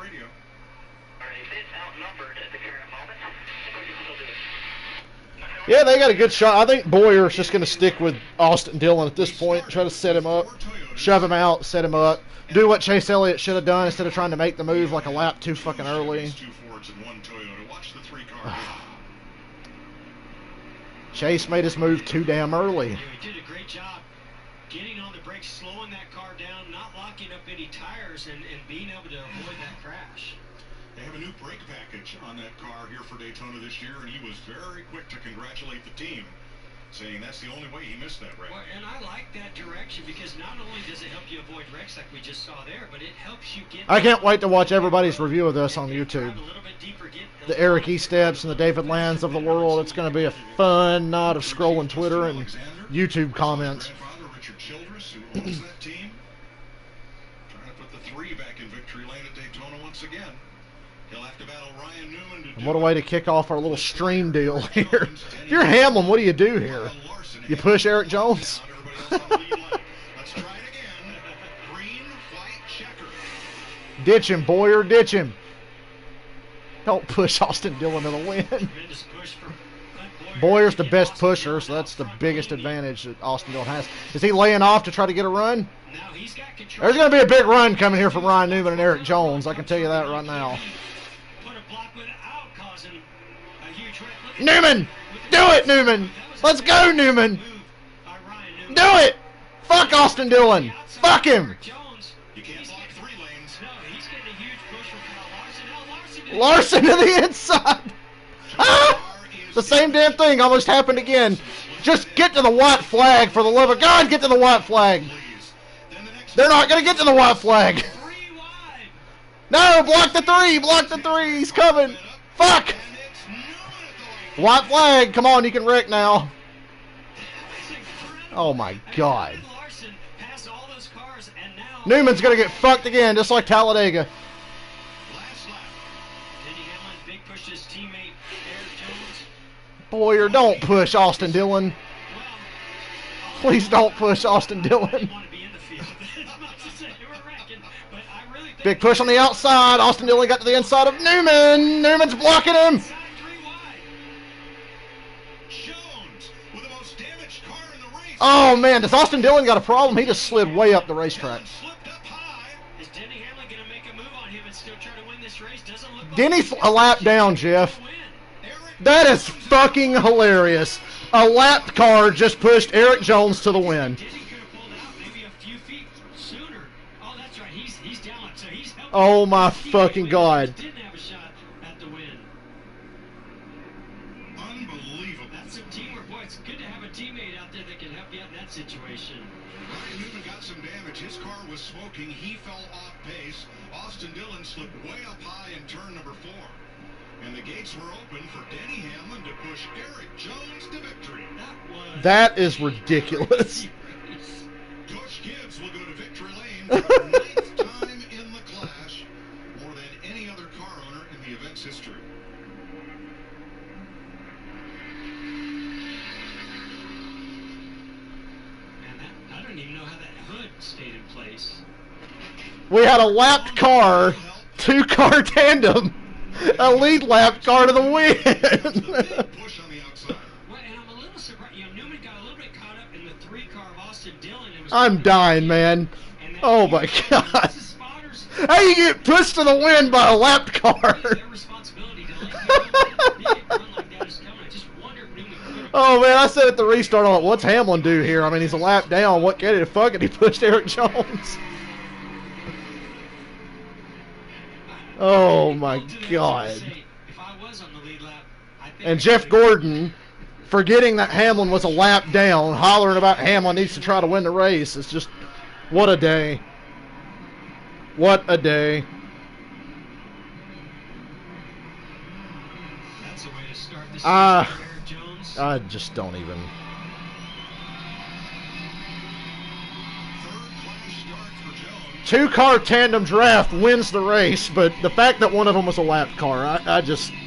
Yeah, they got a good shot. I think Boyer's just going to stick with Austin Dillon at this point, try to set him up, shove him out, set him up, do what Chase Elliott should have done instead of trying to make the move like a lap too fucking early. Chase made his move too damn early. He did a great job getting on the brakes, slowing that car down, not locking up any tires, and being able to avoid that crash. They have a new brake package on that car here for Daytona this year, and he was very quick to congratulate the team, saying that's the only way he missed that wreck. Well, and I like that direction because not only does it help you avoid wrecks like we just saw there, but it helps you get... I can't wait to watch everybody's review of this on YouTube. The Eric E. Steps and the David Lands of the world. It's going to be a fun night of scrolling Twitter and YouTube comments. Richard Childress, who owns that team, trying to put the 3 back in victory lane at Daytona once again. He'll have to battle Ryan Newman to And what a way to kick off our little stream deal here. If you're Hamlin, what do you do here? You push Eric Jones? Ditch him, Boyer, ditch him. Don't push Austin Dillon to the win. Boyer's the best pusher, so that's the biggest advantage that Austin Dillon has. Is he laying off to try to get a run? There's going to be a big run coming here from Ryan Newman and Eric Jones. I can tell you that right now. Newman! Do it, Newman! Let's go, Newman! Do it! Fuck Austin Dillon! Fuck him! Larson to the inside! Ah! The same damn thing almost happened again. Just get to the white flag, for the love of God, get to the white flag. They're not going to get to the white flag. No, block the 3, block the 3, he's coming. Fuck! White flag, come on, you can wreck now. Oh my God. Newman's going to get fucked again, just like Talladega. Boyer, don't push Austin Dillon. Please don't push Austin Dillon. Big push on the outside. Austin Dillon got to the inside of Newman. Newman's blocking him. Oh, man, does Austin Dillon got a problem? He just slid way up the racetrack. Denny's a lap down, Jeff. That is fucking hilarious. A lap car just pushed Eric Jones to the win. Oh my fucking God. Didn't have a shot at the win. Unbelievable. That's some teamwork. Boy, it's good to have a teammate out there that can help you out in that situation. Ryan Newman got some damage. His car was smoking. He fell off pace. Austin Dillon slipped way up high in turn number 4. And the gates were open for Denny Hamlin to push Eric Jones to victory. That is ridiculous. Coach Gibbs will go to victory lane for the 9th time in the clash, more than any other car owner in the event's history. And I don't even know how that hood stayed in place. We had a lapped car, 2-car tandem, a lead lap car to the win. Push on the outside. Well, and I'm a little surprised. You know, Newman got a little bit caught up in the 3-car of Austin Dillon. It was I'm dying, man. Oh my God. How you get pushed to the wind by a lapped car? Their responsibility to let you know big run like that is coming. I just wonder if Newman could have. Oh man, I said at the restart, I'm like, what's Hamlin do here? I mean, he's a lap down. What can he fuck it? He pushed Eric Jones. Oh my God. If I was on the lead lap, I think And Jeff Gordon, forgetting that Hamlin was a lap down, hollering about Hamlin needs to try to win the race. It's just, what a day. What a day. That's a way to start this season for Eric Jones. I just don't even. Third clash start for Jones. 2-car tandem draft wins the race, but the fact that one of them was a lapped car, I just. You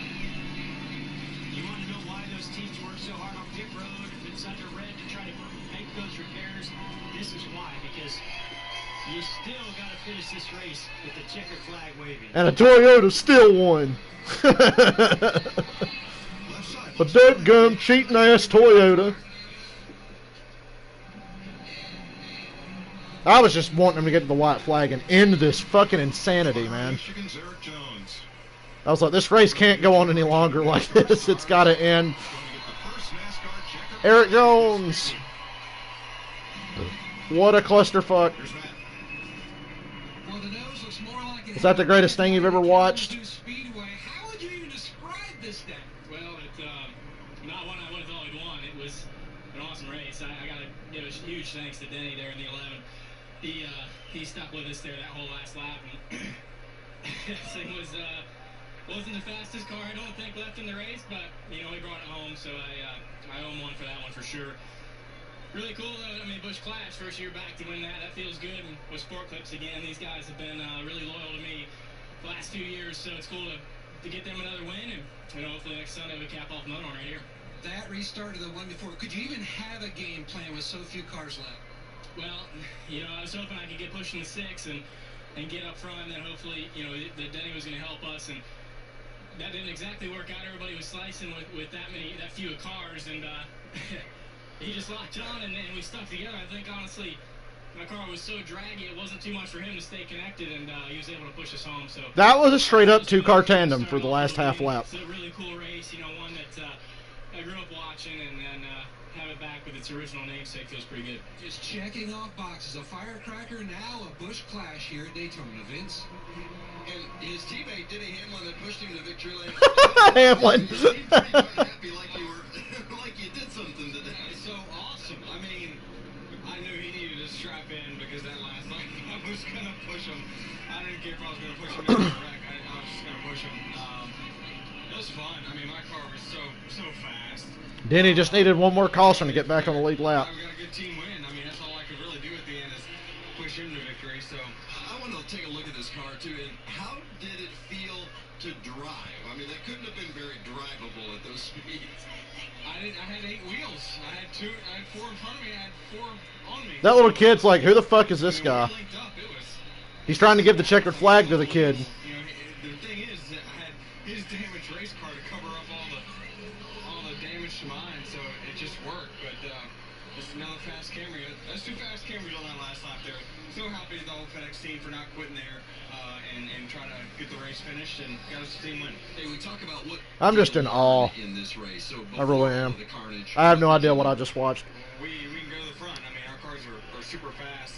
want to know why those teams work so hard on pit road if it's under red to try to make those repairs? This is why, because you still got to finish this race with the checkered flag waving. And a Toyota still won. A dead gum cheating ass Toyota. I was just wanting them to get to the white flag and end this fucking insanity, man. Michigan's Eric Jones. I was like, this race can't go on any longer like this. It's got to end. Eric Jones. What a clusterfuck. Well, the nose looks more like it Is that the greatest thing you've ever watched? How would you even describe this day? Well, it's not one I would have thought we'd won. It was an awesome race. I got to give a huge thanks to Denny there in the 11. He stuck with us there that whole last lap. And this thing wasn't the fastest car I don't think left in the race, but you know he brought it home, so I owe him one for that one for sure. Really cool though. I mean, Busch Clash, first year back to win that. That feels good. And with Sport Clips again, these guys have been really loyal to me the last few years, so it's cool to get them another win, and you know, hopefully next Sunday we cap off another one right here. That restarted the one before. Could you even have a game plan with so few cars left? Well, you know, I was hoping I could get pushing the 6 and get up front, and then hopefully, you know, that Denny was going to help us, and that didn't exactly work out. Everybody was slicing with that few cars, and he just locked on, and we stuck together. I think, honestly, my car was so draggy, it wasn't too much for him to stay connected, and he was able to push us home. So That was a straight-up 2-car tandem for the last half lap. It's a really cool race, you know, one that I grew up watching, and then have it back with its original namesake feels pretty good. Just checking off boxes. A firecracker, now a Busch Clash here at Daytona, Vince. And his teammate, Denny Hamlin, that pushed him to victory lane. Hamlin. You seemed pretty happy like you did something today. It's so awesome. I mean, I knew he needed to strap in because that last night I was going to push him. I didn't care if I was going to push him into the wreck. I was just going to push him. It was fun. I mean, my car was so fast. Denny just needed one more caution to get back on the lead lap. I've got a good team win. I mean, that's all I could really do at the end is push him to victory. So I want to take a look at this car, too. And how did it feel to drive? I mean, that couldn't have been very drivable at those speeds. I had 8 wheels. I had 4 in front of me. I had 4 on me. That little kid's like, who the fuck is this guy? He's trying to give the checkered flag to the kid. You know, the thing is that I had his damaged race car to cover up all the damage to mine, so it just worked. But just another fast Camry. That's 2 fast Camrys on that last lap there. So happy to the whole FedEx team for not quitting there and trying to get the race finished and got us a team win. Hey, we talk about what I'm just in awe. in this race. So I really am. the carnage, I have no idea what I just watched. We can go to the front. I mean, our cars are or super fast.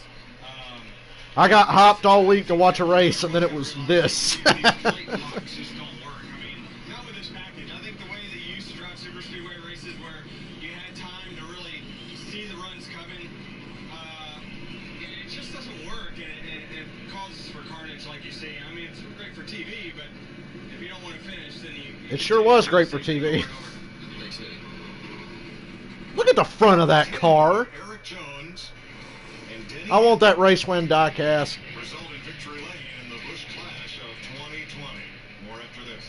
I got hopped all week to watch a race, and then it was this. Not with this package. I think the way that you used to drive super speedway races where you had time to really see the runs coming, it just doesn't work, and it causes for carnage, like you say. I mean, it's great for TV, but if you don't want to finish, then you... It sure was great for TV. Look at the front of that car. Eric Jones and Denny I want that race win diecast. result in victory lane in the Busch Clash of 2020. More after this.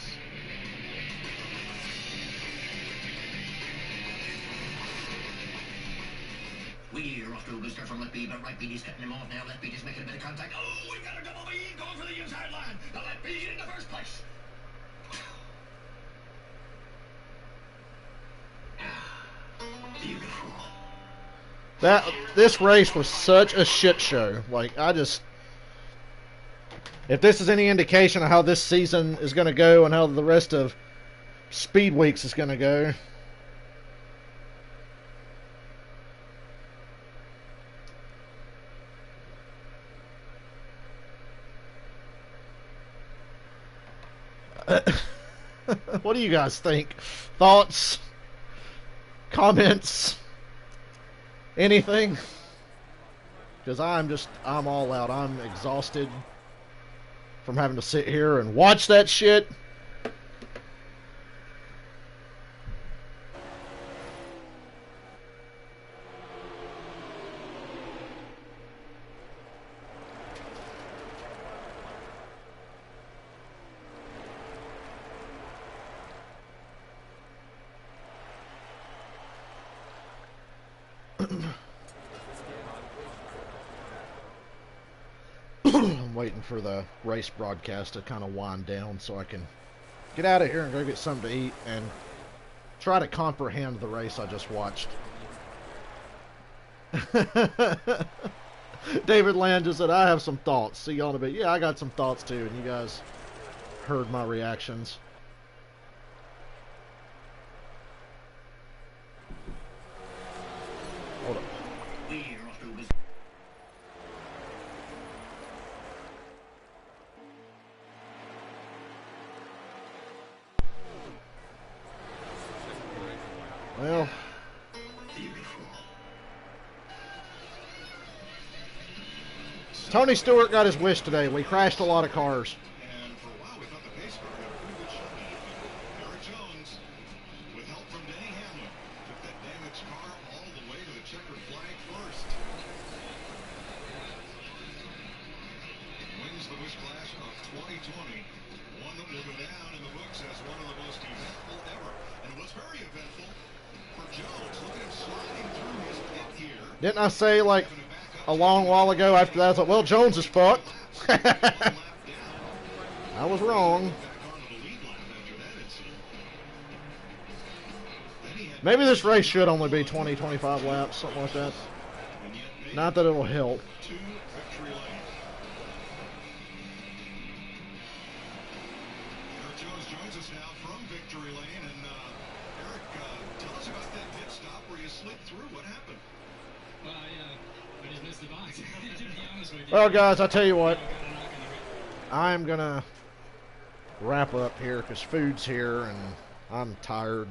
We're off to a good start from left B, but right B is cutting him off now. Left B is making a bit of contact. Oh, we've got a double B going for the inside line. The left B in the first place. Beautiful. This race was such a shit show. Like, if this is any indication of how this season is going to go and how the rest of Speed Weeks is going to go. What do you guys think? Thoughts? Comments? Anything? Because I'm all out. I'm exhausted from having to sit here and watch that shit. I'm waiting for the race broadcast to kind of wind down so I can get out of here and go get something to eat and try to comprehend the race I just watched. David Land just said, I have some thoughts. See y'all in a bit. Yeah, I got some thoughts too, and you guys heard my reactions. Hold up. Well, Tony Stewart got his wish today. We crashed a lot of cars. And for a while, we thought the pace car had a pretty good showing. Eric Jones, with help from Denny Hamlin, took that damaged car all the way to the checkered flag first. Wins the Busch Clash of 2020. One that will go down in the books as one of the most eventful ever. And it was very eventful for Jones. Look at him sliding through his pit here. Didn't I say, like, a long while ago after that, I thought, well, Jones is fucked. I was wrong. Maybe this race should only be 20, 25 laps, something like that. Not that it'll help. Eric Jones joins us now from Victory Lane. And Eric, tell us about that pit stop where you slid through. What happened? Well, I just missed the box. To be honest with you. Well, guys, I tell you what. I'm going to wrap up here because food's here and I'm tired.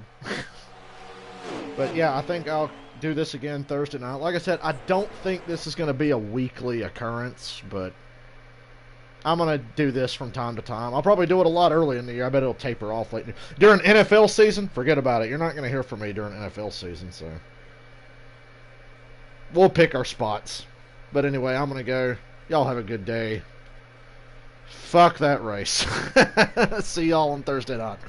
But, yeah, I think I'll do this again Thursday night. Like I said, I don't think this is going to be a weekly occurrence, but I'm going to do this from time to time. I'll probably do it a lot early in the year. I bet it'll taper off late. During NFL season, forget about it. You're not going to hear from me during NFL season, so we'll pick our spots. But anyway, I'm going to go. Y'all have a good day. Fuck that race. See y'all on Thursday night.